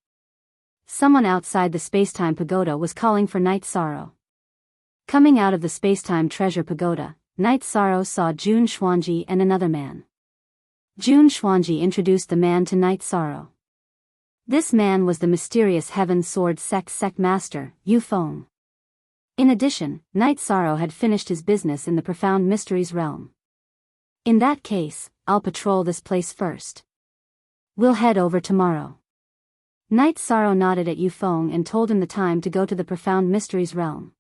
Someone outside the Spacetime Pagoda was calling for Knight Sorrow. Coming out of the Spacetime Treasure Pagoda, Knight Sorrow saw Jun Xuanji and another man. Jun Xuanji introduced the man to Knight Sorrow. This man was the mysterious Heaven Sword Sect Master, Yu Feng. In addition, Night Sorrow had finished his business in the Profound Mysteries realm. In that case, I'll patrol this place first. We'll head over tomorrow. Night Sorrow nodded at Yufeng and told him the time to go to the Profound Mysteries realm.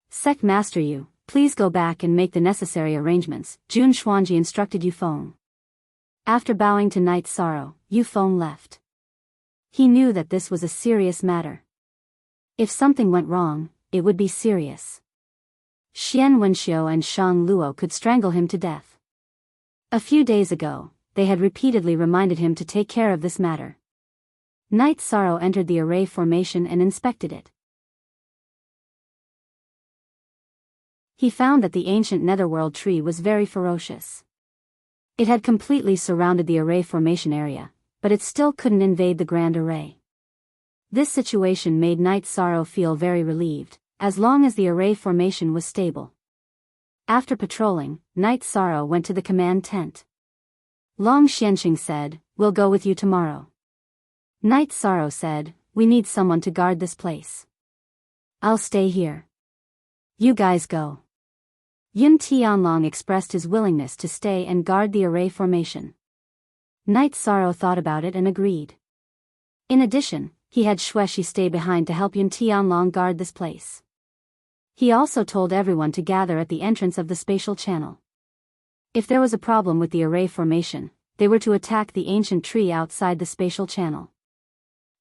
Sect Master Yu, please go back and make the necessary arrangements, Jun Xuanji instructed Yufeng. After bowing to Night Sorrow, Yufeng left. He knew that this was a serious matter. If something went wrong, it would be serious. Xian Wenxiu and Shang Luo could strangle him to death. A few days ago, they had repeatedly reminded him to take care of this matter. Night Sorrow entered the array formation and inspected it. He found that the ancient netherworld tree was very ferocious. It had completely surrounded the array formation area, but it still couldn't invade the grand array. This situation made Night Sorrow feel very relieved, as long as the array formation was stable. After patrolling, Night Sorrow went to the command tent. Long Xianxing said, "We'll go with you tomorrow." Night Sorrow said, "We need someone to guard this place. I'll stay here. You guys go." Yun Tianlong expressed his willingness to stay and guard the array formation. Night Sorrow thought about it and agreed. In addition, he had Xueshi stay behind to help Yun Tianlong guard this place. He also told everyone to gather at the entrance of the spatial channel. If there was a problem with the array formation, they were to attack the ancient tree outside the spatial channel.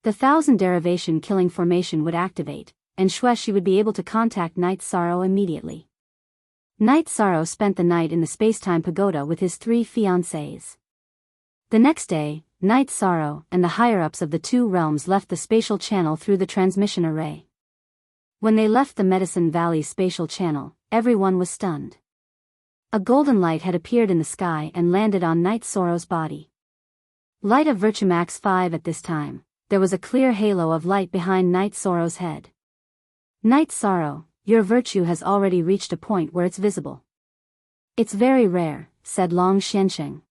The 1,000 derivation killing formation would activate, and Xueshi would be able to contact Night Sorrow immediately. Night Sorrow spent the night in the Spacetime Pagoda with his 3 fiancées. The next day, Night Sorrow and the higher-ups of the 2 realms left the spatial channel through the transmission array. When they left the Medicine Valley spatial channel, everyone was stunned. A golden light had appeared in the sky and landed on Night Sorrow's body. Light of Virtumax 5 at this time, there was a clear halo of light behind Night Sorrow's head. Night Sorrow, your virtue has already reached a point where it's visible. It's very rare, said Long Xianxing.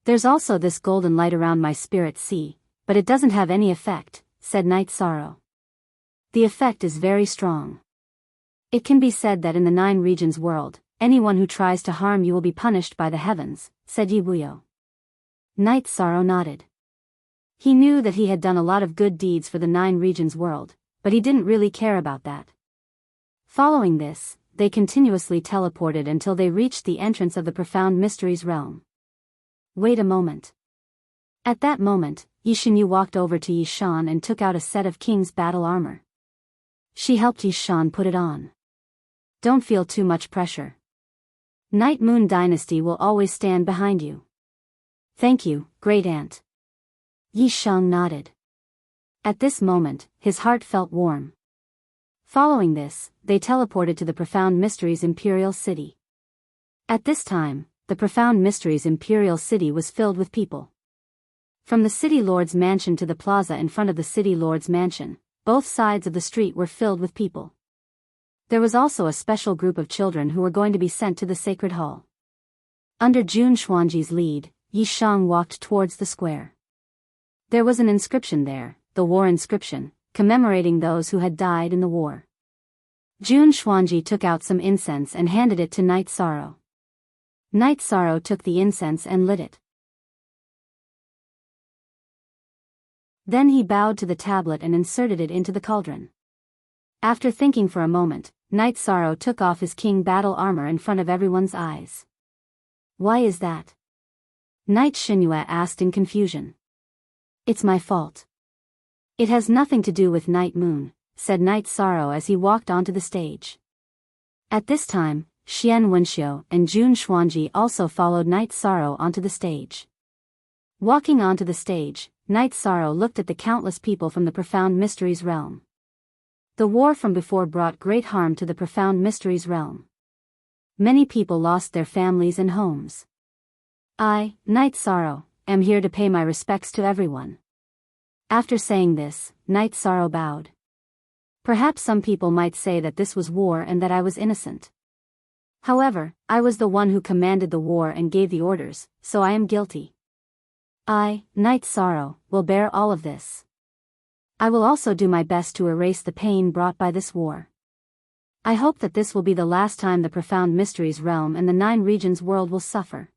There's also this golden light around my spirit sea, but it doesn't have any effect, said Night Sorrow. The effect is very strong. It can be said that in the 9 regions world, anyone who tries to harm you will be punished by the heavens, said Yibuyo. Night Sorrow nodded. He knew that he had done a lot of good deeds for the 9 regions world, but he didn't really care about that. Following this, they continuously teleported until they reached the entrance of the Profound Mysteries realm. Wait a moment. At that moment, Yishanyu walked over to Yishan and took out a set of King's battle armor. She helped Yishan put it on. Don't feel too much pressure. Night Moon Dynasty will always stand behind you. Thank you, Great Aunt. Yishang nodded. At this moment, his heart felt warm. Following this, they teleported to the Profound Mysteries Imperial City. At this time, the Profound Mysteries Imperial City was filled with people. From the City Lord's mansion to the plaza in front of the City Lord's mansion, both sides of the street were filled with people. There was also a special group of children who were going to be sent to the Sacred Hall. Under Jun Xuanji's lead, Yishang walked towards the square. There was an inscription there, the war inscription, commemorating those who had died in the war. Jun Xuanji took out some incense and handed it to Night Sorrow. Night Sorrow took the incense and lit it. Then he bowed to the tablet and inserted it into the cauldron. After thinking for a moment, Night Sorrow took off his king battle armor in front of everyone's eyes. Why is that? Night Xinhua asked in confusion. It's my fault. It has nothing to do with Night Moon, said Night Sorrow as he walked onto the stage. At this time, Xian Wenxiu and Jun Xuanji also followed Night Sorrow onto the stage. Walking onto the stage, Night Sorrow looked at the countless people from the Profound Mysteries realm. The war from before brought great harm to the Profound Mysteries realm. Many people lost their families and homes. I, Night Sorrow, am here to pay my respects to everyone. After saying this, Night Sorrow bowed. Perhaps some people might say that this was war and that I was innocent. However, I was the one who commanded the war and gave the orders, so I am guilty. I, Night Sorrow, will bear all of this. I will also do my best to erase the pain brought by this war. I hope that this will be the last time the Profound Mysteries realm and the Nine Regions world will suffer.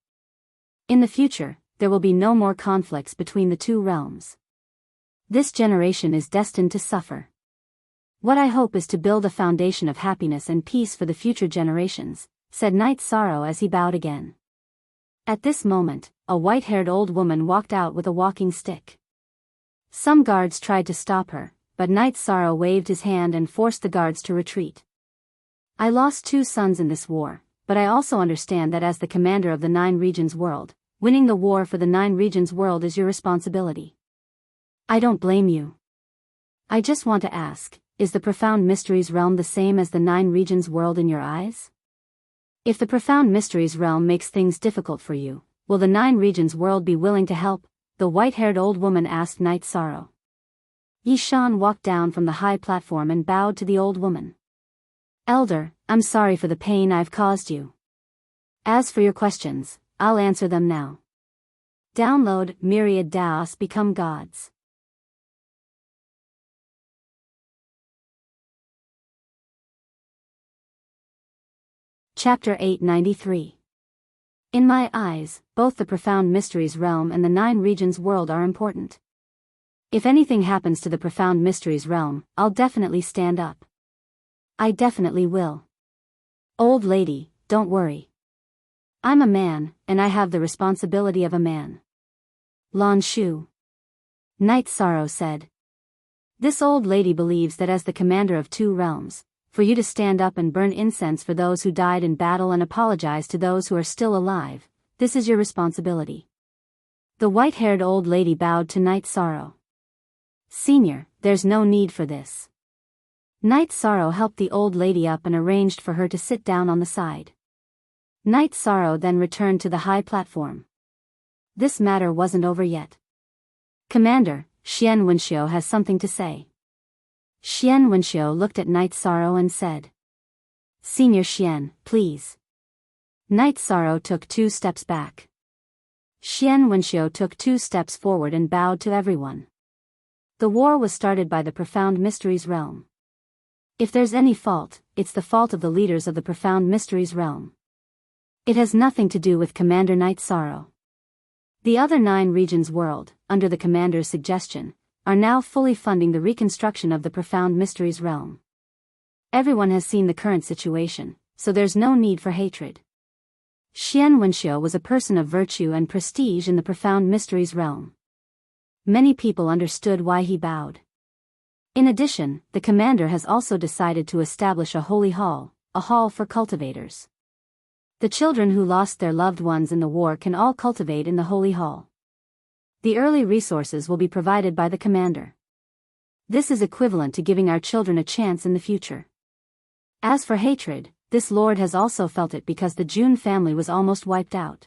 In the future, there will be no more conflicts between the two realms. This generation is destined to suffer. What I hope is to build a foundation of happiness and peace for the future generations, said Knight Sorrow as he bowed again. At this moment, a white-haired old woman walked out with a walking stick. Some guards tried to stop her, but Knight Sorrow waved his hand and forced the guards to retreat. I lost 2 sons in this war, but I also understand that as the commander of the Nine Regions world, winning the war for the Nine Regions world is your responsibility. I don't blame you. I just want to ask, is the Profound Mysteries realm the same as the Nine Regions world in your eyes? If the Profound Mysteries realm makes things difficult for you, will the Nine Regions world be willing to help? The white-haired old woman asked Knight Sorrow. Yi Shan walked down from the high platform and bowed to the old woman. Elder, I'm sorry for the pain I've caused you. As for your questions, I'll answer them now. Download Myriad Daos Become Gods. Chapter 893. In my eyes, both the Profound Mysteries realm and the Nine Regions world are important. If anything happens to the Profound Mysteries realm, I'll definitely stand up. I definitely will. Old lady, don't worry. I'm a man, and I have the responsibility of a man. Lan Shu. Knight Sorrow said. This old lady believes that as the commander of 2 realms, for you to stand up and burn incense for those who died in battle and apologize to those who are still alive, this is your responsibility. The white-haired old lady bowed to Knight Sorrow. Senior, there's no need for this. Knight Sorrow helped the old lady up and arranged for her to sit down on the side. Knight Sorrow then returned to the high platform. This matter wasn't over yet. Commander, Xian Wenxiu has something to say. Xian Wenxiu looked at Knight Sorrow and said. Senior Xian, please. Knight Sorrow took 2 steps back. Xian Wenxiu took 2 steps forward and bowed to everyone. The war was started by the Profound Mysteries realm. If there's any fault, it's the fault of the leaders of the Profound Mysteries realm. It has nothing to do with Commander Knight Sorrow. The other 9 regions world, under the commander's suggestion, are now fully funding the reconstruction of the Profound Mysteries realm. Everyone has seen the current situation, so there's no need for hatred. Xian Wenxiu was a person of virtue and prestige in the Profound Mysteries realm. Many people understood why he bowed. In addition, the commander has also decided to establish a holy hall, a hall for cultivators. The children who lost their loved ones in the war can all cultivate in the holy hall. The early resources will be provided by the commander. This is equivalent to giving our children a chance in the future. As for hatred, this lord has also felt it because the Jun family was almost wiped out.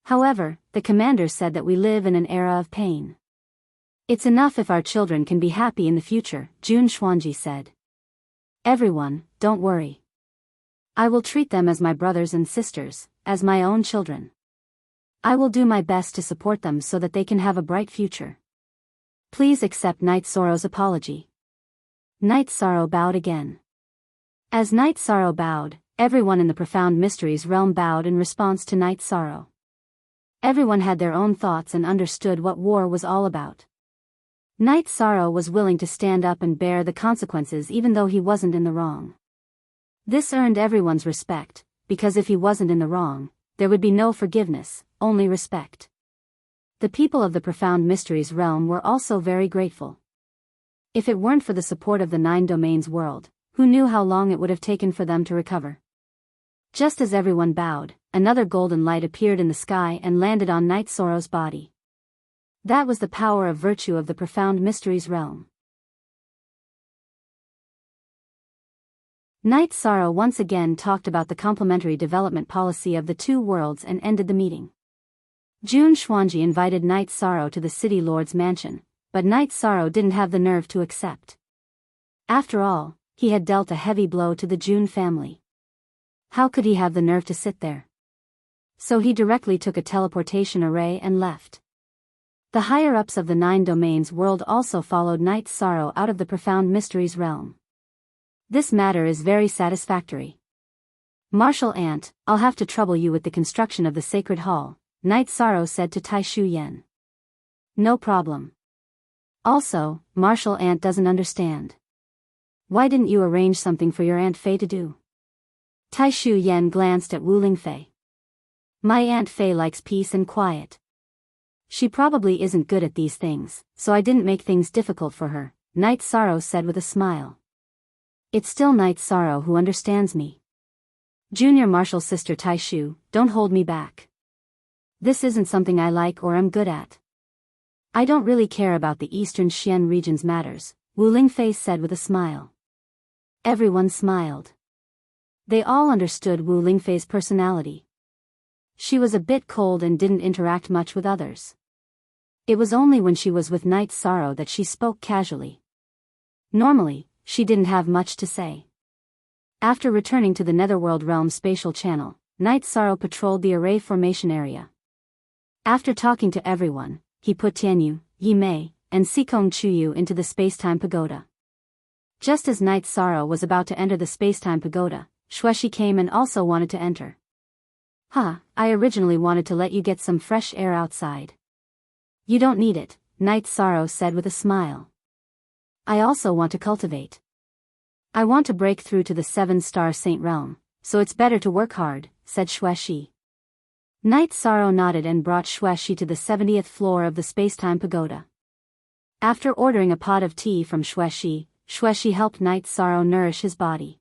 However, the commander said that we live in an era of pain. It's enough if our children can be happy in the future, Jun Xuanji said. Everyone, don't worry. I will treat them as my brothers and sisters, as my own children. I will do my best to support them so that they can have a bright future. Please accept Knight Sorrow's apology. Knight Sorrow bowed again. As Knight Sorrow bowed, everyone in the Profound Mysteries realm bowed in response to Knight Sorrow. Everyone had their own thoughts and understood what war was all about. Knight Sorrow was willing to stand up and bear the consequences even though he wasn't in the wrong. This earned everyone's respect, because if he wasn't in the wrong, there would be no forgiveness, only respect. The people of the Profound Mysteries realm were also very grateful. If it weren't for the support of the 9 domains world, who knew how long it would have taken for them to recover? Just as everyone bowed, another golden light appeared in the sky and landed on Knight Sorrow's body. That was the power of virtue of the Profound Mysteries realm. Knight Sorrow once again talked about the complementary development policy of the 2 worlds and ended the meeting. Jun Xuanji invited Knight Sorrow to the City Lord's mansion, but Knight Sorrow didn't have the nerve to accept. After all, he had dealt a heavy blow to the Jun family. How could he have the nerve to sit there? So he directly took a teleportation array and left. The higher-ups of the 9 domains world also followed Knight Sorrow out of the Profound Mysteries realm. This matter is very satisfactory. Martial Ant, I'll have to trouble you with the construction of the sacred hall, Night Sorrow said to Tai Shu Yen. No problem. Also, Martial Ant doesn't understand. Why didn't you arrange something for your Aunt Fei to do? Tai Shu Yen glanced at Wu Lingfei. My Aunt Fei likes peace and quiet. She probably isn't good at these things, so I didn't make things difficult for her, Night Sorrow said with a smile. It's still Night Sorrow who understands me. Junior Martial Sister Tai Shu, don't hold me back. This isn't something I like or am good at. I don't really care about the Eastern Xian region's matters, Wu Lingfei said with a smile. Everyone smiled. They all understood Wu Lingfei's personality. She was a bit cold and didn't interact much with others. It was only when she was with Night Sorrow that she spoke casually. Normally, she didn't have much to say. After returning to the Netherworld Realm spatial channel, Night Sorrow patrolled the array formation area. After talking to everyone, he put Tianyu, Yi Mei, and Sikong Chuyu into the Spacetime Pagoda. Just as Night Sorrow was about to enter the Spacetime Pagoda, Xueshi came and also wanted to enter. I originally wanted to let you get some fresh air outside. You don't need it, Night Sorrow said with a smile. I also want to cultivate. I want to break through to the 7-star Saint Realm, so it's better to work hard, said Xueshi. Night Sorrow nodded and brought Xueshi to the 70th floor of the Spacetime Pagoda. After ordering a pot of tea from Xueshi, Xueshi helped Night Sorrow nourish his body.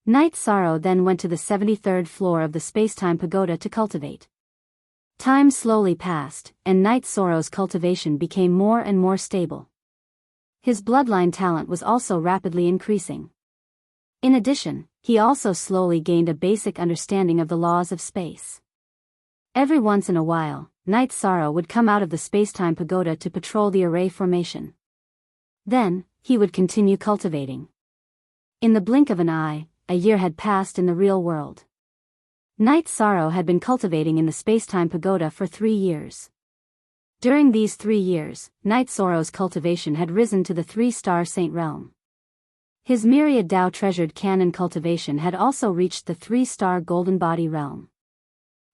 Night Sorrow then went to the 73rd floor of the Spacetime Pagoda to cultivate. Time slowly passed, and Night Sorrow's cultivation became more and more stable. His bloodline talent was also rapidly increasing. In addition, he also slowly gained a basic understanding of the laws of space. Every once in a while, Night Sorrow would come out of the Spacetime Pagoda to patrol the array formation. Then, he would continue cultivating. In the blink of an eye, a year had passed in the real world. Night Sorrow had been cultivating in the Spacetime Pagoda for 3 years. During these 3 years, Night Sorrow's cultivation had risen to the 3-star Saint Realm. His myriad Dao treasured canon cultivation had also reached the 3-star Golden Body Realm.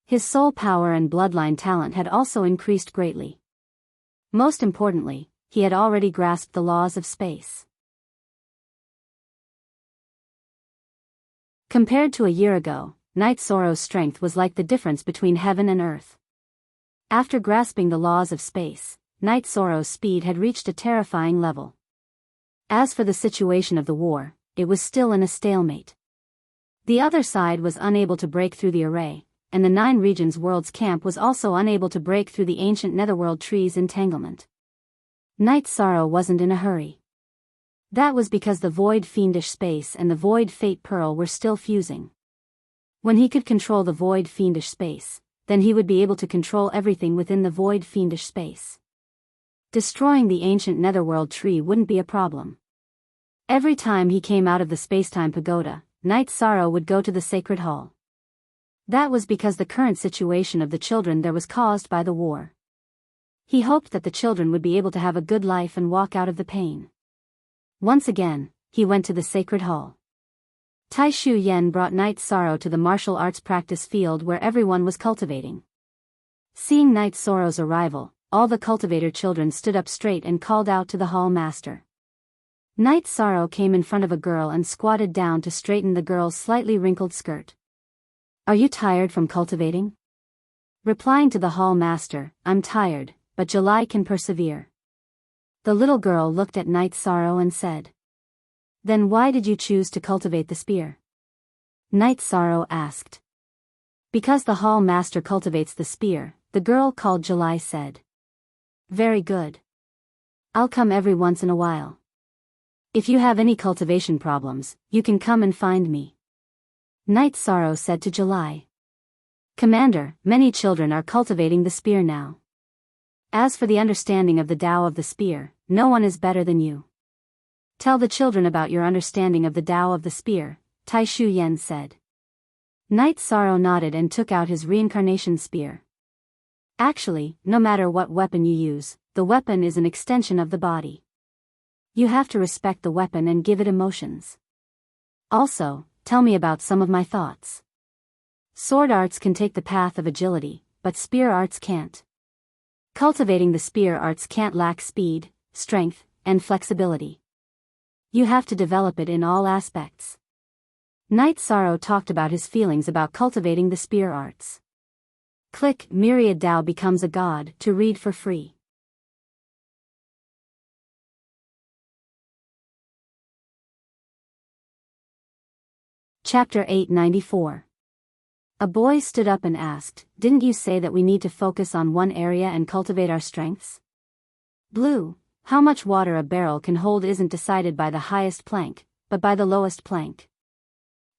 His soul power and bloodline talent had also increased greatly. Most importantly, he had already grasped the laws of space. Compared to a year ago, Night Sorrow's strength was like the difference between heaven and earth. After grasping the laws of space, Night Sorrow's speed had reached a terrifying level. As for the situation of the war, it was still in a stalemate. The other side was unable to break through the array, and the 9 Regions World's camp was also unable to break through the ancient Netherworld tree's entanglement. Night Sorrow wasn't in a hurry. That was because the Void Fiendish Space and the Void Fate Pearl were still fusing. When he could control the Void Fiendish Space, then he would be able to control everything within the Void Fiendish Space. Destroying the ancient Netherworld tree wouldn't be a problem. Every time he came out of the Spacetime Pagoda, Night Sorrow would go to the Sacred Hall. That was because the current situation of the children there was caused by the war. He hoped that the children would be able to have a good life and walk out of the pain. Once again, he went to the Sacred Hall. Tai Shu Yen brought Night Sorrow to the martial arts practice field where everyone was cultivating. Seeing Night Sorrow's arrival, all the cultivator children stood up straight and called out to the hall master. Night Sorrow came in front of a girl and squatted down to straighten the girl's slightly wrinkled skirt. Are you tired from cultivating? Replying to the hall master, I'm tired, but July can persevere. The little girl looked at Night Sorrow and said. Then why did you choose to cultivate the spear? Night Sorrow asked. Because the hall master cultivates the spear, the girl called July said. Very good. I'll come every once in a while. If you have any cultivation problems, you can come and find me. Night Sorrow said to July. Commander, many children are cultivating the spear now. As for the understanding of the Tao of the spear, no one is better than you. Tell the children about your understanding of the Tao of the spear, Tai Shu Yen said. Night Sorrow nodded and took out his reincarnation spear. Actually, no matter what weapon you use, the weapon is an extension of the body. You have to respect the weapon and give it emotions. Also, tell me about some of my thoughts. Sword arts can take the path of agility, but spear arts can't. Cultivating the spear arts can't lack speed, strength, and flexibility. You have to develop it in all aspects. Knight Sorrow talked about his feelings about cultivating the spear arts. Click, Myriad Dao becomes a god, to read for free. Chapter 894. A boy stood up and asked, "Didn't you say that we need to focus on one area and cultivate our strengths?" Blue, how much water a barrel can hold isn't decided by the highest plank, but by the lowest plank.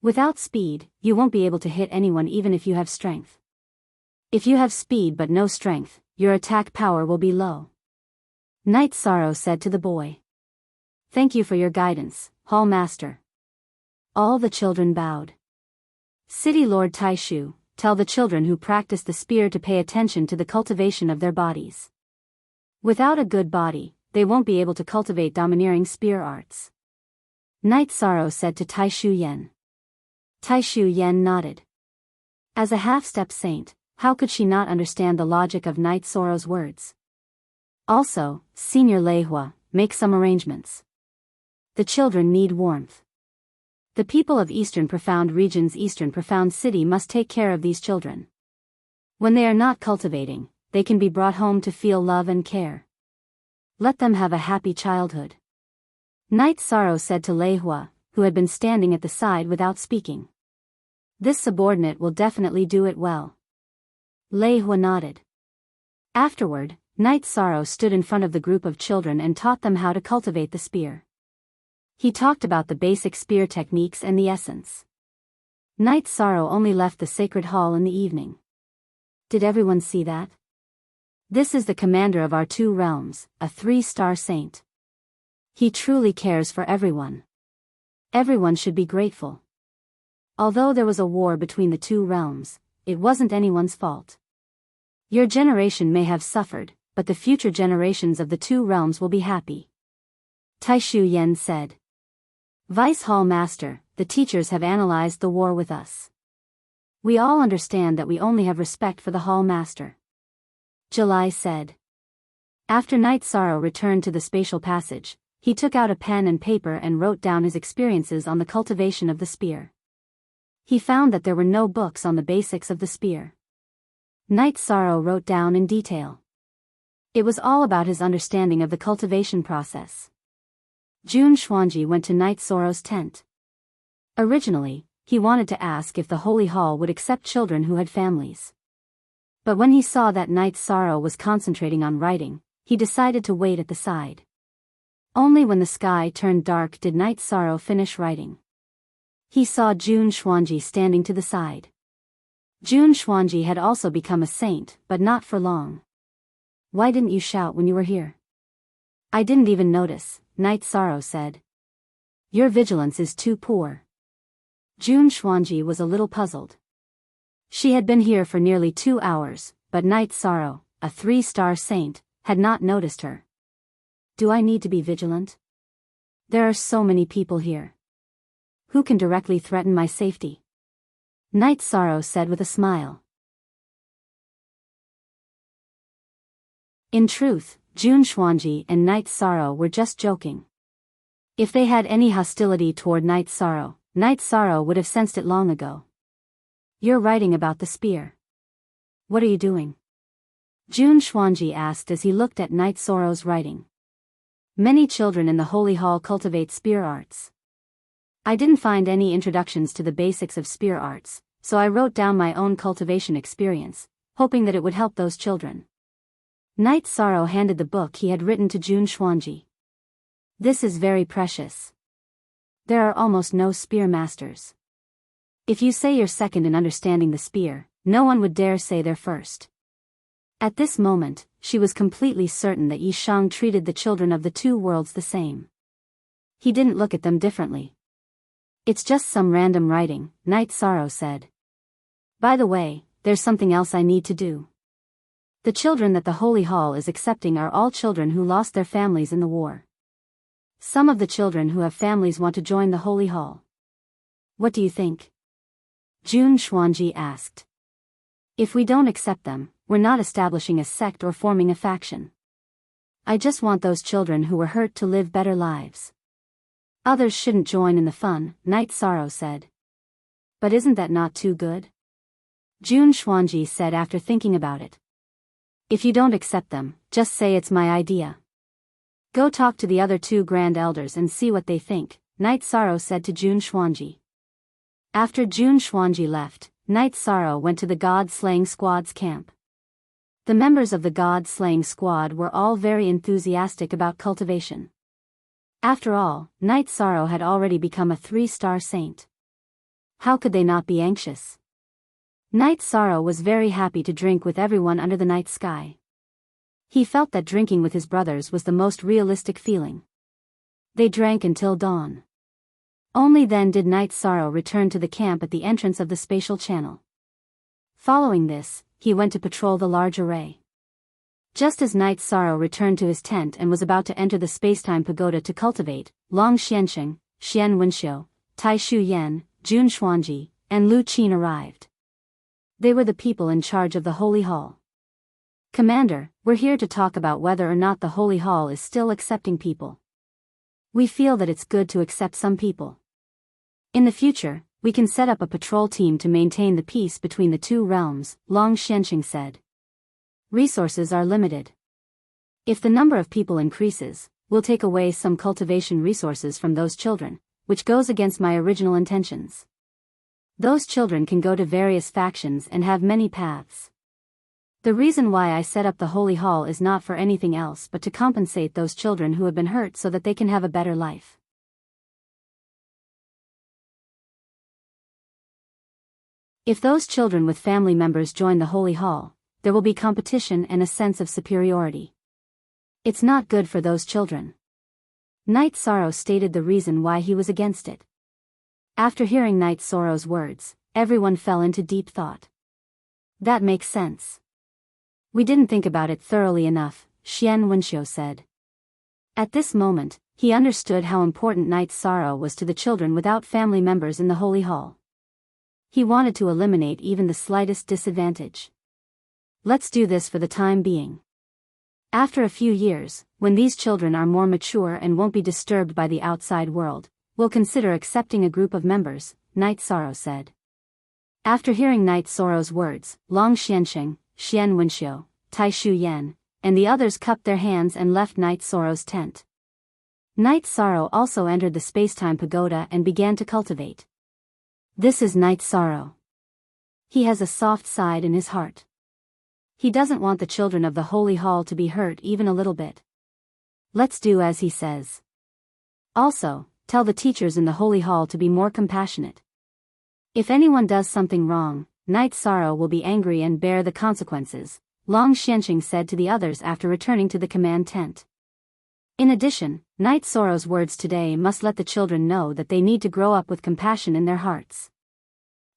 Without speed, you won't be able to hit anyone even if you have strength. If you have speed but no strength, your attack power will be low. Knight Sorrow said to the boy. Thank you for your guidance, Hall Master. All the children bowed. City Lord Taishu, tell the children who practice the spear to pay attention to the cultivation of their bodies. Without a good body, they won't be able to cultivate domineering spear arts. Knight Sorrow said to Taishu Yen. Taishu Yen nodded. As a half-step saint, how could she not understand the logic of Knight Sorrow's words? Also, Senior Lei Hua, make some arrangements. The children need warmth. The people of Eastern Profound Region's Eastern Profound City must take care of these children. When they are not cultivating, they can be brought home to feel love and care. Let them have a happy childhood. Knight Sorrow said to Lei Hua, who had been standing at the side without speaking. This subordinate will definitely do it well. Lei Hua nodded. Afterward, Knight Sorrow stood in front of the group of children and taught them how to cultivate the spear. He talked about the basic spear techniques and the essence. Knight Sorrow only left the sacred hall in the evening. Did everyone see that? This is the commander of our two realms, a 3-star saint. He truly cares for everyone. Everyone should be grateful. Although there was a war between the two realms, it wasn't anyone's fault. Your generation may have suffered, but the future generations of the two realms will be happy. Taishu Yen said. Vice Hall Master, the teachers have analyzed the war with us. We all understand that we only have respect for the Hall Master. July said. After Knight Sorrow returned to the spatial passage, he took out a pen and paper and wrote down his experiences on the cultivation of the spear. He found that there were no books on the basics of the spear. Knight Sorrow wrote down in detail. It was all about his understanding of the cultivation process. Jun Xuanji went to Knight Sorrow's tent. Originally, he wanted to ask if the Holy Hall would accept children who had families. But when he saw that Knight Sorrow was concentrating on writing, he decided to wait at the side. Only when the sky turned dark did Knight Sorrow finish writing. He saw Jun Xuanji standing to the side. Jun Xuanji had also become a saint, but not for long. Why didn't you shout when you were here? I didn't even notice, Knight Sorrow said. Your vigilance is too poor. Jun Xuanji was a little puzzled. She had been here for nearly 2 hours, but Knight Sorrow, a 3-star saint, had not noticed her. Do I need to be vigilant? There are so many people here. Who can directly threaten my safety? Knight Sorrow said with a smile. In truth, Jun Xuanji and Knight Sorrow were just joking. If they had any hostility toward Knight Sorrow would have sensed it long ago. You're writing about the spear. What are you doing? Jun Xuanji asked as he looked at Knight Sorrow's writing. Many children in the Holy Hall cultivate spear arts. I didn't find any introductions to the basics of spear arts, so I wrote down my own cultivation experience, hoping that it would help those children. Knight Sorrow handed the book he had written to Jun Xuanji. This is very precious. There are almost no spear masters. If you say you're second in understanding the spear, no one would dare say they're first. At this moment, she was completely certain that Yi Shang treated the children of the two worlds the same. He didn't look at them differently. It's just some random writing, Knight Sorrow said. By the way, there's something else I need to do. The children that the Holy Hall is accepting are all children who lost their families in the war. Some of the children who have families want to join the Holy Hall. What do you think? Jun Xuanji asked. If we don't accept them, we're not establishing a sect or forming a faction. I just want those children who were hurt to live better lives. Others shouldn't join in the fun, Night Sorrow said. But isn't that not too good? Jun Xuanji said after thinking about it. If you don't accept them, just say it's my idea. Go talk to the other two grand elders and see what they think, Night Sorrow said to Jun Xuanji. After Jun Xuanji left, Night Sorrow went to the God-slaying squad's camp. The members of the God-slaying squad were all very enthusiastic about cultivation. After all, Night Sorrow had already become a 3-star saint. How could they not be anxious? Night Sorrow was very happy to drink with everyone under the night sky. He felt that drinking with his brothers was the most realistic feeling. They drank until dawn. Only then did Night Sorrow return to the camp at the entrance of the spatial channel. Following this, he went to patrol the large array. Just as Night Sorrow returned to his tent and was about to enter the spacetime pagoda to cultivate, Long Xiansheng, Xian Wenxiu, Tai Shu Yan, Jun Xuanji, and Lu Qin arrived. They were the people in charge of the Holy Hall. Commander, we're here to talk about whether or not the Holy Hall is still accepting people. We feel that it's good to accept some people. In the future, we can set up a patrol team to maintain the peace between the two realms, Long Xiansheng said. Resources are limited. If the number of people increases, we'll take away some cultivation resources from those children, which goes against my original intentions. Those children can go to various factions and have many paths. The reason why I set up the Holy Hall is not for anything else but to compensate those children who have been hurt so that they can have a better life. If those children with family members join the Holy Hall, there will be competition and a sense of superiority. It's not good for those children. Night Sorrow stated the reason why he was against it. After hearing Night Sorrow's words, everyone fell into deep thought. That makes sense. We didn't think about it thoroughly enough, Xian Wenxiu said. At this moment, he understood how important Night Sorrow was to the children without family members in the Holy Hall. He wanted to eliminate even the slightest disadvantage. Let's do this for the time being. After a few years, when these children are more mature and won't be disturbed by the outside world, we'll consider accepting a group of members, Night Sorrow said. After hearing Night Sorrow's words, Long Xiansheng, Xian Wenxiu, Tai Shu Yan, and the others cupped their hands and left Night Sorrow's tent. Night Sorrow also entered the spacetime pagoda and began to cultivate. This is Night Sorrow. He has a soft side in his heart. He doesn't want the children of the Holy Hall to be hurt even a little bit. Let's do as he says. Also, tell the teachers in the Holy Hall to be more compassionate. If anyone does something wrong, Night Sorrow will be angry and bear the consequences, Long Xiansheng said to the others after returning to the command tent. In addition, Night Sorrow's words today must let the children know that they need to grow up with compassion in their hearts.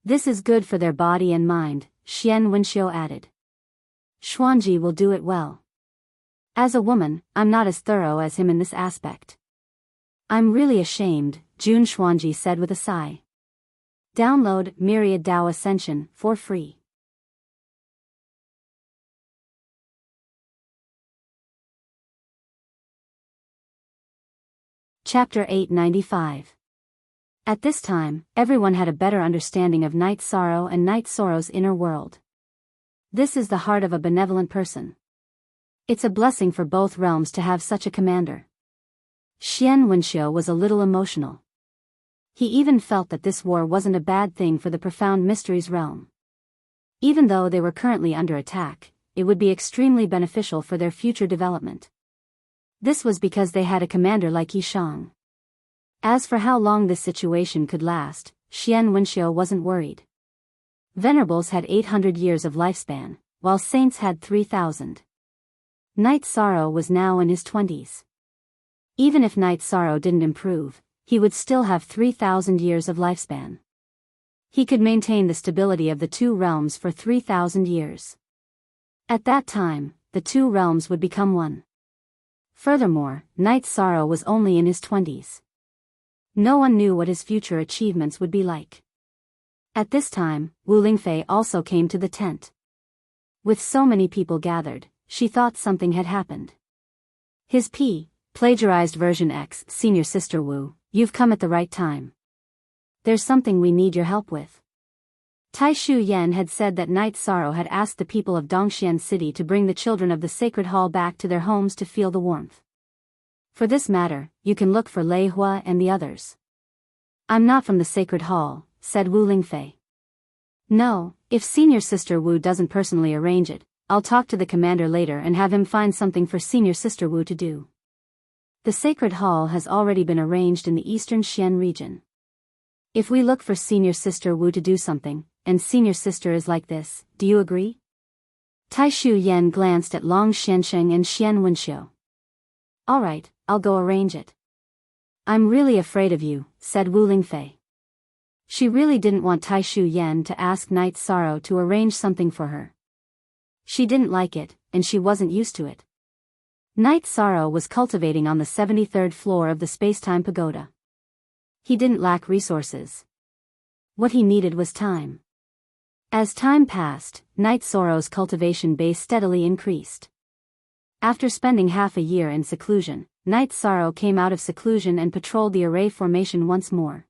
This is good for their body and mind, Xian Wenxiu added. Xuanji will do it well. As a woman, I'm not as thorough as him in this aspect. I'm really ashamed, Jun Xuanji said with a sigh. Download Myriad Dao Ascension for free. Chapter 895. At this time, everyone had a better understanding of Night Sorrow and Night Sorrow's inner world. This is the heart of a benevolent person. It's a blessing for both realms to have such a commander. Xian Wenxiu was a little emotional. He even felt that this war wasn't a bad thing for the Profound Mysteries realm. Even though they were currently under attack, it would be extremely beneficial for their future development. This was because they had a commander like Yishang. As for how long this situation could last, Xian Wenxiu wasn't worried. Venerables had 800 years of lifespan, while saints had 3,000. Night Sorrow was now in his 20s. Even if Night Sorrow didn't improve, he would still have 3,000 years of lifespan. He could maintain the stability of the two realms for 3,000 years. At that time, the two realms would become one. Furthermore, Night Sorrow was only in his 20s. No one knew what his future achievements would be like. At this time, Wu Lingfei also came to the tent. With so many people gathered, she thought something had happened. His plagiarized version X, Senior Sister Wu, you've come at the right time. There's something we need your help with. Tai Shu Yan had said that Night Sorrow had asked the people of Dongxian City to bring the children of the Sacred Hall back to their homes to feel the warmth. For this matter, you can look for Lei Hua and the others. I'm not from the Sacred Hall, said Wu Lingfei. No, if Senior Sister Wu doesn't personally arrange it, I'll talk to the commander later and have him find something for Senior Sister Wu to do. The Sacred Hall has already been arranged in the eastern Xian region. If we look for Senior Sister Wu to do something, and Senior Sister is like this, do you agree? Tai Shu Yan glanced at Long Xiansheng and Xian Wenxiu. Alright, I'll go arrange it. I'm really afraid of you, said Wu Lingfei. She really didn't want Tai Shu Yan to ask Night Sorrow to arrange something for her. She didn't like it, and she wasn't used to it. Night Sorrow was cultivating on the 73rd floor of the Spacetime Pagoda. He didn't lack resources. What he needed was time. As time passed, Night Sorrow's cultivation base steadily increased. After spending half a year in seclusion, Night Sorrow came out of seclusion and patrolled the array formation once more.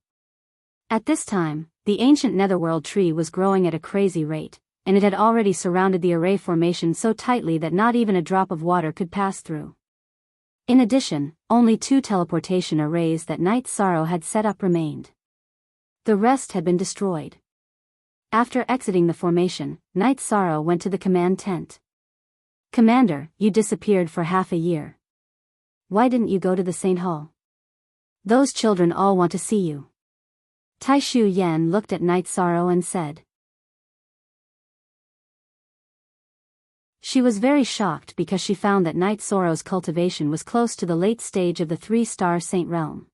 At this time, the ancient Netherworld tree was growing at a crazy rate, and it had already surrounded the array formation so tightly that not even a drop of water could pass through. In addition, only 2 teleportation arrays that Night Sorrow had set up remained. The rest had been destroyed. After exiting the formation, Night Sorrow went to the command tent. Commander, you disappeared for half a year. Why didn't you go to the Saint Hall? Those children all want to see you. Tai Shu Yan looked at Night Sorrow and said. She was very shocked because she found that Night Sorrow's cultivation was close to the late stage of the 3-star Saint Realm.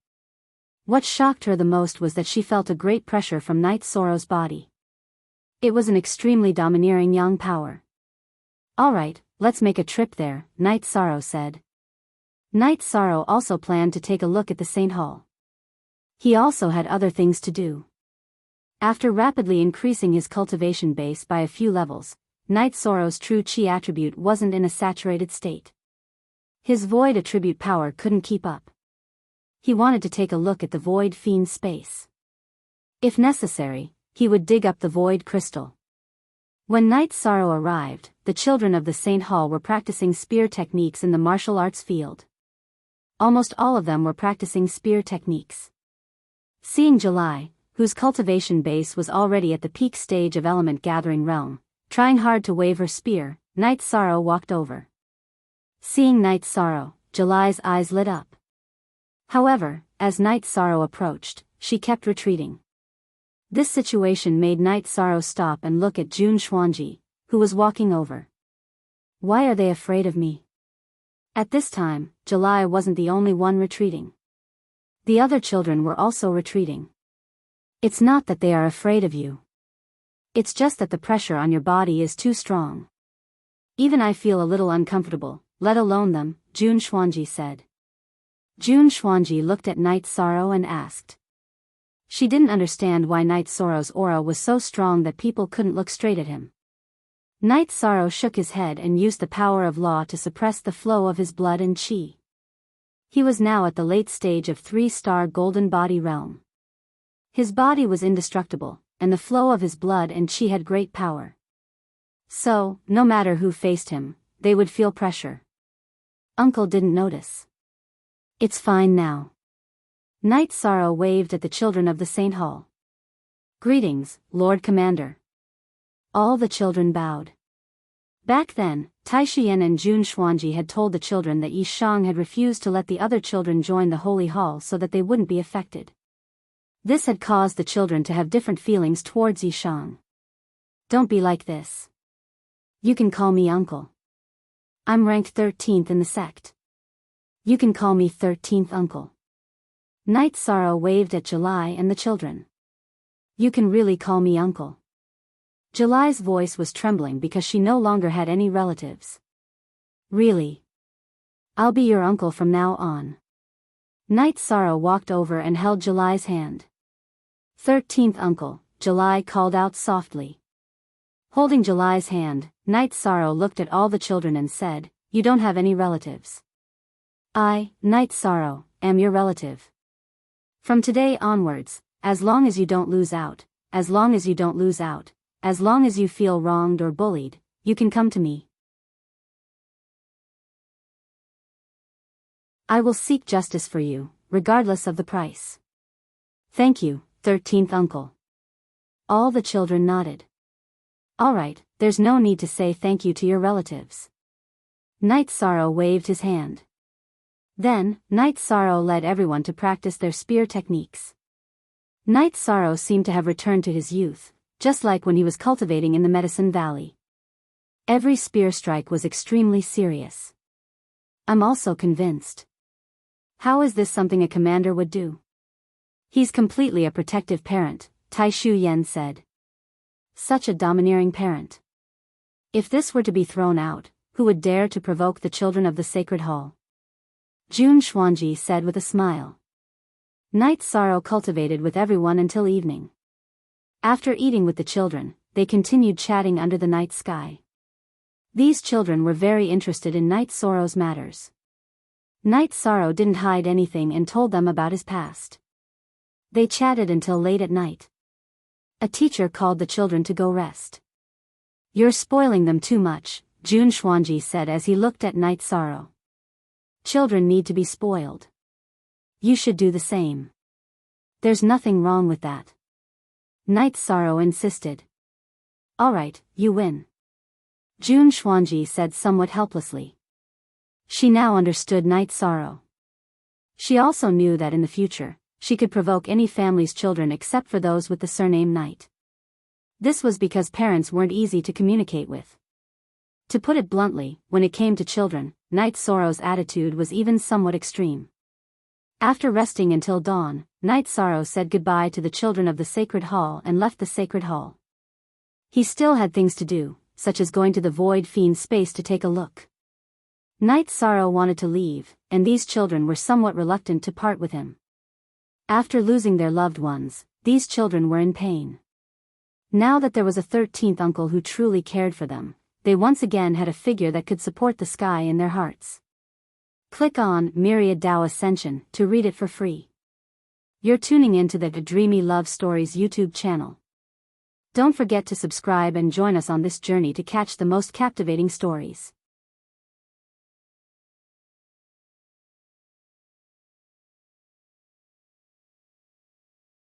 What shocked her the most was that she felt a great pressure from Night Sorrow's body. It was an extremely domineering yang power. Alright, let's make a trip there, Night Sorrow said. Night Sorrow also planned to take a look at the Saint Hall. He also had other things to do. After rapidly increasing his cultivation base by a few levels, Night Sorrow's true chi attribute wasn't in a saturated state. His void attribute power couldn't keep up. He wanted to take a look at the void fiend space. If necessary, he would dig up the void crystal. When Night Sorrow arrived, the children of the Saint Hall were practicing spear techniques in the martial arts field. Almost all of them were practicing spear techniques. Seeing July, whose cultivation base was already at the peak stage of element gathering realm, trying hard to wave her spear, Night Sorrow walked over. Seeing Night Sorrow, July's eyes lit up. However, as Night Sorrow approached, she kept retreating. This situation made Night Sorrow stop and look at Jun Xuanji, who was walking over. Why are they afraid of me? At this time, July wasn't the only one retreating. The other children were also retreating. It's not that they are afraid of you. It's just that the pressure on your body is too strong. Even I feel a little uncomfortable, let alone them, Jun Xuanji said. Jun Xuanji looked at Night Sorrow and asked. She didn't understand why Night Sorrow's aura was so strong that people couldn't look straight at him. Night Sorrow shook his head and used the power of law to suppress the flow of his blood and chi. He was now at the late stage of 3-star golden body realm. His body was indestructible, and the flow of his blood and chi had great power. So, no matter who faced him, they would feel pressure. Uncle didn't notice. It's fine now. Night Sorrow waved at the children of the Saint Hall. Greetings, Lord Commander. All the children bowed. Back then, Tai Shiyan and Jun Xuanji had told the children that Yi Shang had refused to let the other children join the Holy Hall so that they wouldn't be affected. This had caused the children to have different feelings towards Yi Shang. Don't be like this. You can call me uncle. I'm ranked 13th in the sect. You can call me 13th uncle. Night Sorrow waved at July and the children. You can really call me uncle. July's voice was trembling because she no longer had any relatives. Really? I'll be your uncle from now on. Night Sorrow walked over and held July's hand. 13th uncle, July called out softly. Holding July's hand, Night Sorrow looked at all the children and said, "You don't have any relatives. I, Night Sorrow, am your relative. From today onwards, as long as you don't lose out, as long as you don't lose out, as long as you feel wronged or bullied, you can come to me. I will seek justice for you, regardless of the price." "Thank you, 13th uncle." All the children nodded. "All right, there's no need to say thank you to your relatives." Night Sorrow waved his hand. Then, Night Sorrow led everyone to practice their spear techniques. Night Sorrow seemed to have returned to his youth, just like when he was cultivating in the Medicine Valley. Every spear strike was extremely serious. "I'm also convinced. How is this something a commander would do?" "He's completely a protective parent," Tai Shu Yen said. "Such a domineering parent. If this were to be thrown out, who would dare to provoke the children of the Sacred Hall?" Jun Xuanji said with a smile. Night Sorrow cultivated with everyone until evening. After eating with the children, they continued chatting under the night sky. These children were very interested in Night Sorrow's matters. Night Sorrow didn't hide anything and told them about his past. They chatted until late at night. A teacher called the children to go rest. "You're spoiling them too much," Jun Xuanji said as he looked at Night Sorrow. "Children need to be spoiled. You should do the same." "There's nothing wrong with that," Night Sorrow insisted. "All right, you win," Jun Xuanji said somewhat helplessly. She now understood Night Sorrow. She also knew that in the future, she could provoke any family's children except for those with the surname Night. This was because parents weren't easy to communicate with. To put it bluntly, when it came to children, Night Sorrow's attitude was even somewhat extreme. After resting until dawn, Night Sorrow said goodbye to the children of the Sacred Hall and left the Sacred Hall. He still had things to do, such as going to the Void Fiend space to take a look. Night Sorrow wanted to leave, and these children were somewhat reluctant to part with him. After losing their loved ones, these children were in pain. Now that there was a 13th uncle who truly cared for them, they once again had a figure that could support the sky in their hearts. Click on Myriad Dao Ascension to read it for free. You're tuning into the Dreamy Love Stories YouTube channel. Don't forget to subscribe and join us on this journey to catch the most captivating stories.